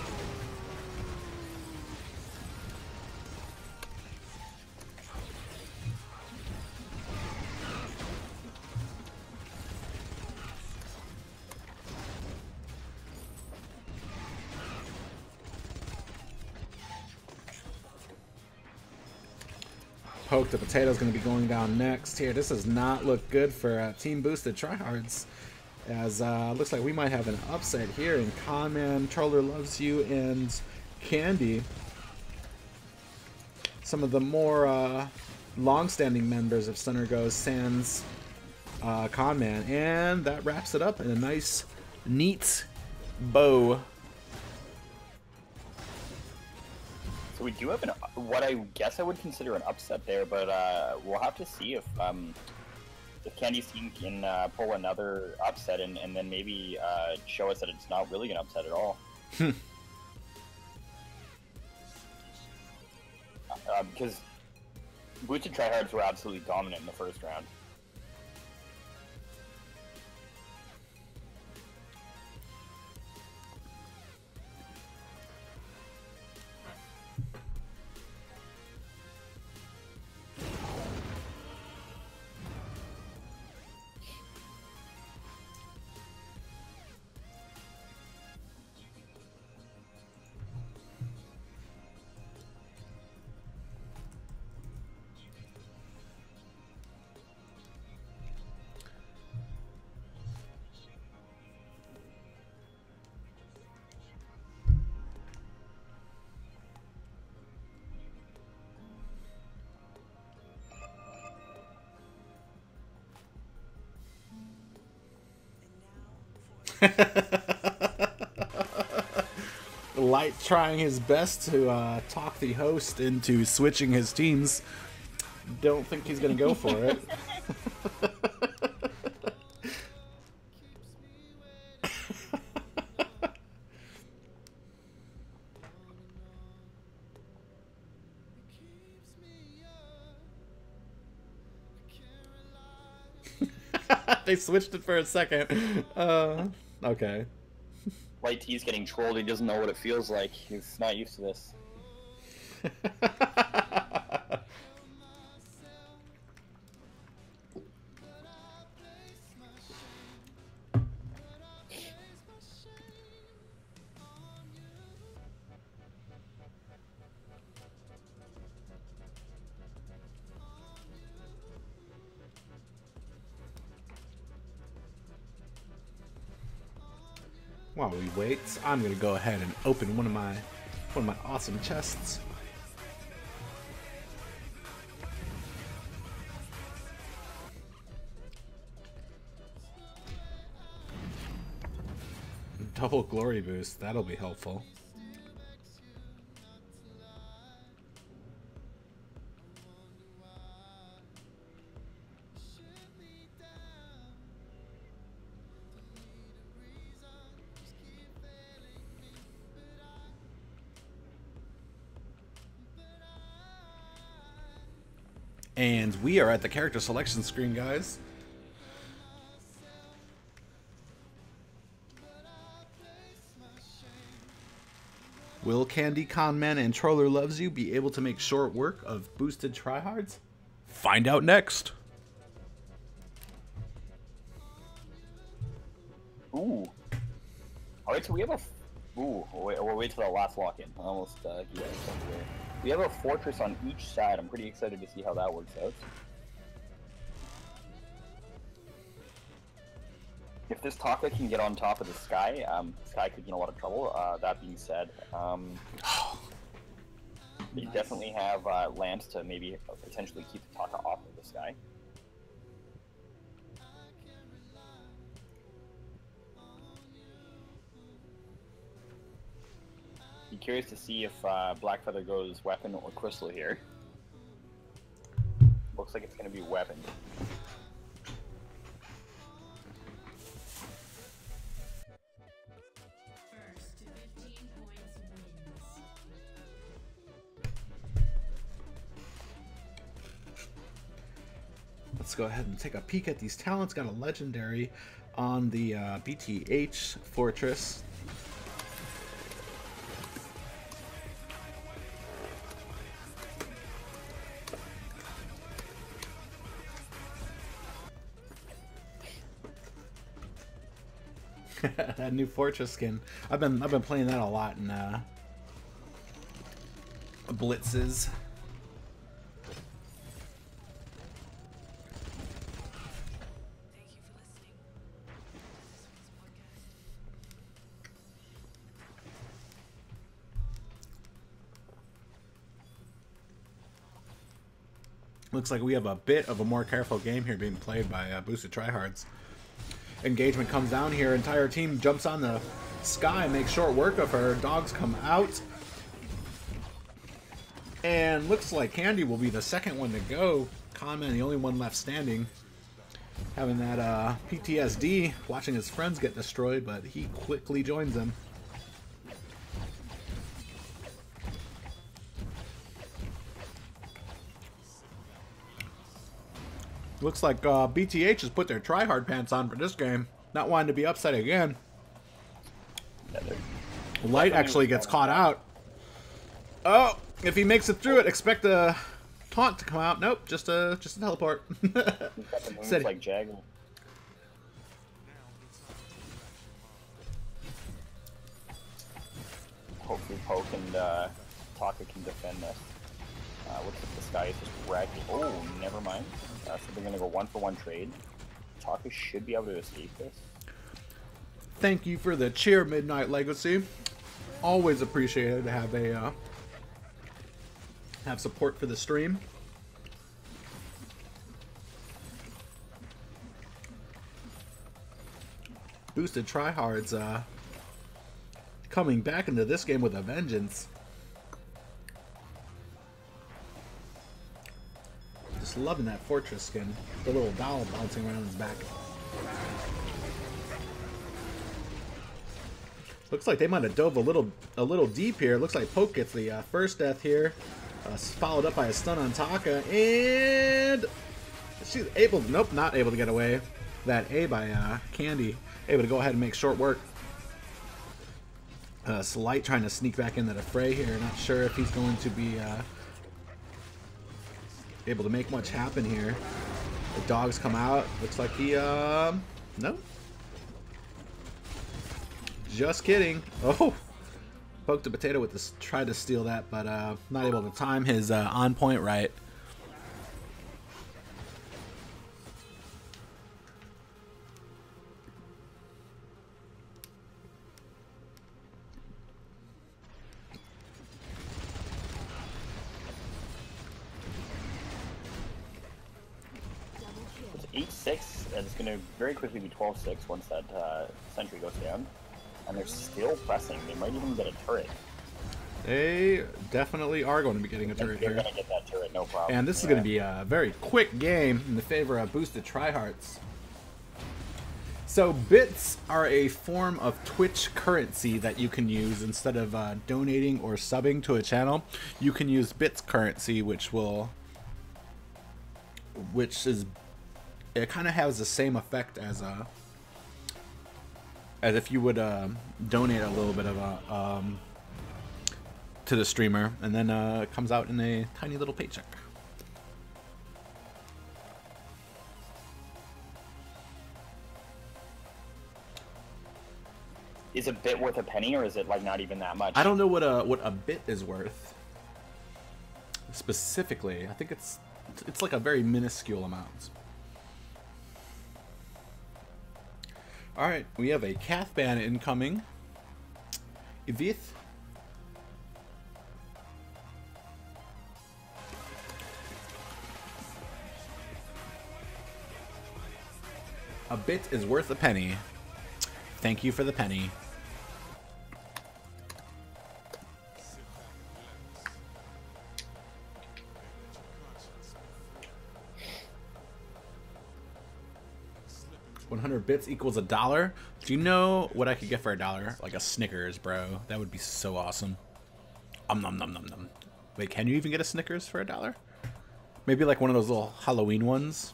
Poke the Potato's going to be going down next here. This does not look good for Team Boosted Tryhards. As looks like we might have an upset here in Conman, Troller Loves You, and Candy. Some of the more long-standing members of SnGO sans Conman. And that wraps it up in a nice, neat bow. So we do have what I guess I would consider an upset there, but we'll have to see if Candy's team can pull another upset and then maybe show us that it's not really an upset at all. Because Boosted Tryhards were absolutely dominant in the first round. Light trying his best to talk the host into switching his teams. Don't think he's gonna go for it. They switched it for a second. Okay. Light T's getting trolled. He doesn't know what it feels like. He's not used to this. While we wait, I'm gonna go ahead and open one of my awesome chests. Double glory boost, that'll be helpful. And we are at the character selection screen, guys. Will Candy, Conman, and Troller Loves You be able to make short work of Boosted Tryhards? Find out next. Ooh. Alright, so we have Ooh, we'll wait till the last lock-in. Almost, yeah, we have a fortress on each side. I'm pretty excited to see how that works out. If this Taka can get on top of the Sky, Sky could get in a lot of trouble. That being said, they definitely have lands to maybe potentially keep the Taka off of the Sky. Be curious to see if Blackfeather goes weapon or crystal here. Looks like it's going to be weapon. Let's go ahead and take a peek at these talents. Got a legendary on the BTH Fortress. That new fortress skin. I've been playing that a lot in blitzes. Looks like we have a bit of a more careful game here being played by boosted tryhards. Engagement comes down here. Entire team jumps on the Sky, makes short work of her. Dogs come out. And looks like Candy will be the second one to go. Conman, the only one left standing. Having that PTSD, watching his friends get destroyed, but he quickly joins them. Looks like BTH has put their tryhard pants on for this game. Not wanting to be upset again. Light actually gets caught out. Oh, if he makes it through it, expect a taunt to come out. Nope, just a teleport. Said like Jag. Hopefully Poke and Taka can defend this. Looks like the Sky is just wrecking. Oh, never mind. So they're going to go 1-for-1 trade. Taka should be able to escape this. Thank you for the cheer, Midnight Legacy. Always appreciated to have a have support for the stream. Boosted tryhards coming back into this game with a vengeance. Just loving that fortress skin. The little doll bouncing around his back. Looks like they might have dove a little deep here. Looks like Poke gets the first death here. Followed up by a stun on Taka. And she's able, nope, not able to get away. That A by Candy. Able to go ahead and make short work. Slight trying to sneak back into the fray here. Not sure if he's going to be able to make much happen here. The dogs come out. Looks like he, no. Just kidding. Oh, poked a potato with this. Tried to steal that, but not able to time his on point right. It's 8-6, and it's going to very quickly be 12-6 once that sentry goes down. And they're still pressing. They might even get a turret. They definitely are going to be getting a turret here. They're going to get that turret, no problem. And this is going to be a very quick game in the favor of boosted tryhards. So bits are a form of Twitch currency that you can use instead of donating or subbing to a channel. You can use bits currency, which is, it kind of has the same effect as if you would donate a little bit of to the streamer, and then it comes out in a tiny little paycheck. Is a bit worth a penny, or is it like not even that much? I don't know what a bit is worth specifically. I think it's like a very minuscule amount. All right, we have a Cath ban incoming. Evith. A bit is worth a penny. Thank you for the penny. $100 bits equals $1. Do you know what I could get for $1? Like a Snickers, bro. That would be so awesome. Nom nom nom nom. Wait, can you even get a Snickers for $1? Maybe like one of those little Halloween ones.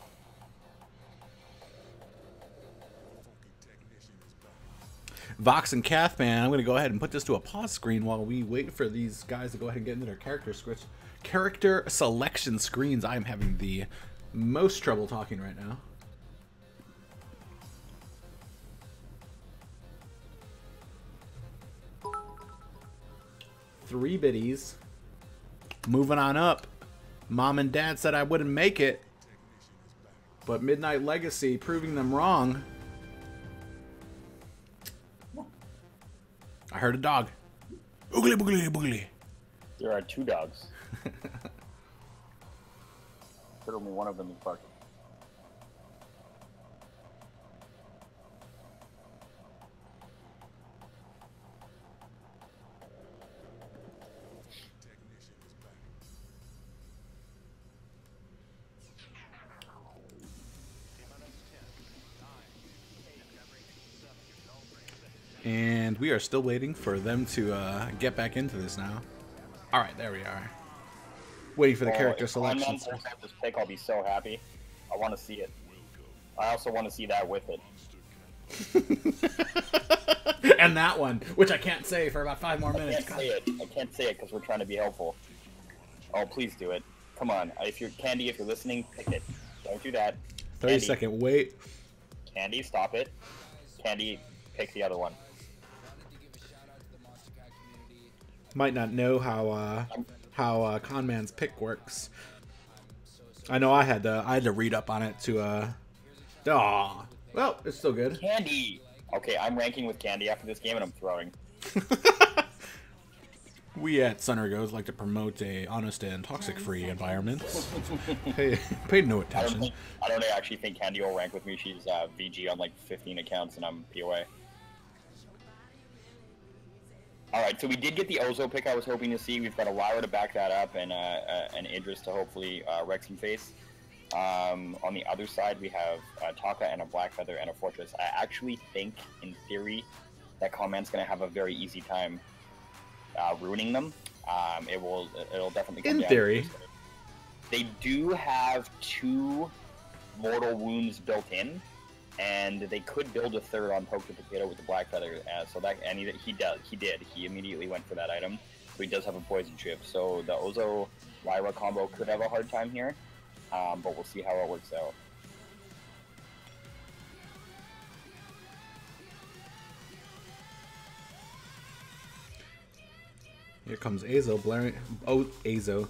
Vox and Cathman, I'm going to go ahead and put this to a pause screen while we wait for these guys to go ahead and get into their character selection screens. I am having the most trouble talking right now. Three biddies. Moving on up. Mom and Dad said I wouldn't make it, but Midnight Legacy proving them wrong. I heard a dog. Boogly, boogly, boogly. There are 2 dogs. But only one of them is barking. And we are still waiting for them to get back into this now. All right, there we are. Waiting for the character selection. If I have this pick, I'll be so happy. I want to see it. I also want to see that with it. And that one, which I can't say for about 5 more minutes. I can't say it because we're trying to be helpful. Oh, please do it. Come on. If you're Candy, if you're listening, pick it. Don't do that. 30-second wait. Candy, stop it. Candy, pick the other one. Might not know how Conman's pick works. I know I had to read up on it to Aw. Well, it's still good. Candy. Okay, I'm ranking with Candy after this game, and I'm throwing. We at SnGO like to promote a honest and toxic-free environment. Pay no attention. I don't actually think Candy will rank with me. She's VG on like 15 accounts, and I'm POA. Alright, so we did get the Ozo pick I was hoping to see. We've got a Lyra to back that up, and an Idris to hopefully wreck some face. On the other side, we have Taka and a Blackfeather and a Fortress. I actually think, in theory, that Comman's going to have a very easy time ruining them. It'll definitely come down. In theory. They do have 2 mortal wounds built in, and they could build a 3rd on Poke the Potato with the Blackfeather. So that, and he did. He immediately went for that item. So he does have a poison chip. So the Ozo Lyra combo could have a hard time here, but we'll see how it works out. Here comes Azo blaring. Ozo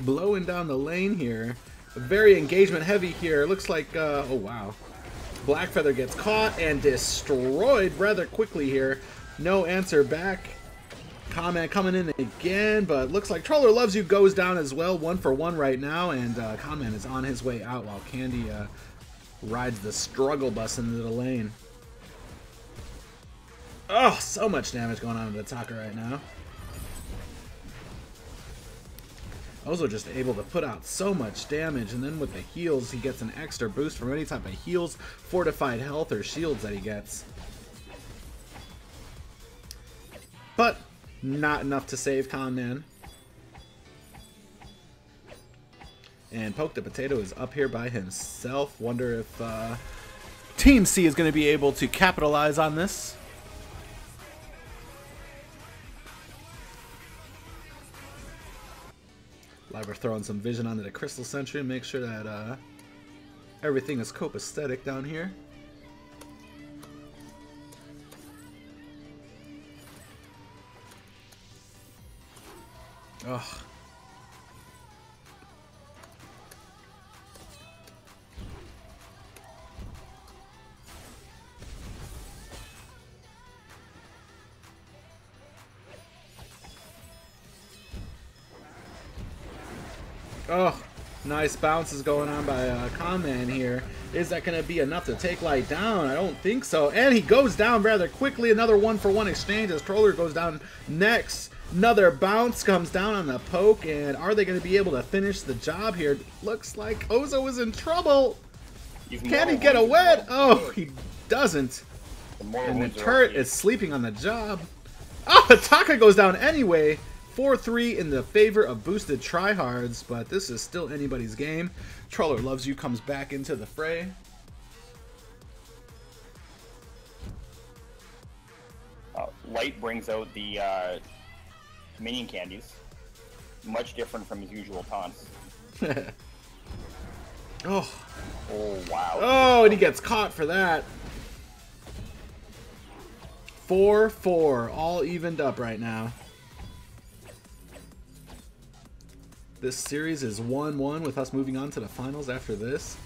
blowing down the lane here. Very engagement heavy here. Looks like oh wow. Blackfeather gets caught and destroyed rather quickly here. No answer back. Comment coming in again, but looks like Troller Loves You goes down as well. 1 for 1 right now, and Comment is on his way out while Candy rides the struggle bus into the lane. Oh, so much damage going on to Taka right now. Ozo just able to put out so much damage, and then with the heals, he gets an extra boost from any type of heals, fortified health, or shields that he gets. But not enough to save Conman. And Poke the Potato is up here by himself. Wonder if Team C is going to be able to capitalize on this. We're throwing some vision onto the Crystal Sentry and make sure that everything is copacetic down here. Ugh. Oh, nice bounces going on by Conman here. Is that going to be enough to take Light down? I don't think so. And he goes down rather quickly. Another 1-for-1 exchange as Troller goes down next. Another bounce comes down on the poke. And are they going to be able to finish the job here? Looks like Ozo is in trouble. Can he get a wet? Oh, he doesn't. And the turret is sleeping on the job. Oh, Taka goes down anyway. 4-3 in the favor of boosted tryhards, but this is still anybody's game. Troller Loves You comes back into the fray. Light brings out the minion candies. Much different from his usual taunts. Oh. Oh, wow. Oh, and he gets caught for that. 4-4, all evened up right now. This series is 1-1 with us moving on to the finals after this.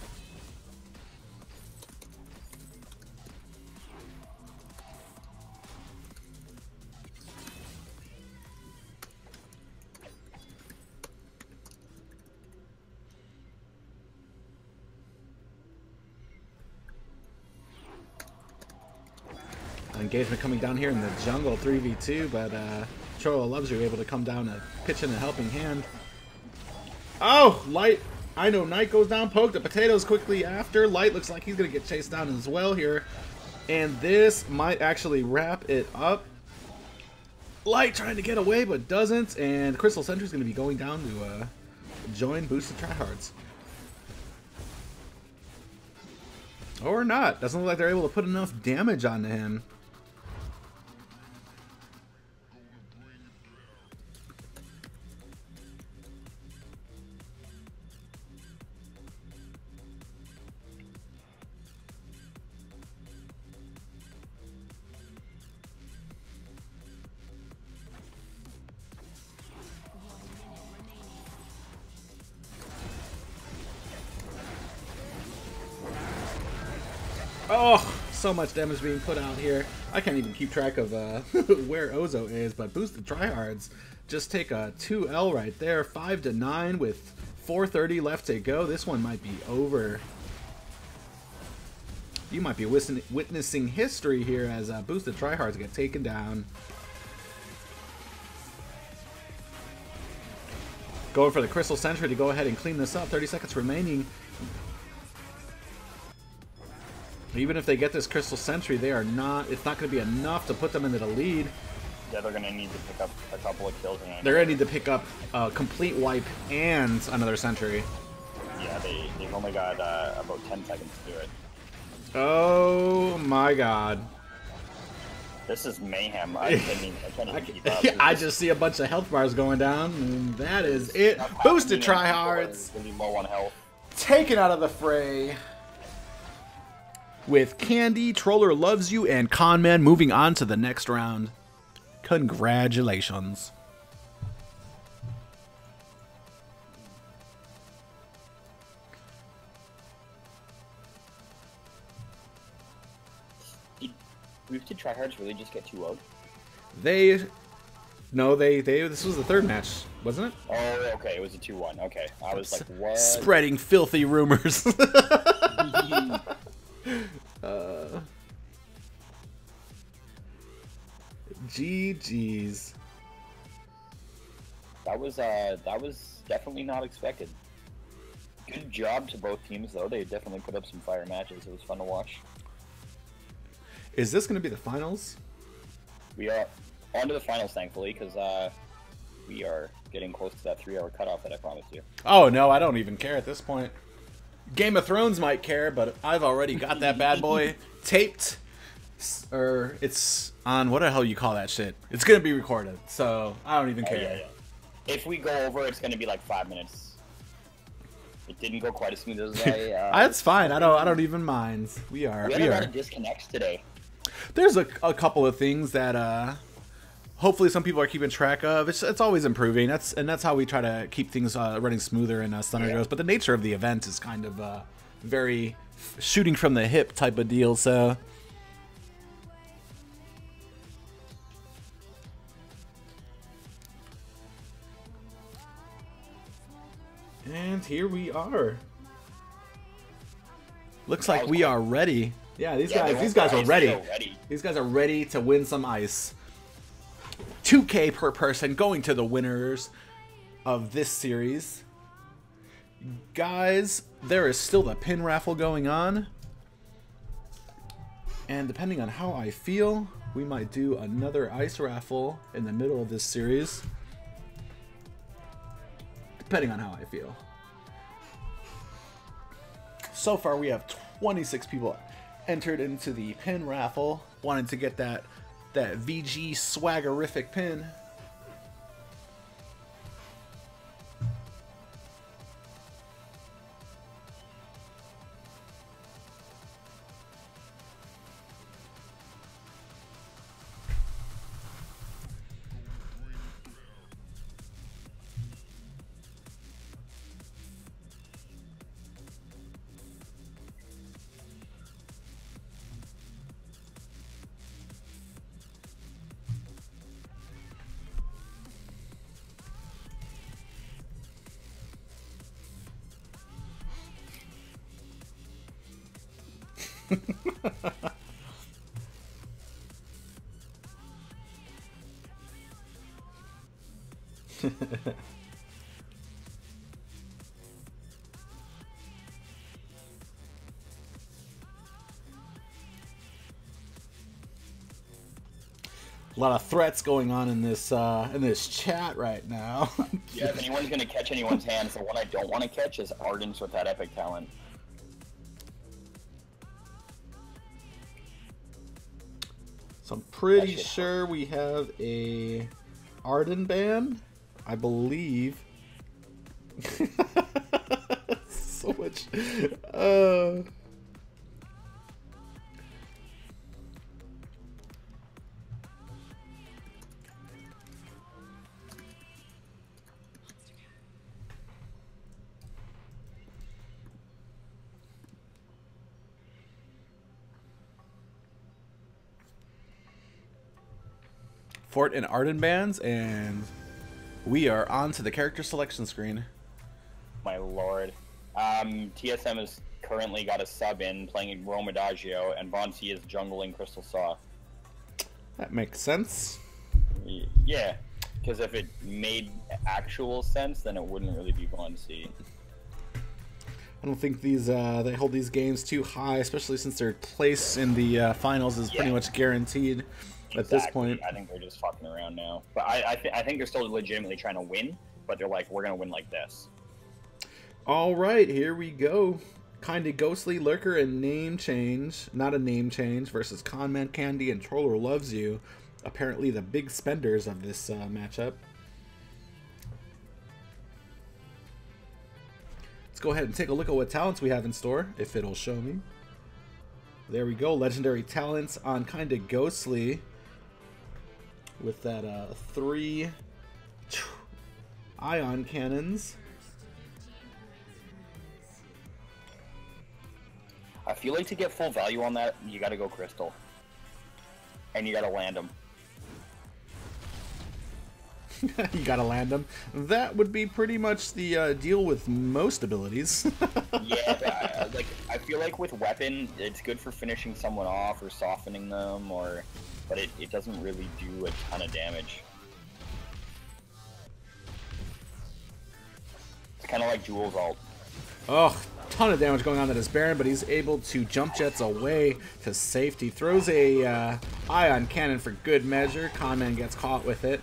Engagement coming down here in the jungle, 3v2, but Troller Loves You able to come down and pitch in a helping hand. Oh, Light. I know Knight goes down, poke the potatoes quickly after. Light looks like he's going to get chased down as well here. And this might actually wrap it up. Light trying to get away, but doesn't. And Crystal Sentry's going to be going down to join Boosted Tryhards. Or not. Doesn't look like they're able to put enough damage onto him. Oh, so much damage being put out here. I can't even keep track of where Ozo is, but Boosted Tryhards just take a 2L right there. 5-9 with 4:30 left to go. This one might be over. You might be witnessing history here as Boosted Tryhards get taken down. Going for the Crystal Sentry to go ahead and clean this up. 30 seconds remaining. Even if they get this Crystal Sentry, they are not. It's not going to be enough to put them into the lead. Yeah, they're going to need to pick up a couple of kills. They're going to need to pick up a complete wipe and another Sentry. Yeah, they've only got about 10 seconds to do it. Oh my God! This is mayhem. I can't even keep up. I just see a bunch of health bars going down, and that is it. Boosted Tryhards really low on health. taken out of the fray. With Candy, Troller Loves You, and Conman moving on to the next round. Congratulations. Did Boosted Tryhards really just get 2-0'd? No, this was the third match, wasn't it? Oh, okay, it was a 2-1. Okay, I was like, what? Spreading filthy rumors. GG's. That was definitely not expected. Good job to both teams, though. They definitely put up some fire matches. It was fun to watch. Is this going to be the finals? We are on to the finals, thankfully, because we are getting close to that 3-hour cutoff that I promised you. Oh, no, I don't even care at this point. Game of Thrones might care, but I've already got that bad boy taped. Or it's on, what the hell you call that shit? It's going to be recorded, so I don't even care. Yeah. If we go over, it's going to be like 5 minutes. It didn't go quite as smooth as I... That's fine. I don't even mind. We had a lot of disconnects today. There's a couple of things that hopefully some people are keeping track of. It's always improving. That's how we try to keep things running smoother in SnGO. But the nature of the event is kind of very shooting from the hip type of deal. So. And here we are. Looks like we are ready. Yeah, these guys are ready. These guys are ready to win some ice. 2K per person going to the winners of this series. Guys, there is still the pin raffle going on. And depending on how I feel, we might do another ice raffle in the middle of this series. Depending on how I feel. So far, we have 26 people entered into the pin raffle, wanting to get that VG swaggerific pin. A lot of threats going on in this chat right now. Yeah, if anyone's gonna catch anyone's hands, the one I don't want to catch is Ardens with that epic talent. So I'm pretty sure we have a Arden ban, I believe. So much. Fort and Arden bands, and we are on to the character selection screen. My lord. TSM has currently got a sub in playing Rome Adagio, and Von C is jungling Crystal Saw. That makes sense. Yeah, because if it made actual sense, then it wouldn't really be Von C. I don't think these they hold these games too high, especially since their place in the finals is pretty much guaranteed. At this point, I think they're just fucking around now. But I think they're still legitimately trying to win, but they're like, we're gonna win like this. All right, here we go. Kinda Ghostly, Lurker, and Name Change. Not a name change versus Conman Candy and Troller Loves You. Apparently the big spenders of this matchup. Let's go ahead and take a look at what talents we have in store, if it'll show me. There we go, legendary talents on Kinda Ghostly. With that 3 ion cannons. I feel like to get full value on that, you gotta go Crystal. And you gotta land them. You gotta land them. That would be pretty much the deal with most abilities. Yeah, like I feel like with weapon, it's good for finishing someone off or softening them, but it doesn't really do a ton of damage. It's kind of like Jules' ult. Oh, ton of damage going on to this Baron, but he's able to jump jets away to safety. Throws a ion cannon for good measure. Conman gets caught with it.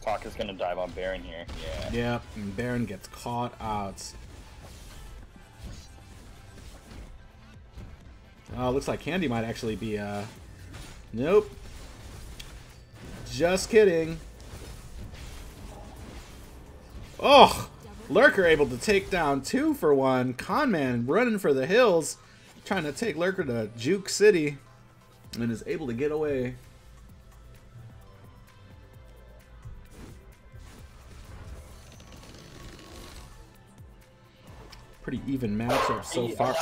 Talk gonna dive on Baron here. Yeah. Yep, and Baron gets caught out. Oh, looks like Candy might actually be, nope. Just kidding. Oh! Lurker able to take down 2 for 1. Conman running for the hills. trying to take Lurker to Juke City and is able to get away. Pretty even matchup so far.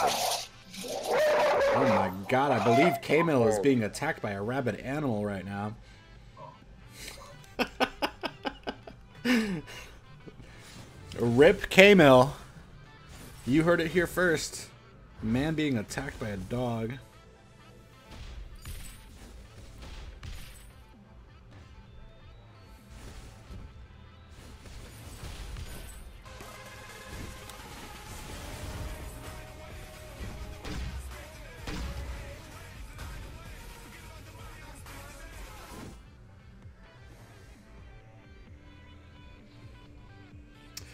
Oh my god, I believe K-Mill is being attacked by a rabid animal right now. Rip K-Mill. You heard it here first. Man being attacked by a dog.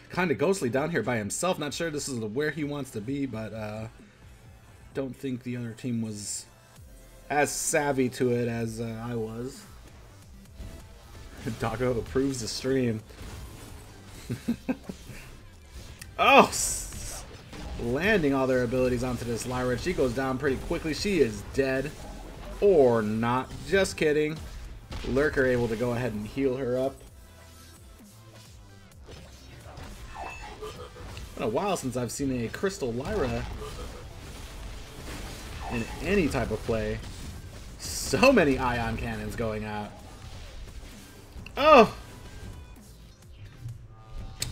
Kind of ghostly down here by himself. Not sure this is where he wants to be, but don't think the other team was as savvy to it as I was. Doggo approves the stream. Oh! Landing all their abilities onto this Lyra. She goes down pretty quickly. She is dead. Or not. Just kidding. Lurker able to go ahead and heal her up. Been a while since I've seen a Crystal Lyra in any type of play. So many ion cannons going out. Oh!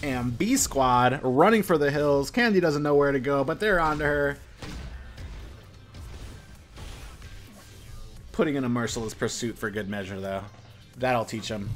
And B Squad running for the hills. Candy doesn't know where to go, but they're onto her. Putting in a merciless pursuit for good measure, though. That'll teach them.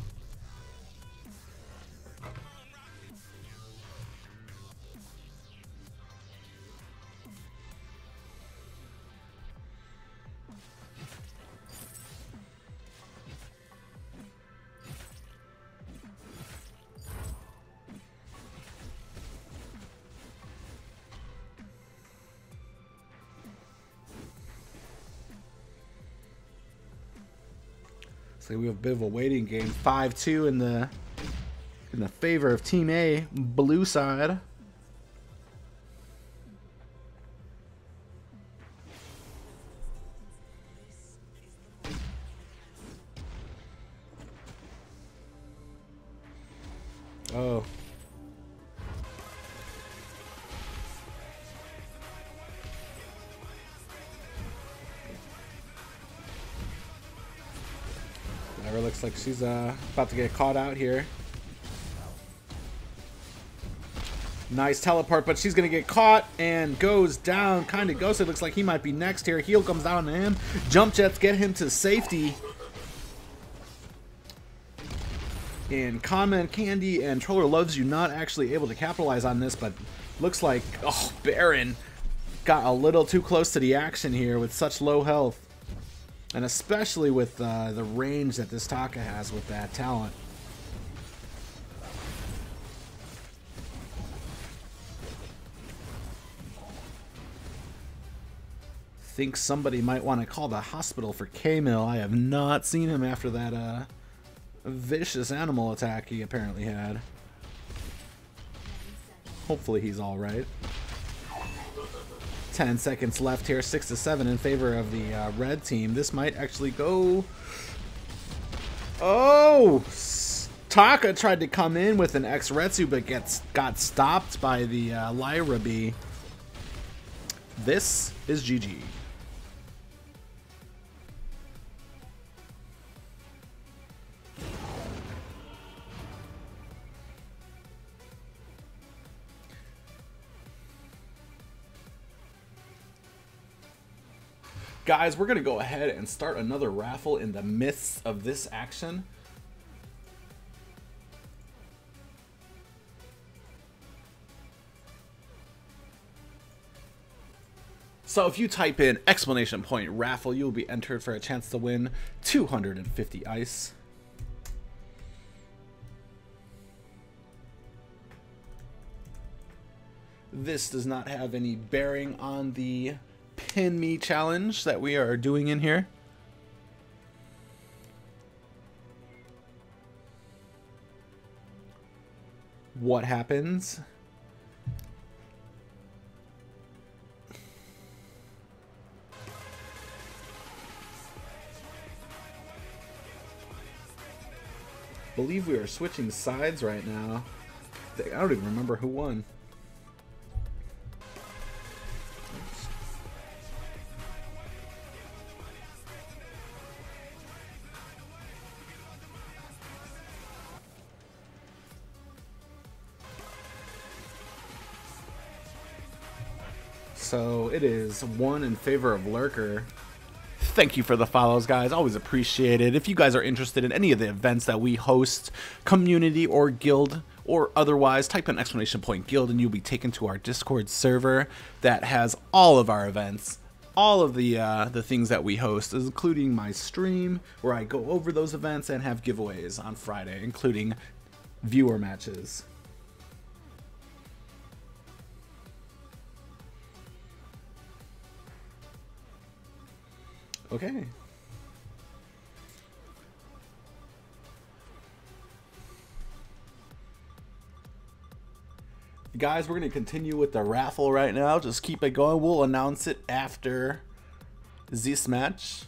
So we have a bit of a waiting game. 5-2 in the favor of Team A, blue side. Oh. Never looks like she's about to get caught out here. Nice teleport, but she's going to get caught and goes down. Kind of ghosted. Looks like he might be next here. Heal comes down to him. Jump jets get him to safety. And Comment, Candy, and Troller Loves You not actually able to capitalize on this, but looks like, oh, Baron got a little too close to the action here with such low health. And especially with the range that this Taka has with that talent. Think somebody might want to call the hospital for K-Mill. I have not seen him after that vicious animal attack he apparently had. Hopefully he's alright. 10 seconds left here, 6-7 in favor of the red team. This might actually go... Oh! Taka tried to come in with an X-Retsu, but got stopped by the Lyra B. This is GG. Guys, we're going to go ahead and start another raffle in the midst of this action. So if you type in exclamation point raffle, you'll be entered for a chance to win 250 ice. This does not have any bearing on the Pin Me challenge that we are doing in here. What happens believe we are switching sides right now. I don't even remember who won. So it is 1 in favor of Lurker. Thank you for the follows, guys. Always appreciate it. If you guys are interested in any of the events that we host, community or guild or otherwise, type in !guild and you'll be taken to our Discord server that has all of our events, all of the things that we host, including my stream where I go over those events and have giveaways on Friday, including viewer matches. Okay. Guys, we're going to continue with the raffle right now. Just keep it going. We'll announce it after this match.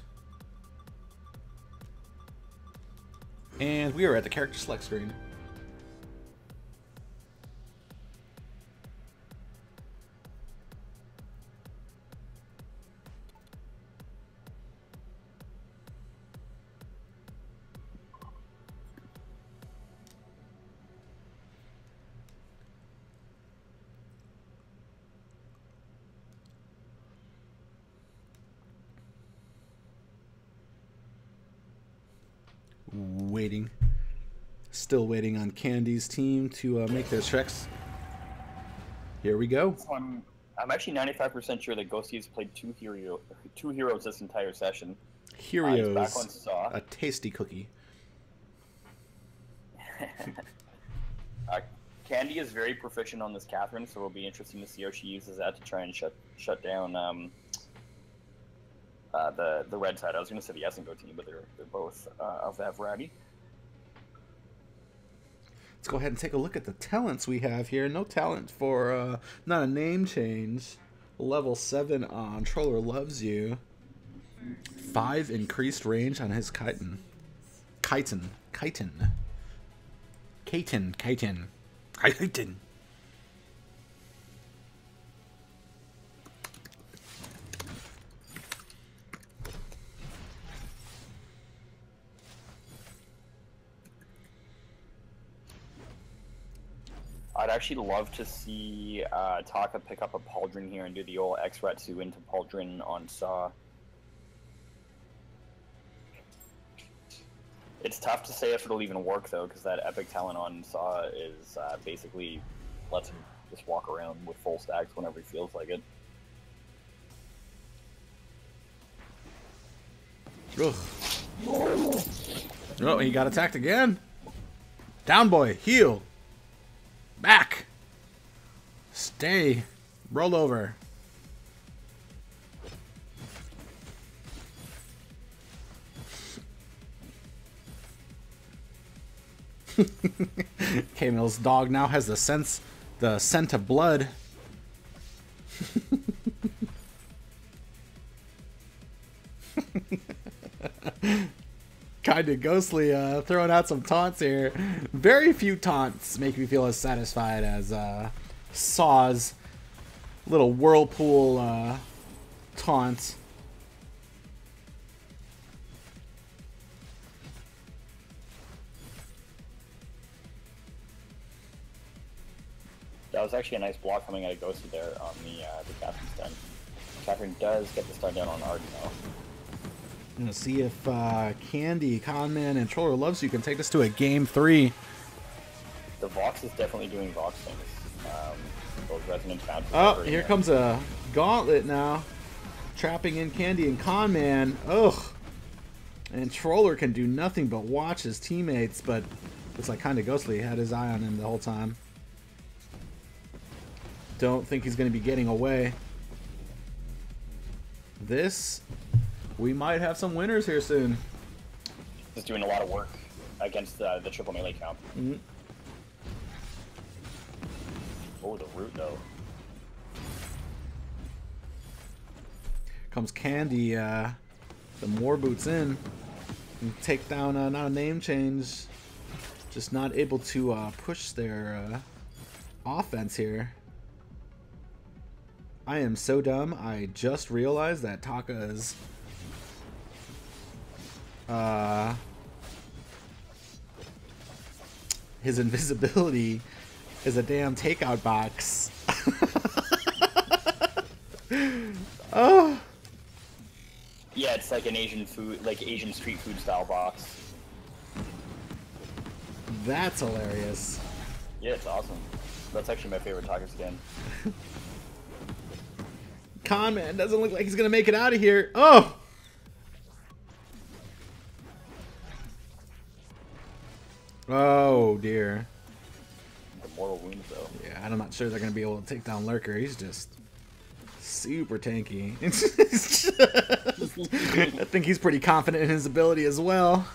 And we are at the character select screen. Waiting. Still waiting on Candy's team to make their checks. Here we go. So I'm actually 95% sure that Ghostie's played two heroes this entire session. Heroes, back on Saw. a tasty cookie. Candy is very proficient on this Catherine, so it'll be interesting to see how she uses that to try and shut down the red side. I was going to say the SnGO team, but they're both of that variety. Let's go ahead and take a look at the talents we have here. No talent for not a name change. Level 7 on Troller Loves You. 5 increased range on his chitin. I'd actually love to see Taka pick up a Pauldron here and do the old X-Ratsu into Pauldron on Saw. It's tough to say if it'll even work, though, because that epic talent on Saw is basically lets him just walk around with full stacks whenever he feels like it. Ugh. Oh, he got attacked again. Down, boy. Heal. Back. Stay. Roll over. K-Mill's dog now has the scent of blood. Kinda ghostly, throwing out some taunts here. Very few taunts make me feel as satisfied as Saw's little whirlpool taunt. That was actually a nice block coming out of Ghosty there on the Catherine stun. Catherine does get the stun down on Arden though. I'm gonna see if Candy, Conman, and Troller Loves You can take this to a game 3. The Vox is definitely doing Vox things. Those resonance bounces. Oh, here comes a gauntlet now. Trapping in Candy and Conman. Ugh. And Troller can do nothing but watch his teammates, but looks like Kinda Ghostly had his eye on him the whole time. Don't think he's going to be getting away. This, we might have some winners here soon. Just doing a lot of work against the triple melee comp. Mm-hmm. Oh, the root though. Comes Candy, the more boots in. And take down not a name change. Just not able to push their offense here. I am so dumb. I just realized that Taka's his invisibility is a damn takeout box. Oh. Yeah, it's like an Asian food, like Asian street food style box. That's hilarious. Yeah, it's awesome. That's actually my favorite Taka skin. Conman doesn't look like he's gonna make it out of here. Oh! Oh dear. The mortal wounds, though. Yeah, I'm not sure they're gonna be able to take down Lurker. He's just super tanky. I think he's pretty confident in his ability as well.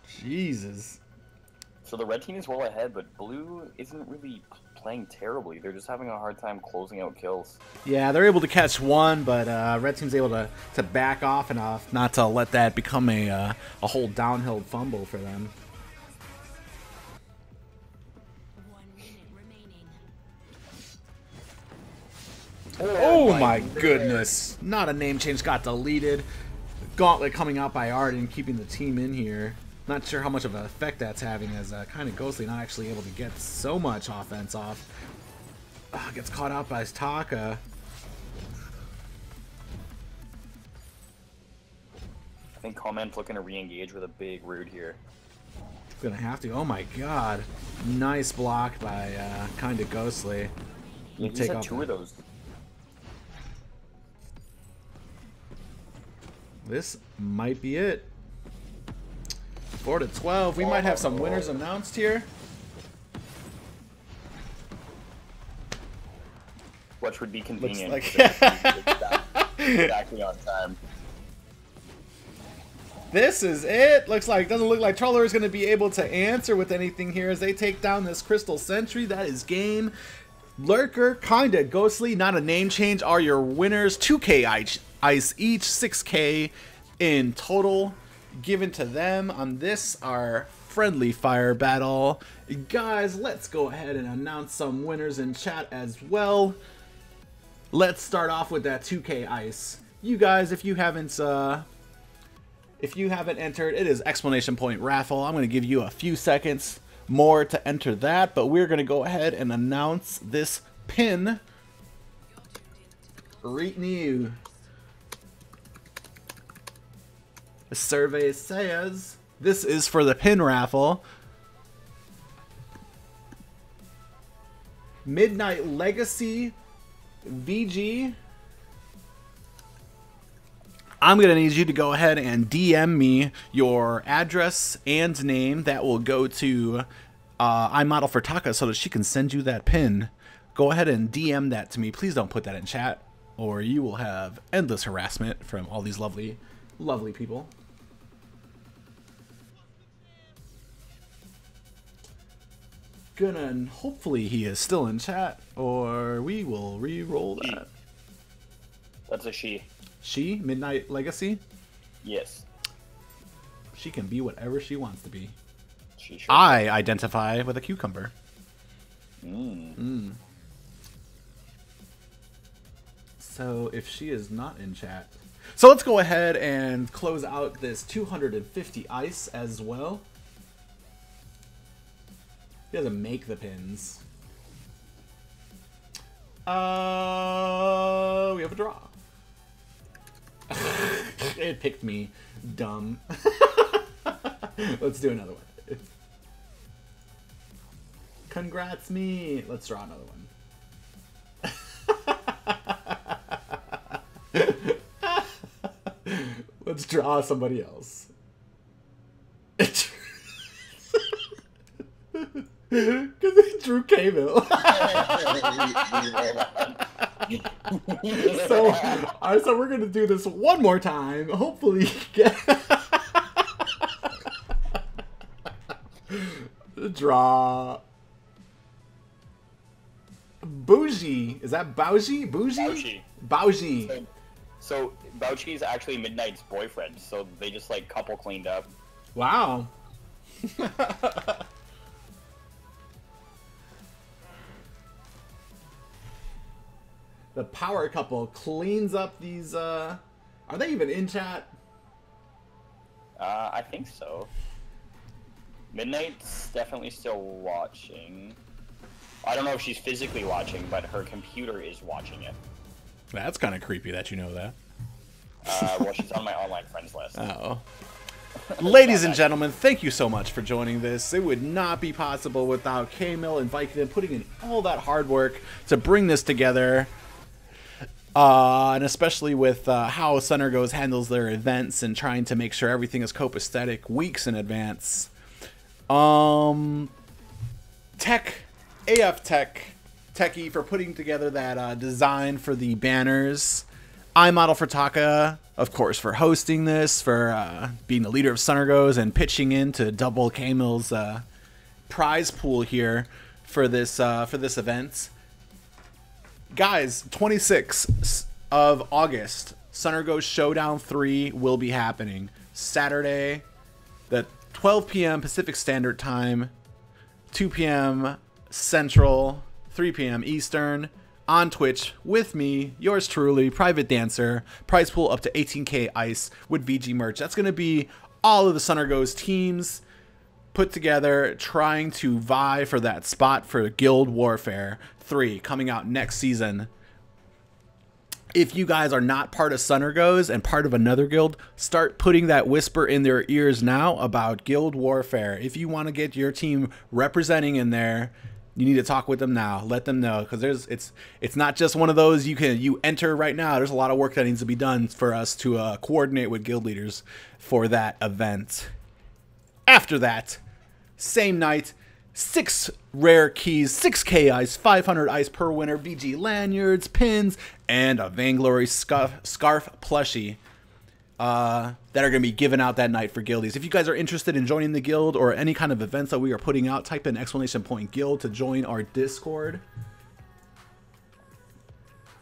Jesus. So the red team is well ahead, but blue isn't really playing terribly. They're just having a hard time closing out kills. Yeah, they're able to catch one, but red team's able to back off enough not to let that become a whole downhill fumble for them. 1 minute remaining. Oh my goodness. Not a name change got deleted. Gauntlet coming out by Arden, keeping the team in here. Not sure how much of an effect that's having, as kind of Ghostly not actually able to get so much offense off. Gets caught out by his Taka. I think Command's looking to re-engage with a big root here. Gonna have to. Oh my god. Nice block by kind of Ghostly. Yeah, he's had two of those. This might be it. 4-12. We might have some winners announced here. Which would be convenient. Looks like exactly on time. This is it. Doesn't look like Troller is going to be able to answer with anything here as they take down this Crystal Sentry. That is game. Lurker, kinda Ghostly, not a name change, are your winners. 2K ice each, 6K in total given to them on this, our friendly fire battle. Guys, let's go ahead and announce some winners in chat as well. Let's start off with that 2K ice. You guys, if you haven't entered, it is exclamation point raffle. I'm going to give you a few seconds more to enter that, but we're going to go ahead and announce this pin right now. The survey says this is for the pin raffle. Midnight Legacy VG. I'm going to need you to go ahead and DM me your address and name. That will go to iModel for Taka so that she can send you that pin. Go ahead and DM that to me. Please don't put that in chat, or you will have endless harassment from all these lovely, lovely people. Hopefully he is still in chat, or we will re-roll that. That's a she. She? Midnight Legacy? Yes. She can be whatever she wants to be. She sure I identify with a cucumber. So if she is not in chat. So let's go ahead and close out this 250 ice as well. He doesn't make the pins. We have a draw. It picked me. Dumb. Let's do another one. Congrats me. Let's draw another one. Let's draw somebody else. Because they drew K-Mill. So we're gonna do this one more time. Hopefully get draw Bougie. Is that Bougie? Bougie? Bougie. So Bougie is actually Midnight's boyfriend. So they just like couple cleaned up. Wow. The power couple cleans up these. Are they even in chat? I think so. Midnight's definitely still watching. I don't know if she's physically watching, but her computer is watching it. That's kind of creepy that you know that. Well, she's on my online friends list. Oh. Ladies and gentlemen, thank you so much for joining this. It would not be possible without K-Mill and Vicodin putting in all that hard work to bring this together. And especially with how SnGO handles their events and trying to make sure everything is copacetic weeks in advance. Techie for putting together that design for the banners. iModel for Taka, of course, for hosting this, for being the leader of SnGO and pitching in to double K-Mill's prize pool here for this event. Guys, 26th of August, SnGO Showdown 3 will be happening. Saturday, at 12 p.m. Pacific Standard Time, 2 p.m. Central, 3 p.m. Eastern, on Twitch with me, yours truly, Private Dancer. Prize pool up to 18k ice with VG merch. That's going to be all of the SnGO's teams put together trying to vie for that spot for Guild Warfare 3 coming out next season. If you guys are not part of SnGO's and part of another guild, start putting that whisper in their ears now about Guild Warfare. If you want to get your team representing in there, you need to talk with them now. Let them know, because it's not just one of those you enter right now. There's a lot of work that needs to be done for us to coordinate with guild leaders for that event. After that, same night, 6 rare keys, 6k ice, 500 ice per winner, VG lanyards, pins, and a Vainglory scarf plushie that are going to be given out that night for guildies. If you guys are interested in joining the guild or any kind of events that we are putting out, type in !guild to join our Discord.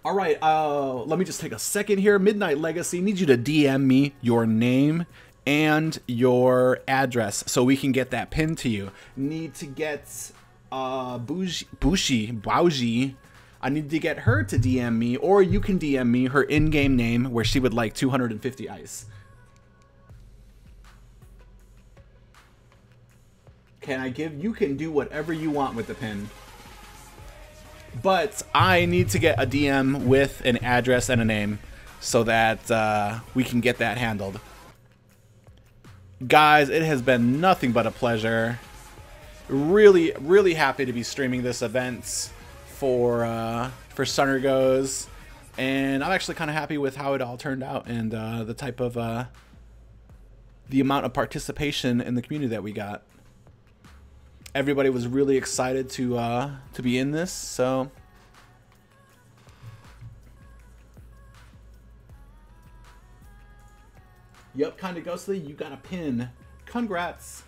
All right, let me just take a second here. Midnight Legacy, need you to DM me your name and your address so we can get that pinned to you. Need to get Bougie. I need to get her to DM me, or you can DM me her in-game name where she would like 250 ice. You can do whatever you want with the pin. But I need to get a DM with an address and a name so that we can get that handled. Guys, it has been nothing but a pleasure. Really, really happy to be streaming this event for SnGO, and I'm actually kind of happy with how it all turned out and the type of the amount of participation in the community that we got. Everybody was really excited to be in this, so. Yep, kind of ghostly. You got a pin. Congrats.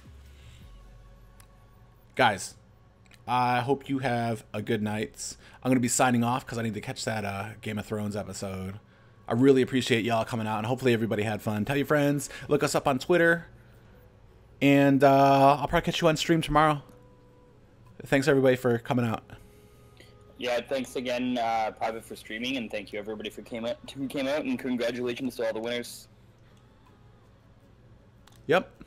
Guys, I hope you have a good night. I'm going to be signing off because I need to catch that Game of Thrones episode. I really appreciate y'all coming out, and hopefully everybody had fun. Tell your friends. Look us up on Twitter. And I'll probably catch you on stream tomorrow. Thanks, everybody, for coming out. Yeah, thanks again, Private, for streaming, and thank you, everybody, who came out, and congratulations to all the winners. Yep.